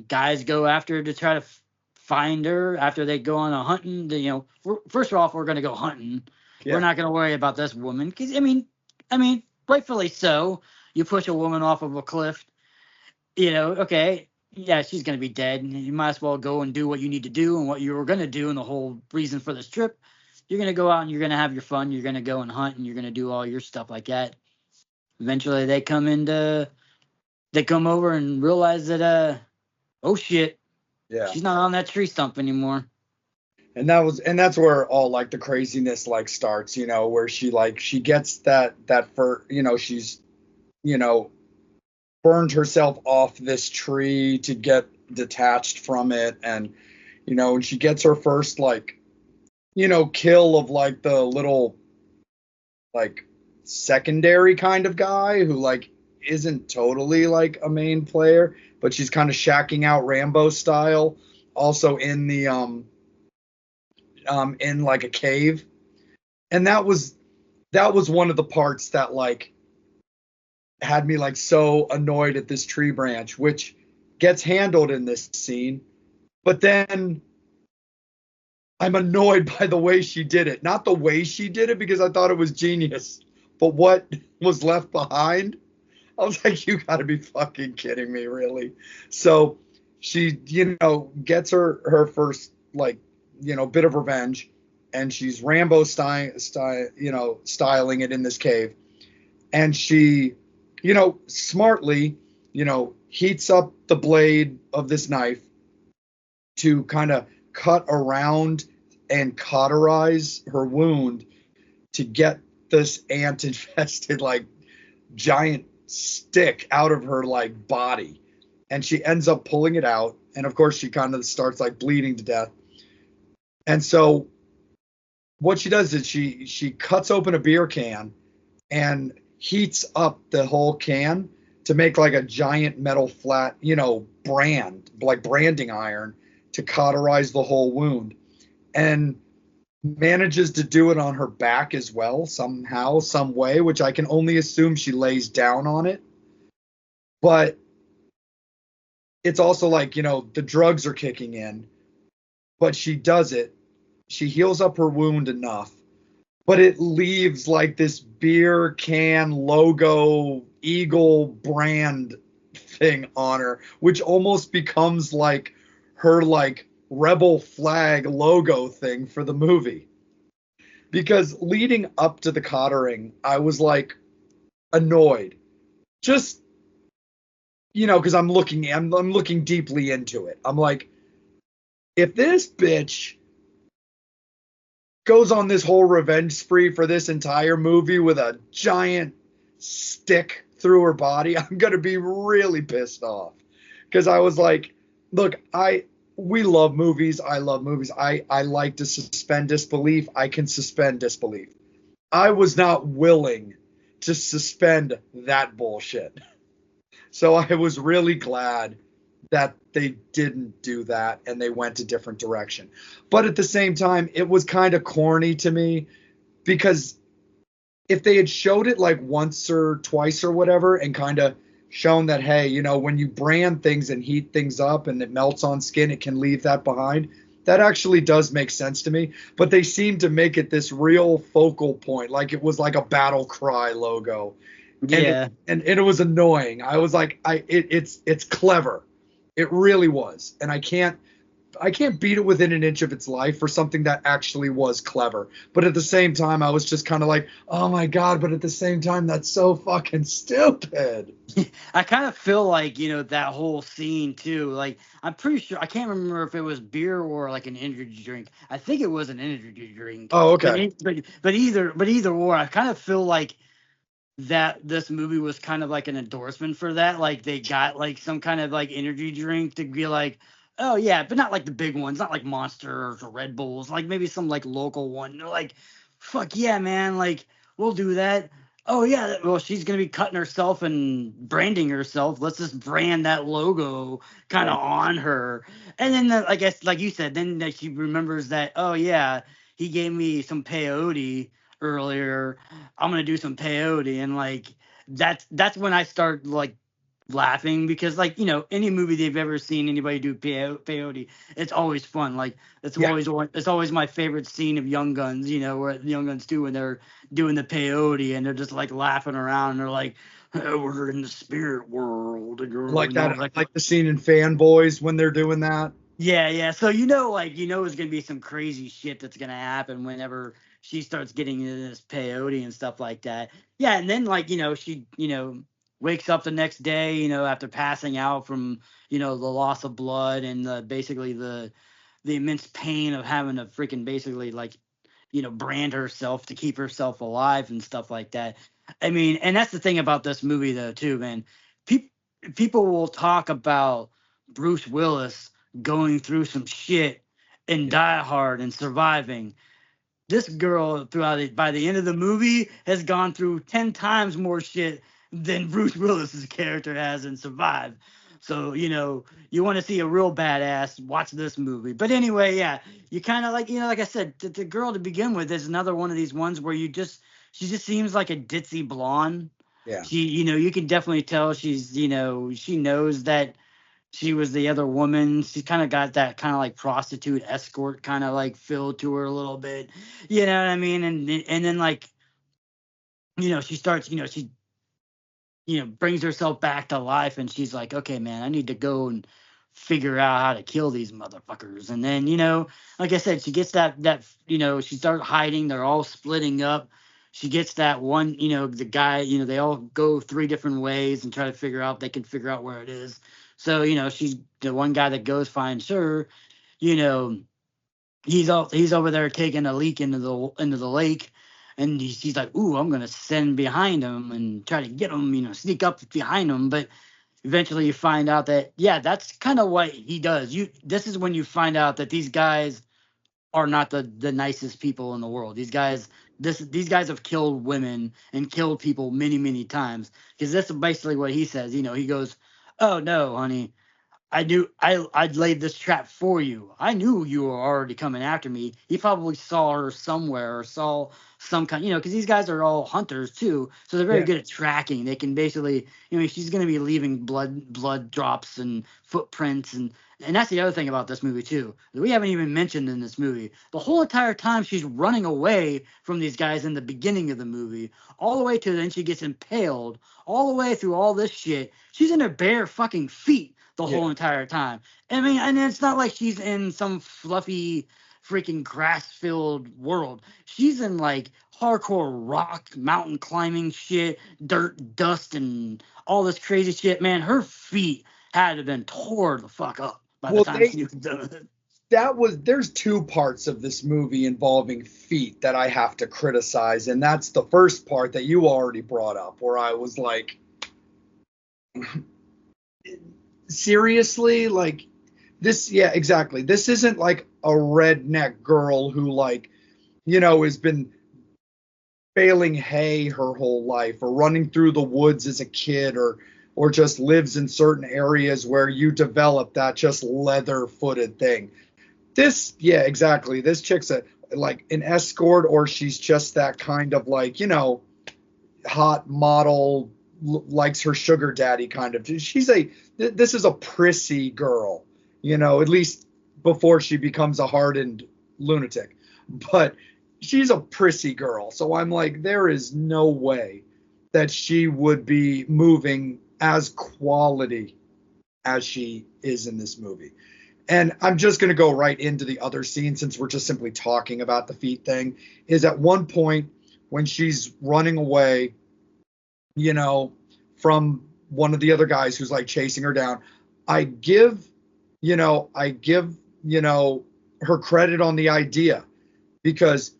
Guys go after her to try to find her after they go on a hunting. First off, we're gonna go hunting. Yeah. We're not gonna worry about this woman, because I mean, rightfully so. You push a woman off of a cliff, okay, yeah, she's going to be dead. And you might as well go and do what you need to do and what you were going to do. And the whole reason for this trip, you're going to go out and you're going to have your fun. You're going to go and hunt and you're going to do all your stuff like that. Eventually they come over and realize that, oh shit, yeah, she's not on that tree stump anymore. And that's where all like the craziness like starts, where she gets that for, she's, burned herself off this tree to get detached from it. And, and she gets her first kill of like the little like secondary kind of guy who like isn't totally like a main player, but she's kind of shacking out Rambo style also in the in like a cave. And that was one of the parts that like had me like so annoyed at this tree branch, which gets handled in this scene. But then I'm annoyed by the way she did it. Not the way she did it, because I thought it was genius, but what was left behind. I was like, you gotta be fucking kidding me, really? So she, gets her first bit of revenge, and she's Rambo styling it in this cave. And she, smartly, heats up the blade of this knife to kind of cut around and cauterize her wound to get this ant infested like giant stick out of her like body. And she ends up pulling it out, and of course she kind of starts like bleeding to death. And so what she does is she cuts open a beer can and heats up the whole can to make like a giant metal flat, branding iron to cauterize the whole wound, and manages to do it on her back as well somehow, some way, which I can only assume she lays down on it. But it's also like, the drugs are kicking in, but she does it. She heals up her wound enough, but it leaves like this beer can logo eagle brand thing on her, which almost becomes like her like rebel flag logo thing for the movie. Because leading up to the cottering, I was like annoyed, just because I'm looking deeply into it. I'm like, if this bitch goes on this whole revenge spree for this entire movie with a giant stick through her body, I'm going to be really pissed off. Because I was like, look, we love movies. I love movies. I like to suspend disbelief. I can suspend disbelief. I was not willing to suspend that bullshit. So I was really glad that they didn't do that and they went a different direction. But at the same time, it was kind of corny to me, because if they had showed it like once or twice or whatever and kind of shown that, hey, you know, when you brand things and heat things up and it melts on skin, it can leave that behind. That actually does make sense to me. But they seem to make it this real focal point, like it was like a battle cry logo. Yeah. And it was annoying. I was like, it's clever. It really was. And I can't beat it within an inch of its life for something that actually was clever. But at the same time, I was just kind of like, oh my God, but at the same time, that's so fucking stupid. I kind of feel like, that whole scene too. Like, I'm pretty sure, I can't remember if it was beer or like an energy drink. I think it was an energy drink. Oh, okay. But either or, I kind of feel like that this movie was kind of like an endorsement for that. Like, they got like some kind of like energy drink to be like, oh yeah, but not like the big ones, not like Monsters or Red Bulls, like maybe some like local one. They're like, fuck yeah, man, like we'll do that. Oh yeah, well she's gonna be cutting herself and branding herself. Let's just brand that logo kind of on her. And then I guess like you said, then that she remembers that, oh yeah, he gave me some peyote earlier. I'm gonna do some peyote, and like that's when I start like laughing, because like any movie they've ever seen anybody do peyote, it's always fun. Like Yeah. it's always my favorite scene of Young Guns, where the Young Guns do when they're doing the peyote and they're just like laughing around and they're like, oh, we're in the spirit world, Like that, like the scene in Fanboys when they're doing that. yeah. So it's gonna be some crazy shit that's gonna happen whenever she starts getting into this peyote and stuff like that. Yeah, and then like she wakes up the next day, after passing out from the loss of blood and basically the immense pain of having to freaking basically like brand herself to keep herself alive and stuff like that. I mean, and that's the thing about this movie though too, man. People people will talk about Bruce Willis going through some shit and Die Hard and surviving. This girl throughout it, by the end of the movie, has gone through 10 times more shit than Bruce Willis's character has and survived. So, you want to see a real badass, watch this movie. But anyway, yeah, you kind of like, like I said, the girl to begin with is another one of these ones where she just seems like a ditzy blonde. Yeah. She, you can definitely tell she's, she knows that she was the other woman. She kind of got that kind of like prostitute escort kind of like feel to her a little bit. You know what I mean? And then like, she starts, she brings herself back to life, and she's like, okay, man, I need to go and figure out how to kill these motherfuckers. And then, like I said, she gets she starts hiding. They're all splitting up. She gets that one, the guy, they all go three different ways and try to figure out, they can figure out where it is. So, she's the one guy that goes finds her, you know, he's over there taking a leak into the lake, and he's like, ooh, I'm gonna send behind him and try to get him, sneak up behind him. But eventually you find out that, yeah, that's kind of what he does. This is when you find out that these guys are not the nicest people in the world. These guys have killed women and killed people many, many times. Because that's basically what he says. He goes, oh no, honey, I'd laid this trap for you. I knew you were already coming after me. He probably saw her somewhere or saw some kind, because these guys are all hunters too. So they're very Yeah. good at tracking. They can basically, she's going to be leaving blood drops and footprints. And that's the other thing about this movie too, that we haven't even mentioned in this movie. The whole entire time she's running away from these guys in the beginning of the movie, all the way to then she gets impaled, all the way through all this shit. She's in her bare fucking feet the Yeah. whole entire time. I mean, and it's not like she's in some fluffy freaking grass-filled world. She's in like hardcore rock, mountain climbing shit, dirt, dust, and all this crazy shit. Man, her feet had to have been tore the fuck up by the time she was done. There's two parts of this movie involving feet that I have to criticize, and that's the first part that you already brought up, where I was like, seriously, like this? Yeah, exactly. This isn't like a redneck girl who, like, has been baling hay her whole life, or running through the woods as a kid, or just lives in certain areas where you develop that just leather-footed thing. This, yeah, exactly. This chick's like an escort, or she's just that kind of like, hot model, likes her sugar daddy kind of. This is a prissy girl, at least before she becomes a hardened lunatic. But she's a prissy girl. So I'm like, there is no way that she would be moving as quality as she is in this movie. And I'm just going to go right into the other scene, since we're just simply talking about the feet thing, is at one point when she's running away, from one of the other guys who's like chasing her down. I give her credit on the idea, because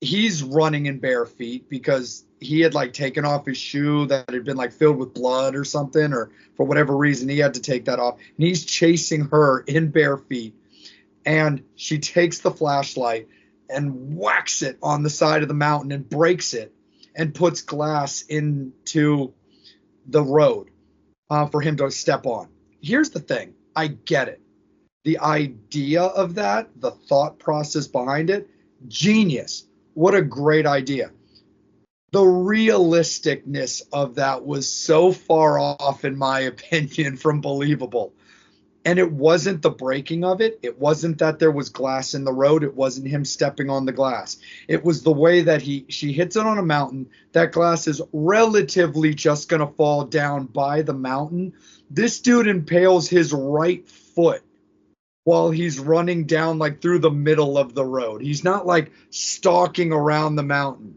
he's running in bare feet because he had like taken off his shoe that had been like filled with blood or something, or for whatever reason he had to take that off, and he's chasing her in bare feet, and she takes the flashlight and whacks it on the side of the mountain and breaks it and puts glass into the road for him to step on. Here's the thing. I get it. The idea of that, the thought process behind it, genius. What a great idea. The realisticness of that was so far off, in my opinion, from believable. And it wasn't the breaking of it. It wasn't that there was glass in the road. It wasn't him stepping on the glass. It was the way that she hits it on a mountain. That glass is relatively just going to fall down by the mountain. This dude impales his right foot while he's running down like through the middle of the road. He's not like stalking around the mountain.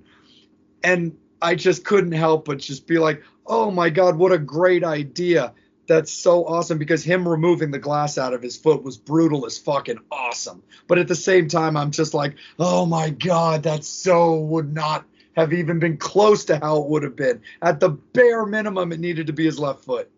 And I just couldn't help but just be like, oh my God, what a great idea. That's so awesome, because him removing the glass out of his foot was brutal as fucking awesome. But at the same time, I'm just like, oh my God, that so would not have even been close to how it would have been. At the bare minimum, it needed to be his left foot.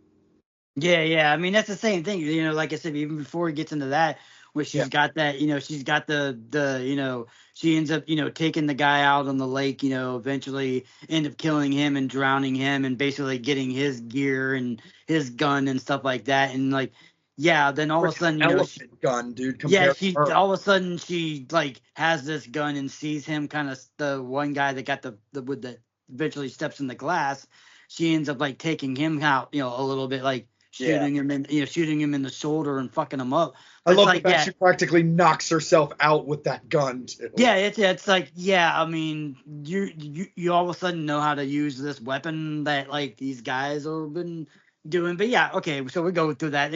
Yeah. I mean, that's the same thing. Like I said, even before he gets into that, where she's got that, she's got the, she ends up, taking the guy out on the lake, eventually end up killing him and drowning him and basically getting his gear and his gun and stuff like that. And like, yeah, then all of a sudden, elephant gun, dude. She all of a sudden she like has this gun and sees him, kind of the one guy that got the wood that eventually steps in the glass. She ends up like taking him out, a little bit, like shooting him in the shoulder and fucking him up. I love the fact she practically knocks herself out with that gun too. Yeah, it's like, I mean, you all of a sudden know how to use this weapon that like these guys have been doing. But yeah, okay, so we go through that.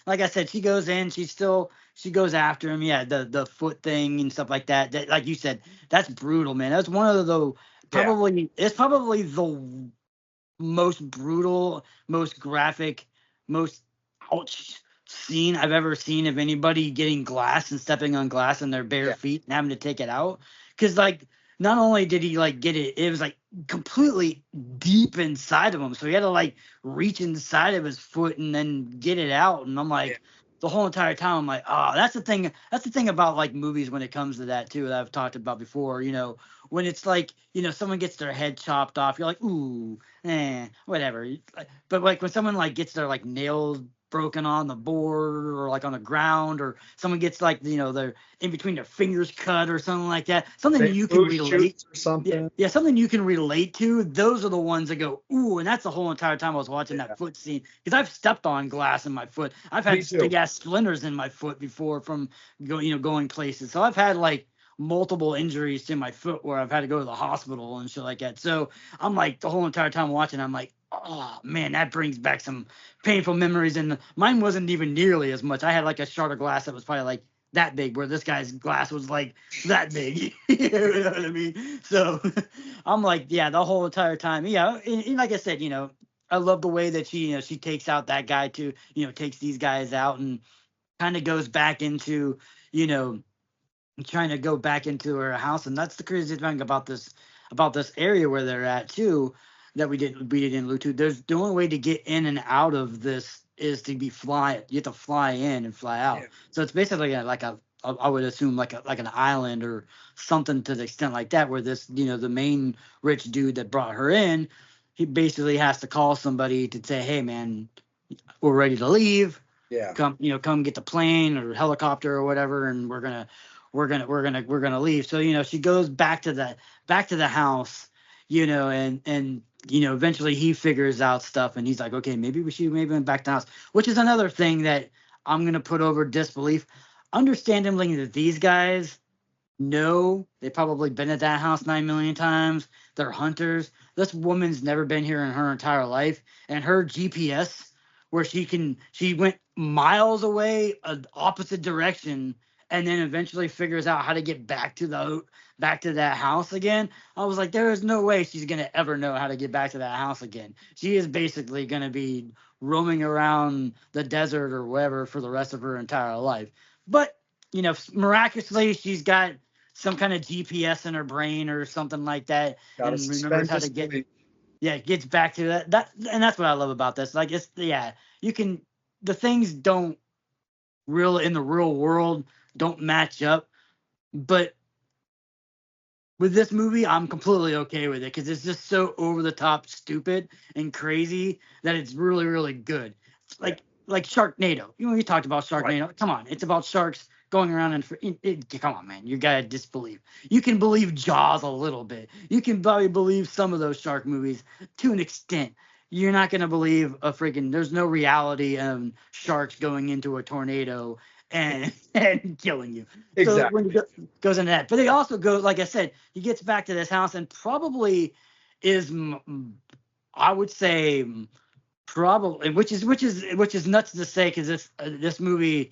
Like I said, she goes in, she goes after him. Yeah, the foot thing and stuff like that. That, like you said, that's brutal, man. That's one of the it's probably the most brutal, most graphic, most ouch scene I've ever seen of anybody getting glass and stepping on glass in their bare feet and having to take it out. Because like, not only did he like get it, it was like completely deep inside of him, so he had to like reach inside of his foot and then get it out. And I'm like, the whole entire time I'm like, oh, that's the thing about like movies when it comes to that too, that I've talked about before. When it's like, someone gets their head chopped off, you're like, ooh, whatever. But like when someone like gets their like nails broken on the board or like on the ground, or someone gets like, they're in between their fingers cut or something like that, something you can relate or something. Yeah, something you can relate to. Those are the ones that go, ooh. And that's the whole entire time I was watching that foot scene, because I've stepped on glass in my foot. I've had big ass splinters in my foot before from going places. So I've had like multiple injuries to my foot where I've had to go to the hospital and shit like that. So I'm like, the whole entire time watching, I'm like, oh man, that brings back some painful memories. And mine wasn't even nearly as much. I had like a shard of glass that was probably like that big, where this guy's glass was like that big. You know what I mean? So I'm like, the whole entire time, and like I said, I love the way that she takes out that guy too, takes these guys out and kind of goes back into, trying to go back into her house. And that's the crazy thing about this area where they're at too, that we didn't allude to. There's the only way to get in and out of this is to be you have to fly in and fly out. So it's basically like a I would assume like an island or something to the extent like that, where this, the main rich dude that brought her in, he basically has to call somebody to say, hey man, we're ready to leave. Yeah. Come get the plane or helicopter or whatever, and we're gonna leave. So she goes back to the house, and eventually he figures out stuff, and he's like, okay, maybe we should maybe went back to the house, which is another thing that I'm gonna put over disbelief. Understandably, that these guys know they've probably been at that house 9 million times. They're hunters. This woman's never been here in her entire life, and her GPS, where she went miles away, opposite direction, and then eventually figures out how to get back to that house again. I was like, there is no way she's gonna ever know how to get back to that house again. She is basically gonna be roaming around the desert or wherever for the rest of her entire life. But miraculously, she's got some kind of GPS in her brain or something like that, Gotta and remembers how to get. disbelief. Yeah, it gets back to that, and that's what I love about this. Like, you can, the things don't real in the real world don't match up, but with this movie, I'm completely okay with it because it's just so over the top, stupid, and crazy that it's really, really good. Like Sharknado. We talked about Sharknado. Right. Come on, it's about sharks going around and come on, man. You gotta disbelieve. You can believe Jaws a little bit. You can probably believe some of those shark movies to an extent. You're not gonna believe there's no reality of sharks going into a tornado and and killing you. So Exactly. when it goes into that, but it also goes, like I said, he gets back to this house and is, I would say, probably, which is nuts to say, because this movie,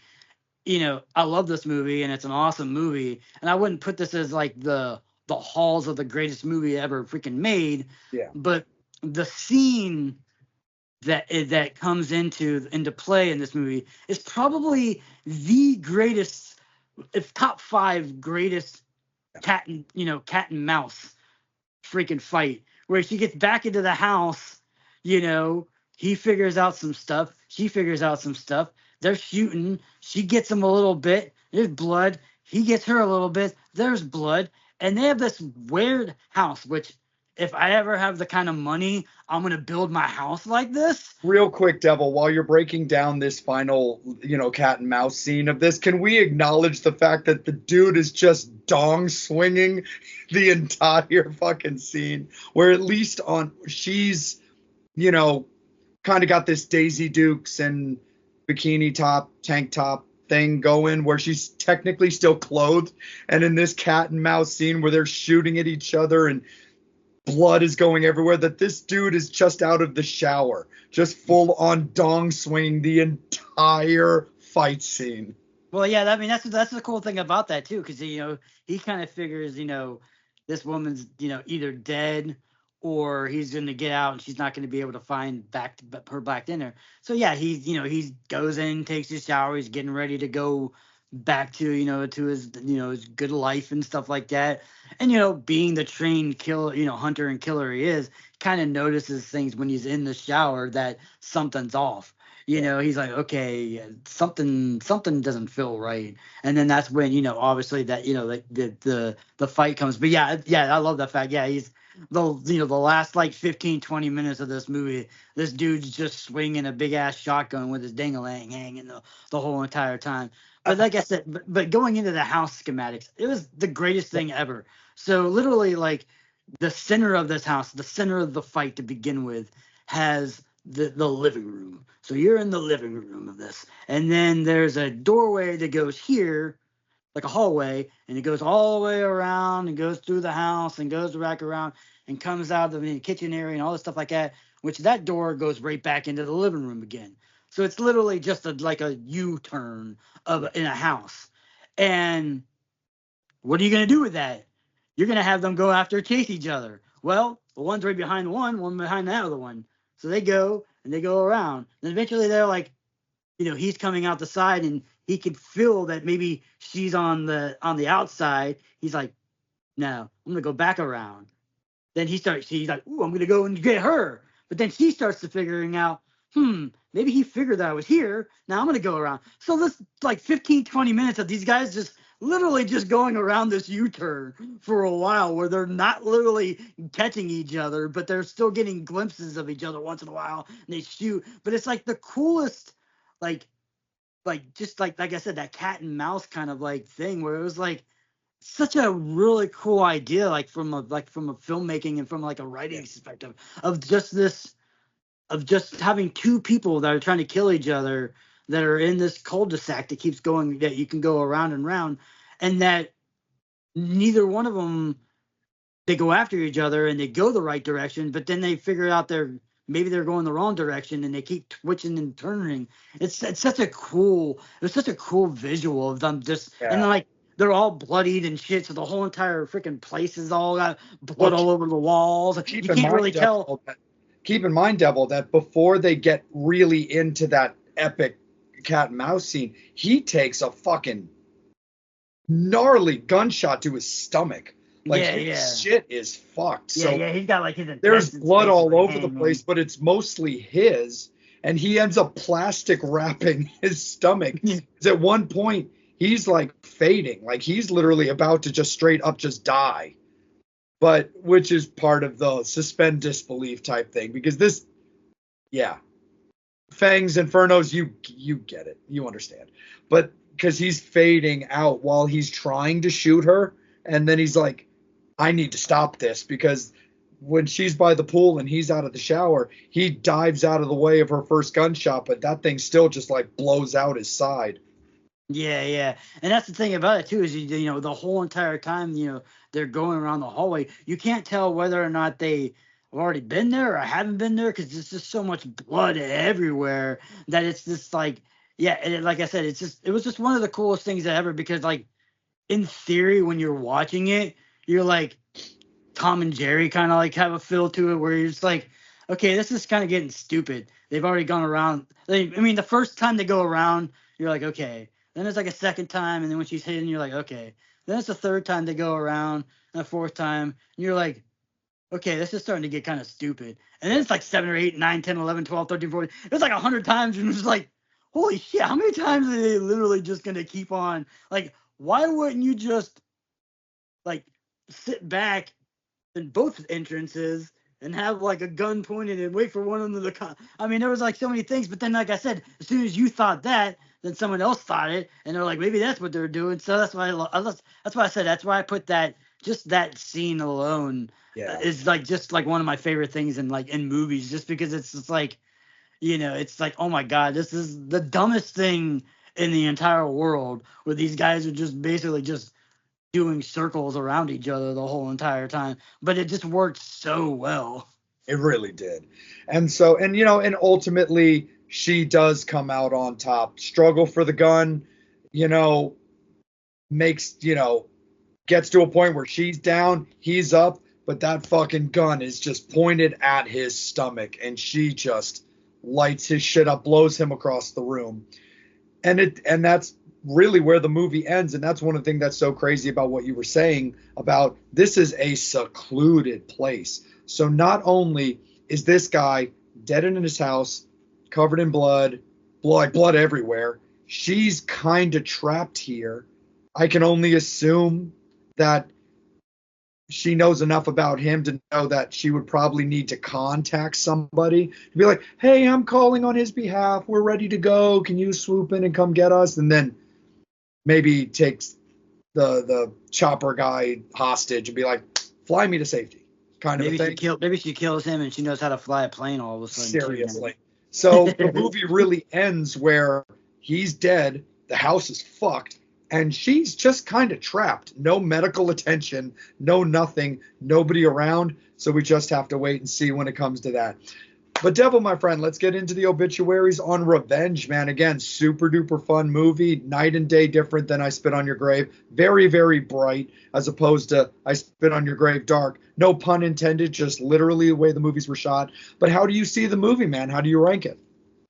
I love this movie and it's an awesome movie, and I wouldn't put this as like the halls of the greatest movie ever freaking made. Yeah. But the scene that comes into play in this movie is probably the greatest, if top 5 greatest cat and mouse freaking fight, where she gets back into the house. He figures out some stuff, she figures out some stuff, they're shooting, she gets him a little bit, there's blood, he gets her a little bit, there's blood, and they have this weird house, which, if I ever have the kind of money, I'm gonna build my house like this. Real quick, Devil, while you're breaking down this final, cat and mouse scene of this, can we acknowledge the fact that the dude is just dong swinging the entire fucking scene? Where at least she's, kind of got this Daisy Dukes and bikini top, tank top thing going, where she's technically still clothed. And in this cat and mouse scene where they're shooting at each other and blood is going everywhere, that this dude is just out of the shower, just full on dong swinging the entire fight scene. Well, yeah, I mean, that's the cool thing about that too, because he kind of figures this woman's either dead or he's going to get out and she's not going to be able to find her back in there. So yeah, he goes in, takes his shower, he's getting ready to go back to to his his good life and stuff like that. And being the trained hunter and killer he is, kind of notices things when he's in the shower that something's off. He's like, okay, something doesn't feel right. And then that's when obviously that the fight comes. But yeah, I love that fact. Yeah, he's the last like 15-20 minutes of this movie, this dude's just swinging a big ass shotgun with his ding-a-lang hanging the whole entire time. But like I said, but going into the house schematics, it was the greatest thing ever. So literally, like, the center of this house, the center of the fight to begin with, has the living room. So you're in the living room of this, and then there's a doorway that goes here, like a hallway, and it goes all the way around and goes through the house and goes back around and comes out of the kitchen area and all this stuff like that, which that door goes right back into the living room again. So it's literally just like a U-turn in a house. And what are you going to do with that? You're going to have them go after, chase each other. Well, the one's right behind one behind the other one. So they go and they go around. And eventually they're like, he's coming out the side and he could feel that maybe she's on the outside. He's like, no, I'm going to go back around. Then he's like, ooh, I'm going to go and get her. But then she starts to figuring out, maybe he figured that I was here. Now I'm going to go around. So this like 15, 20 minutes of these guys just literally just going around this U-turn for a while where they're not literally catching each other, but they're still getting glimpses of each other once in a while, and they shoot. But it's like the coolest, like just like I said, that cat and mouse kind of like thing where it was like such a really cool idea, like from a filmmaking and from like a writing perspective of just this, of just having two people that are trying to kill each other that are in this cul-de-sac that keeps going, that you can go around and round, and that neither one of them, they go after each other and they go the right direction, but then they figure out maybe they're going the wrong direction and they keep twitching and turning. It's such a cool, it's such a cool visual of them just, and then like they're all bloodied and shit, so the whole entire freaking place is all got blood all over the walls. You can't really tell. Keep in mind, Devil, that before they get really into that epic cat and mouse scene, he takes a fucking gnarly gunshot to his stomach. Like his shit is fucked. He's got like his. There's blood all over the place, but it's mostly his, and he ends up plastic wrapping his stomach. At one point, he's like fading, like he's literally about to just straight up just die. But which is part of the suspend disbelief type thing, because this, Fangs, Infernos, you get it, you understand. But because he's fading out while he's trying to shoot her, and then he's like, I need to stop this, because when she's by the pool and he's out of the shower, he dives out of the way of her first gunshot, but that thing still just like blows out his side. Yeah. And that's the thing about it too, is you know, the whole entire time, you know, they're going around the hallway, you can't tell whether or not they have already been there or haven't been there, because there's just so much blood everywhere that it's just like, and like I said, it was just one of the coolest things ever, because like in theory when you're watching it, you're like Tom and Jerry kind of like have a feel to it where you're just like, okay, this is kind of getting stupid. They've already gone around. The first time they go around, you're like, okay. Then it's like a second time, and then when she's hidden, you're like, okay. Then it's the third time they go around, and the fourth time, and you're like, okay, this is starting to get kind of stupid. And then it's like 7 or 8, 9, 10, 11, 12, 13, 14. It's like 100 times, and it's like, holy shit, how many times are they literally just going to keep on? Like, why wouldn't you just, like, sit back in both entrances and have, like, a gun pointed and wait for one of them to there was, like, so many things. But then, like I said, as soon as you thought that, then someone else thought it, and they're like, maybe that's what they're doing. So that's why that's why I said, that's why I put that, just that scene alone is like just like one of my favorite things in movies, just because it's just like, you know, it's like, oh my God, this is the dumbest thing in the entire world, where these guys are just basically just doing circles around each other the whole entire time, but it just worked so well. It really did. And so, and ultimately she does come out on top, struggle for the gun, gets to a point where she's down, he's up, but that fucking gun is just pointed at his stomach, and she just lights his shit up, blows him across the room. And that's really where the movie ends. And that's one of the things that's so crazy about what you were saying about this is a secluded place. So not only is this guy dead in his house, covered in blood everywhere, she's kind of trapped here. I can only assume that she knows enough about him to know that she would probably need to contact somebody to be like, hey, I'm calling on his behalf. We're ready to go. Can you swoop in and come get us? And then maybe takes the chopper guy hostage and be like, fly me to safety. Kind of thing. Maybe she kills him and she knows how to fly a plane all of a sudden. Seriously. So the movie really ends where he's dead, the house is fucked, and she's just kind of trapped. No medical attention, no nothing, nobody around. So we just have to wait and see when it comes to that. But Devil, my friend, let's get into the obituaries on Revenge, man. Again, super duper fun movie, night and day different than I Spit on Your Grave. Very, very bright, as opposed to I Spit on Your Grave dark. No pun intended, just literally the way the movies were shot. But how do you see the movie, man? How do you rank it?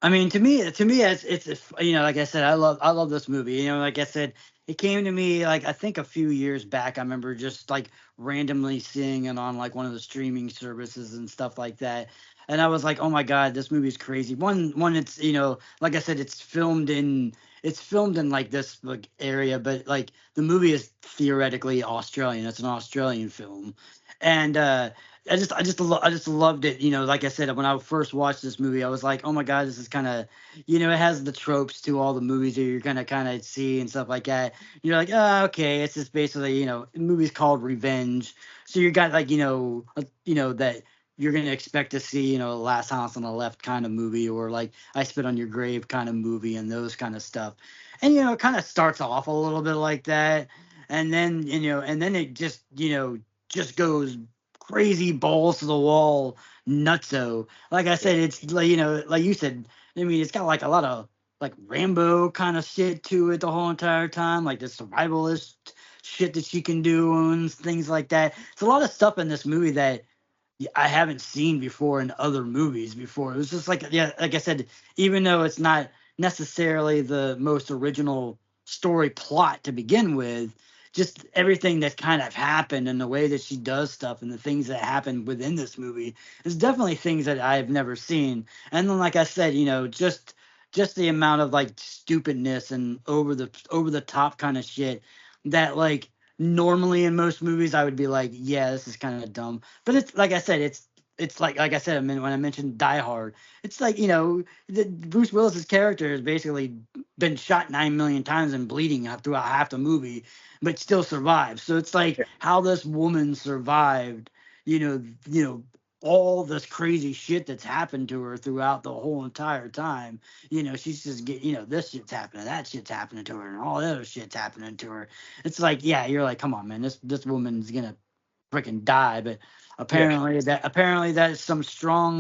I mean, to me, it's like I said, I love this movie. Like I said, it came to me like I think a few years back. I remember just like randomly seeing it on like one of the streaming services and stuff like that. and I was like, oh my god, this movie is crazy. One, it's like I said, it's filmed in like this like area, but like the movie is theoretically Australian. It's an Australian film, and I just loved it. Like I said, when I first watched this movie, I was like, oh my god, this is kind of, it has the tropes to all the movies that you're gonna kind of see and stuff like that. You're like, oh, okay, it's just basically, the movie's called Revenge, so you got like, that you're gonna expect to see, Last House on the Left kind of movie, or like I Spit on Your Grave kind of movie, and those kind of stuff. And it kind of starts off a little bit like that, and then it just goes crazy balls to the wall nutso. Like I said, it's like like you said. I mean, it's got like a lot of like Rambo kind of shit to it the whole entire time, like the survivalist shit that she can do and things like that. It's a lot of stuff in this movie that I haven't seen before in other movies before. It was just like, yeah, like I said, even though it's not necessarily the most original story plot to begin with, just everything that kind of happened and the way that she does stuff and the things that happen within this movie is definitely things that I've never seen. And then, like I said, just the amount of like stupidness and over the top kind of shit that like normally in most movies I would be like, yeah, this is kind of dumb. But it's like I said, it's like I said, I mean, when I mentioned Die Hard, it's like Bruce Willis's character has basically been shot 9 million times and bleeding throughout half the movie, but still survives. So it's like how this woman survived, all this crazy shit that's happened to her throughout the whole entire time. She's just this shit's happening, that shit's happening to her, and all the other shit's happening to her. It's like, yeah, you're like, come on, man, this woman's gonna freaking die. But apparently that is some strong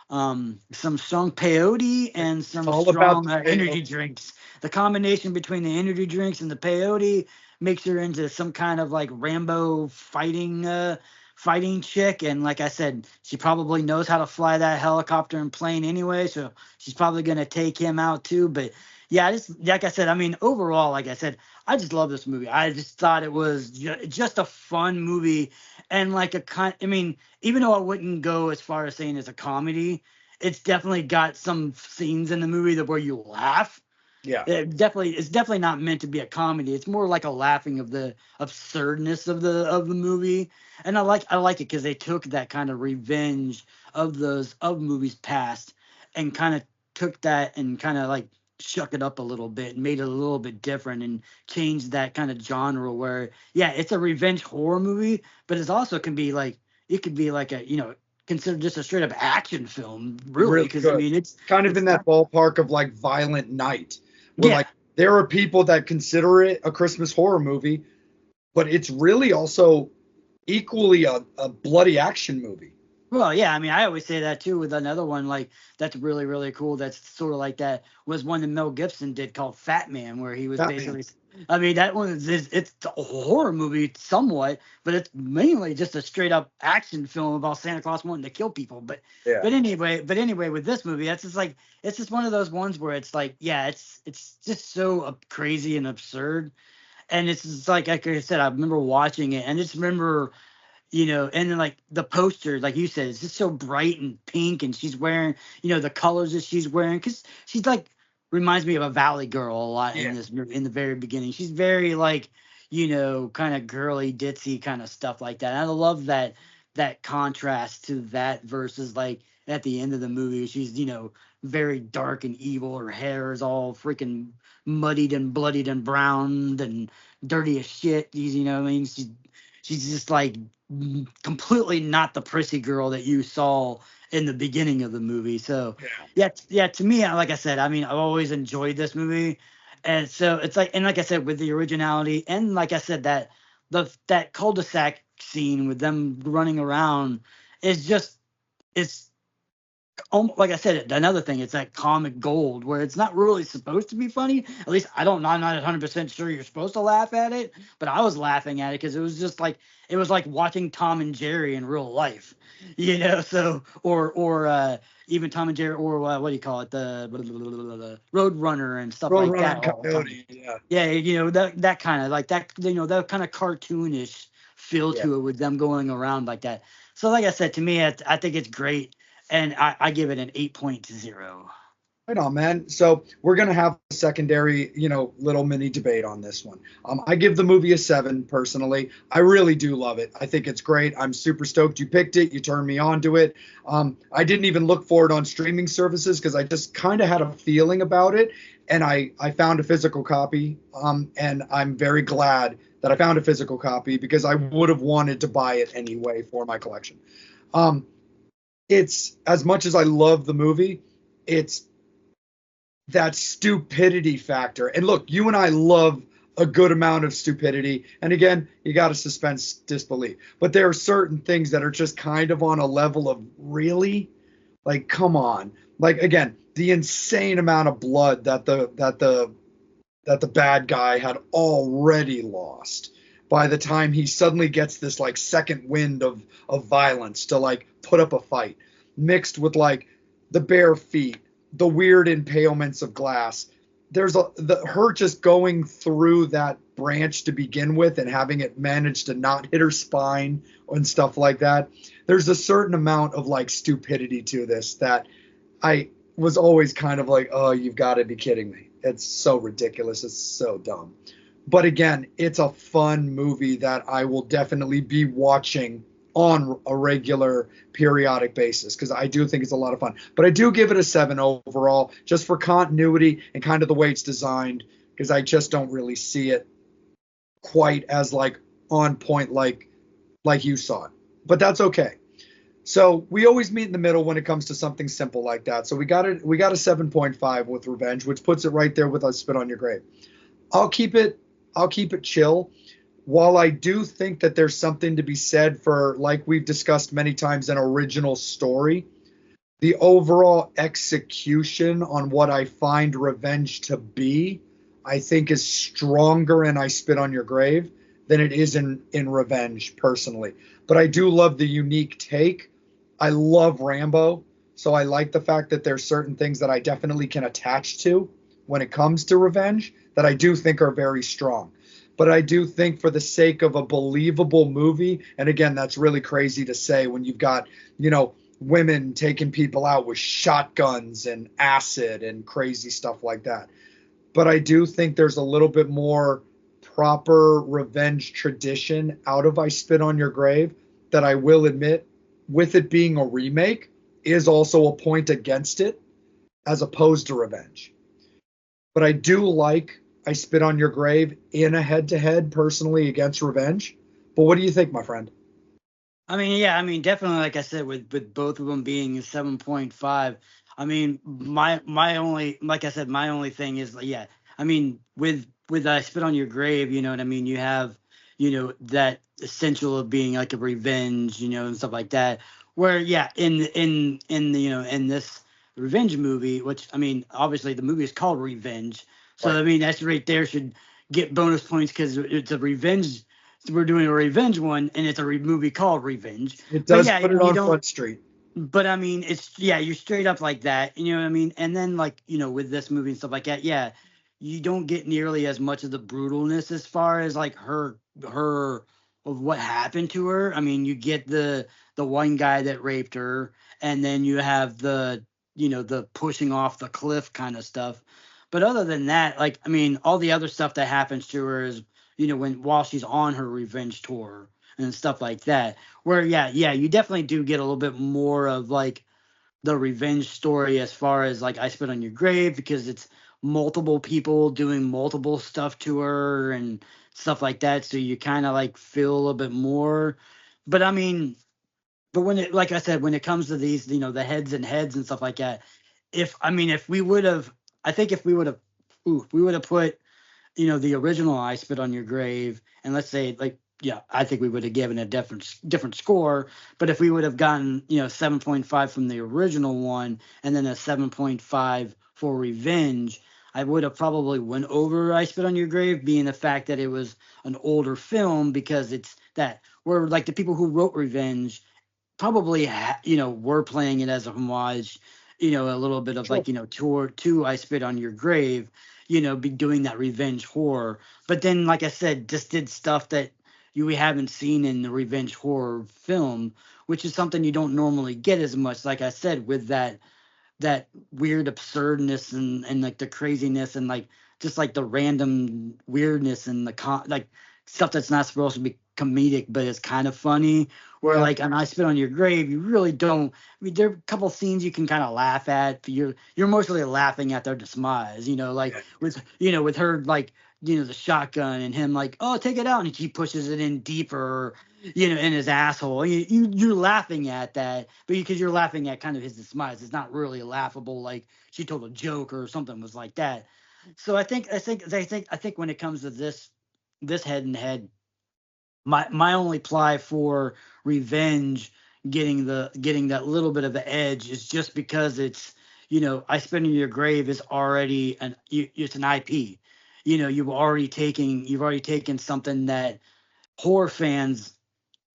peyote and some all about strong the energy peyote. drinks. The combination between the energy drinks and the peyote makes her into some kind of like Rambo fighting chick. And like I said, she probably knows how to fly that helicopter and plane anyway, so she's probably gonna take him out too. But yeah, just like I said, I mean, overall, like I said, I just love this movie. I just thought it was just a fun movie, and like I mean, even though I wouldn't go as far as saying it's a comedy, it's definitely got some scenes in the movie that where you laugh. Yeah. It's definitely not meant to be a comedy. It's more like a laughing of the absurdness of the movie. And I like it because they took that kind of revenge of movies past and kind of took that and kind of like shook it up a little bit and made it a little bit different and changed that kind of genre where, yeah, it's a revenge horror movie, but it's also it could be like considered just a straight up action film, really, because I Good. mean it's Kind of it's in that ballpark of like Violent Night, where yeah. like there are people that consider it a Christmas horror movie, but it's really also equally a bloody action movie. Well, yeah, I mean, I always say that too with another one like that's really, really cool. That's sort of like that was one that Mel Gibson did called Fat Man, where he was That man. basically. I mean, that one it's a horror movie somewhat, but it's mainly just a straight up action film about Santa Claus wanting to kill people. But Yeah. but anyway, with this movie, that's just like it's just one of those ones where it's like, yeah, it's just so crazy and absurd, and it's just like I said, I remember watching it, and just remember and then like the poster, like you said, it's just so bright and pink, and she's wearing, the colors that she's wearing, because she's like reminds me of a Valley Girl a lot Yeah. in the very beginning. She's very like, kind of girly, ditzy kind of stuff like that. And I love that contrast to that versus like at the end of the movie, she's very dark and evil. Her hair is all freaking muddied and bloodied and browned and dirty as shit. I mean, she's just like completely not the prissy girl that you saw in the beginning of the movie. So yeah, to me, like I said, I mean, I've always enjoyed this movie, and so it's like, and like I said, with the originality, and like I said, that cul-de-sac scene with them running around is just it's like I said, another thing, it's that comic gold where it's not really supposed to be funny. At least I'm not 100% sure you're supposed to laugh at it, but I was laughing at it because it was just like it was like watching Tom and Jerry in real life, So or even Tom and Jerry, or what do you call it, the Road Runner and stuff like Roadrunner that and all the time. Coyote. Yeah. Yeah, that kind of like that, that kind of cartoonish feel Yeah. to it with them going around like that. So like I said, to me, I think it's great. and I give it an 8.0. Right on, man. So we're gonna have a secondary, little mini debate on this one. I give the movie a 7 personally. I really do love it. I think it's great. I'm super stoked you picked it. You turned me on to it. I didn't even look for it on streaming services because I just kind of had a feeling about it, and I found a physical copy. And I'm very glad that I found a physical copy because I would have wanted to buy it anyway for my collection. It's as much as I love the movie, it's that stupidity factor. And look, you and I love a good amount of stupidity. And again, you got to suspend disbelief. But there are certain things that are just kind of on a level of really, like, come on. Like, again, the insane amount of blood that the bad guy had already lost by the time he suddenly gets this like second wind of violence to like put up a fight, mixed with like the bare feet, the weird impalements of glass. There's her just going through that branch to begin with and having it manage to not hit her spine and stuff like that. There's a certain amount of like stupidity to this that I was always kind of like, oh, you've got to be kidding me. It's so ridiculous. It's so dumb. But again, it's a fun movie that I will definitely be watching on a regular periodic basis because I do think it's a lot of fun. But I do give it a 7 overall just for continuity and kind of the way it's designed because I just don't really see it quite as like on point like you saw it. But that's okay. So we always meet in the middle when it comes to something simple like that. So we got a 7.5 with Revenge, which puts it right there with I Spit on Your Grave. I'll keep it chill. While I do think that there's something to be said for, like we've discussed many times, an original story, the overall execution on what I find Revenge to be, I think is stronger in I Spit on Your Grave than it is in Revenge personally. But I do love the unique take. I love Rambo, so I like the fact that there's certain things that I definitely can attach to when it comes to Revenge that I do think are very strong. But I do think for the sake of a believable movie, and again, that's really crazy to say when you've got, women taking people out with shotguns and acid and crazy stuff like that. But I do think there's a little bit more proper Revenge tradition out of I Spit on Your Grave that I will admit, with it being a remake, is also a point against it as opposed to Revenge. But I do like I Spit on Your Grave in a head-to-head personally against Revenge. But what do you think, my friend? I mean, yeah, definitely, like I said, with both of them being 7.5. I mean, my only thing is, yeah, with I Spit on Your Grave, you know what I mean? You have, that essential of being like a revenge, and stuff like that. Where, yeah, in in this Revenge movie, which, obviously the movie is called Revenge. So, Right. that's right there should get bonus points because it's a revenge. We're doing a Revenge one, and it's a movie called Revenge. It But does yeah, put it you on don't. Front Street. But it's, yeah, you're straight up like that. You know what I mean? And then, like, with this movie and stuff like that, yeah, you don't get nearly as much of the brutalness as far as like her of what happened to her. I mean, you get the one guy that raped her, and then you have the the pushing off the cliff kind of stuff. But other than that, like, all the other stuff that happens to her is, while she's on her revenge tour and stuff like that. Where, yeah, you definitely do get a little bit more of like the revenge story as far as like I Spit on Your Grave, because it's multiple people doing multiple stuff to her and stuff like that. So you kind of like feel a little bit more. But but when it, like I said, when it comes to these, the heads and heads and stuff like that, if we would have, I think if we would have put, the original I Spit on Your Grave, and let's say, like, yeah, I think we would have given a different score. But if we would have gotten, 7.5 from the original one and then a 7.5 for Revenge, I would have probably went over I Spit on Your Grave, being the fact that it was an older film, because it's that where, like, the people who wrote Revenge probably were playing it as a homage, a little bit of, Sure. like, to I Spit on Your Grave, be doing that revenge horror. But then, like I said, just did stuff that we haven't seen in the revenge horror film, which is something you don't normally get as much. Like I said, with that weird absurdness and like the craziness and like just like the random weirdness and like stuff that's not supposed to be comedic but it's kind of funny. Where Yeah. like on I Spit on Your Grave, you really don't. I mean, there are a couple scenes you can kind of laugh at. But you're mostly laughing at their demise. Like Yeah. with her like the shotgun and him like, oh, take it out, and he pushes it in deeper, in his asshole. You're laughing at that, but because you're laughing at kind of his demise, it's not really laughable. Like she told a joke or something was like that. So I think when it comes to this head and head, my only ply for revenge getting that little bit of the edge is just because it's I Spit in Your Grave is already it's an IP. You've already taken something that horror fans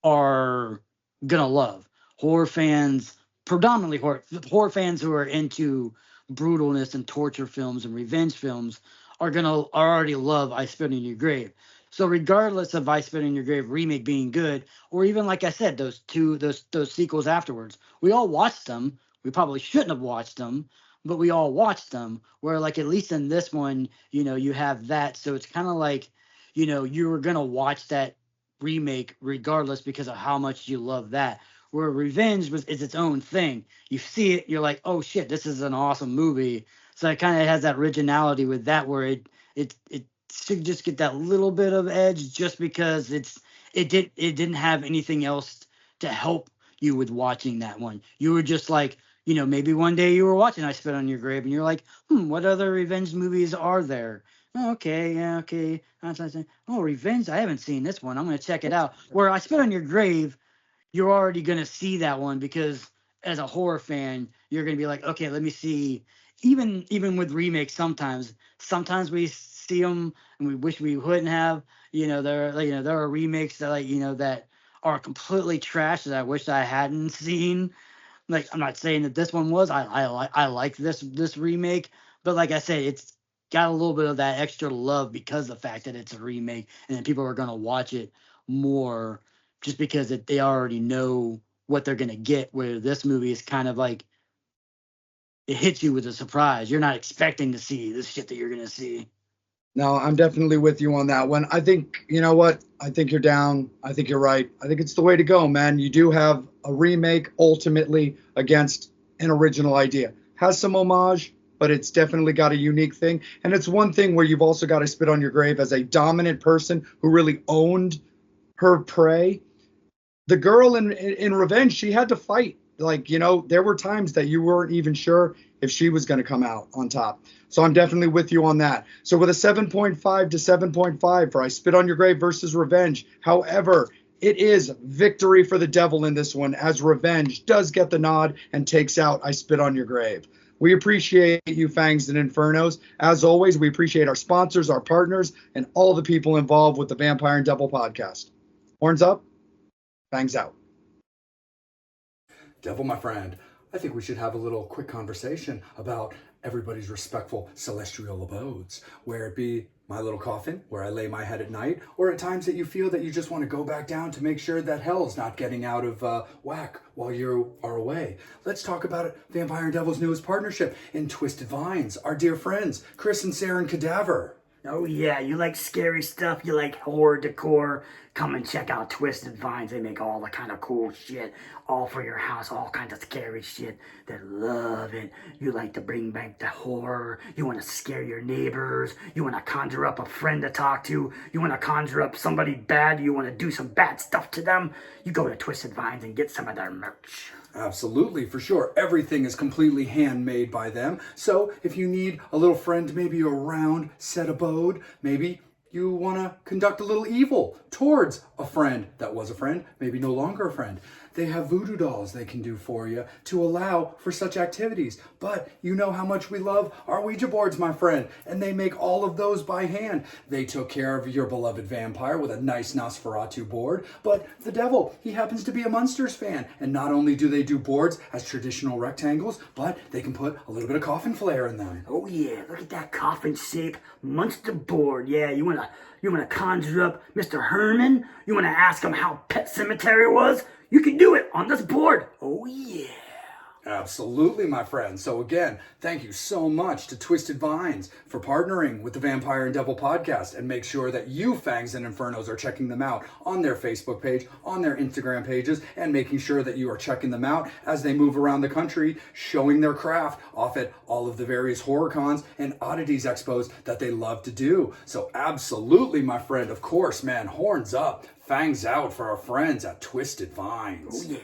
are gonna love. Horror fans, predominantly horror fans who are into brutalness and torture films and revenge films are already love I Spit in Your Grave. So regardless of I Spit in Your Grave remake being good, or even like I said, those sequels afterwards, we all watched them. We probably shouldn't have watched them, but we all watched them. Where like at least in this one, you have that, so it's kind of like, you were gonna watch that remake regardless because of how much you love that. Where Revenge is its own thing. You see it, you're like, oh shit, this is an awesome movie. So it kind of has that originality with that, where it should just get that little bit of edge just because it didn't have anything else to help you with watching that one. You were just like, maybe one day you were watching I Spit on Your Grave and you're like, what other revenge movies are there? Oh, okay, yeah, okay. Oh, Revenge, I haven't seen this one. I'm gonna check it out. Where I Spit on Your Grave, you're already gonna see that one because as a horror fan, you're gonna be like, okay, let me see. Even with remakes, sometimes we see them and we wish we wouldn't have. There are remakes that that are completely trash that I wish I hadn't seen. Like I'm not saying that this one was. I like this remake, but like I said, it's got a little bit of that extra love because of the fact that it's a remake, and then people are gonna watch it more just because they already know what they're gonna get. Where this movie is kind of like it hits you with a surprise. You're not expecting to see this shit that you're gonna see. No, I'm definitely with you on that one. I think, you know what? I think you're down. I think you're right. I think it's the way to go, man. You do have a remake ultimately against an original idea. Has some homage, but it's definitely got a unique thing. And it's one thing where you've also got to spit on your grave as a dominant person who really owned her prey. The girl in Revenge, she had to fight. Like, there were times that you weren't even sure if she was going to come out on top. So I'm definitely with you on that. So with a 7.5 to 7.5 for I Spit on Your Grave versus Revenge. However, it is victory for the devil in this one, as Revenge does get the nod and takes out I Spit on Your Grave. We appreciate you, Fangs and Infernos. As always, we appreciate our sponsors, our partners, and all the people involved with the Vampire and Devil podcast. Horns up, Fangs out. Devil, my friend, I think we should have a little quick conversation about everybody's respectful celestial abodes, where it be my little coffin, where I lay my head at night, or at times that you feel that you just want to go back down to make sure that hell's not getting out of whack while you are away. Let's talk about it. Vampire and Devil's newest partnership in Twisted Vines, our dear friends, Chris and Sarah and Cadaver. Oh yeah, you like scary stuff, you like horror decor, come and check out Twisted Vines. They make all the kind of cool shit, all for your house, all kinds of scary shit. They love it. You like to bring back the horror, you want to scare your neighbors, you want to conjure up a friend to talk to, you want to conjure up somebody bad, you want to do some bad stuff to them, you go to Twisted Vines and get some of their merch. Absolutely, for sure. Everything is completely handmade by them. So if you need a little friend, maybe a round set abode, maybe you want to conduct a little evil towards a friend that was a friend, maybe no longer a friend. They have voodoo dolls they can do for you to allow for such activities. But you know how much we love our Ouija boards, my friend, and they make all of those by hand. They took care of your beloved vampire with a nice Nosferatu board, but the devil, he happens to be a Munsters fan. And not only do they do boards as traditional rectangles, but they can put a little bit of coffin flair in them. Oh yeah, look at that coffin shape Munster board. Yeah, you want to You want to conjure up Mr. Herman? You want to ask him how Pet Cemetery was? You can do it on this board. Oh, yeah. Absolutely, my friend. So again, thank you so much to Twisted Vines for partnering with the Vampire and Devil podcast, and make sure that you Fangs and Infernos are checking them out on their Facebook page, on their Instagram pages, and making sure that you are checking them out as they move around the country, showing their craft off at all of the various horror cons and oddities expos that they love to do. So absolutely, my friend, of course, man, horns up, fangs out for our friends at Twisted Vines. Oh, yeah.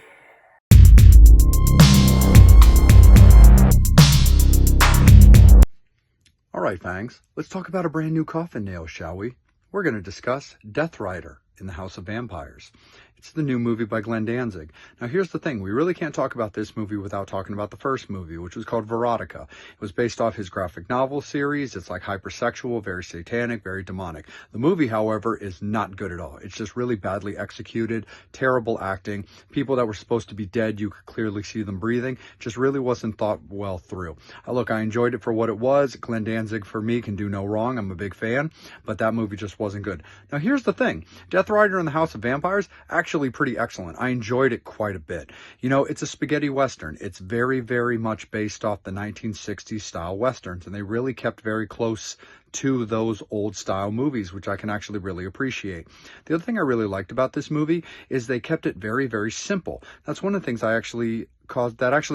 All right, Fangs, let's talk about a brand new coffin nail, shall we? We're going to discuss Death Rider in the House of Vampires. It's the new movie by Glenn Danzig. Now, here's the thing. We really can't talk about this movie without talking about the first movie, which was called Veronica. It was based off his graphic novel series. It's like hypersexual, very satanic, very demonic. The movie, however, is not good at all. It's just really badly executed, terrible acting. People that were supposed to be dead, you could clearly see them breathing. Just really wasn't thought well through. Look, I enjoyed it for what it was. Glenn Danzig, for me, can do no wrong. I'm a big fan, but that movie just wasn't good. Now, here's the thing. Death Rider in the House of Vampires, actually pretty excellent. I enjoyed it quite a bit. You know, it's a spaghetti western. It's very, very much based off the 1960s style westerns, and they really kept very close to those old style movies, which I can actually really appreciate. The other thing I really liked about this movie is they kept it very, very simple. That's one of the things that actually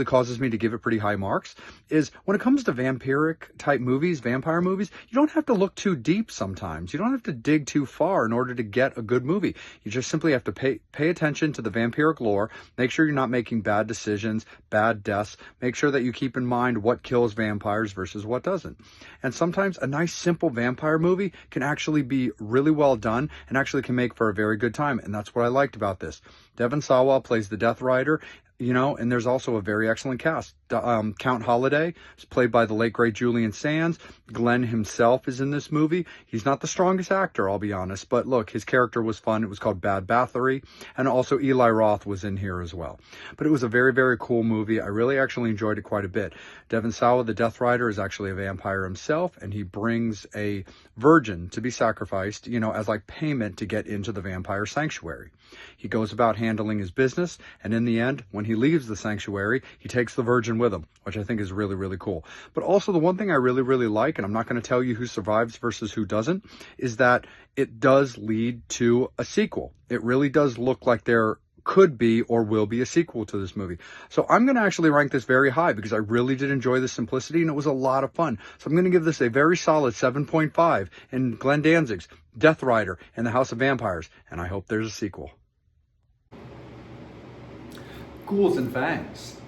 causes me to give it pretty high marks, is when it comes to vampiric type movies, vampire movies, you don't have to look too deep sometimes. You don't have to dig too far in order to get a good movie. You just simply have to pay attention to the vampiric lore, make sure you're not making bad decisions, bad deaths, make sure that you keep in mind what kills vampires versus what doesn't. And sometimes a nice simple vampire movie can actually be really well done and actually can make for a very good time, and that's what I liked about this. Devon Sawa plays the Death Rider. You know, and there's also a very excellent cast. Count Holiday is played by the late, great Julian Sands. Glenn himself is in this movie. He's not the strongest actor, I'll be honest, but look, his character was fun. It was called Bad Bathory, and also Eli Roth was in here as well. But it was a very, very cool movie. I really actually enjoyed it quite a bit. Devon Sawa, the Death Rider, is actually a vampire himself, and he brings a virgin to be sacrificed, you know, as like payment to get into the vampire sanctuary. He goes about handling his business, and in the end, when he leaves the sanctuary, he takes the virgin with him, which I think is really, really cool. But also the one thing I really, really like, and I'm not going to tell you who survives versus who doesn't, is that it does lead to a sequel. It really does look like there could be or will be a sequel to this movie. So I'm going to actually rank this very high because I really did enjoy the simplicity and it was a lot of fun. So I'm going to give this a very solid 7.5 in Glenn Danzig's Death Rider and the House of Vampires, and I hope there's a sequel. Ghouls and Fangs,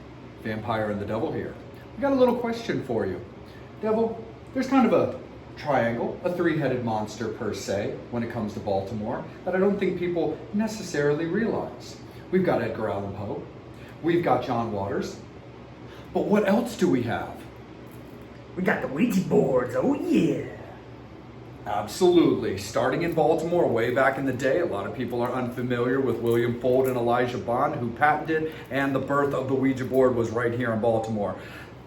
Vampire and the Devil here. We got a little question for you. Devil, there's kind of a triangle, a three-headed monster per se, when it comes to Baltimore, that I don't think people necessarily realize. We've got Edgar Allan Poe, we've got John Waters, but what else do we have? We got the Ouija boards, oh yeah. Absolutely. Starting in Baltimore way back in the day, a lot of people are unfamiliar with William Fuld and Elijah Bond, who patented, and the birth of the Ouija board was right here in Baltimore.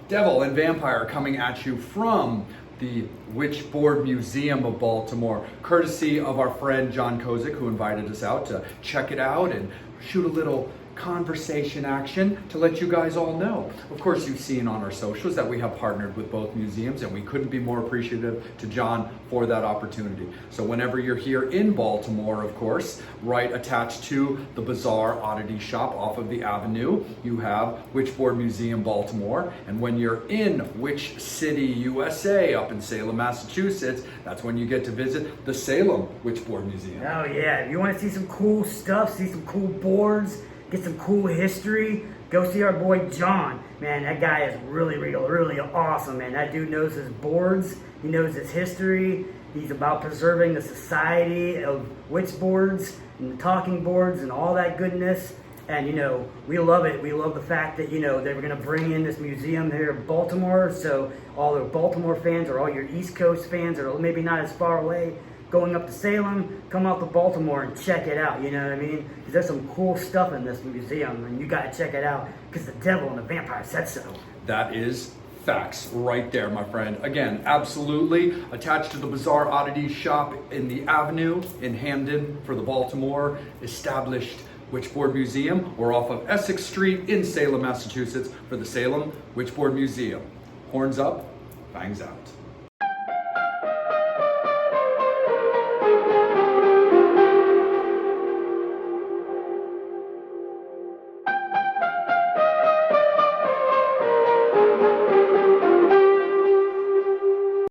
Devil and Vampire coming at you from the Witchboard Museum of Baltimore, courtesy of our friend John Kozik, who invited us out to check it out and shoot a little conversation action to let you guys all know. Of course, you've seen on our socials that we have partnered with both museums, and we couldn't be more appreciative to John for that opportunity. So whenever you're here in Baltimore, of course, right attached to the Bazaar Oddity Shop off of the Avenue, you have Witchboard Museum Baltimore. And when you're in Witch City, USA, up in Salem, Massachusetts, that's when you get to visit the Salem Witchboard Museum. Oh yeah, if you want to see some cool stuff, see some cool boards, get some cool history, go see our boy John. Man, that guy is really, really awesome, man. That dude knows his boards, he knows his history, he's about preserving the society of witch boards and the talking boards and all that goodness. And, you know, we love it. We love the fact that, you know, they were going to bring in this museum here in Baltimore, so all the Baltimore fans or all your East Coast fans or maybe not as far away, going up to Salem, come out to Baltimore and check it out, you know what I mean? Because there's some cool stuff in this museum, and you got to check it out because the devil and the vampire said so. That is Facts right there, my friend. Again, absolutely attached to the Bizarre Oddities shop in the Avenue in Hamden for the Baltimore established Witchboard Museum, or off of Essex Street in Salem, Massachusetts for the Salem Witchboard Museum. Horns up, fangs out.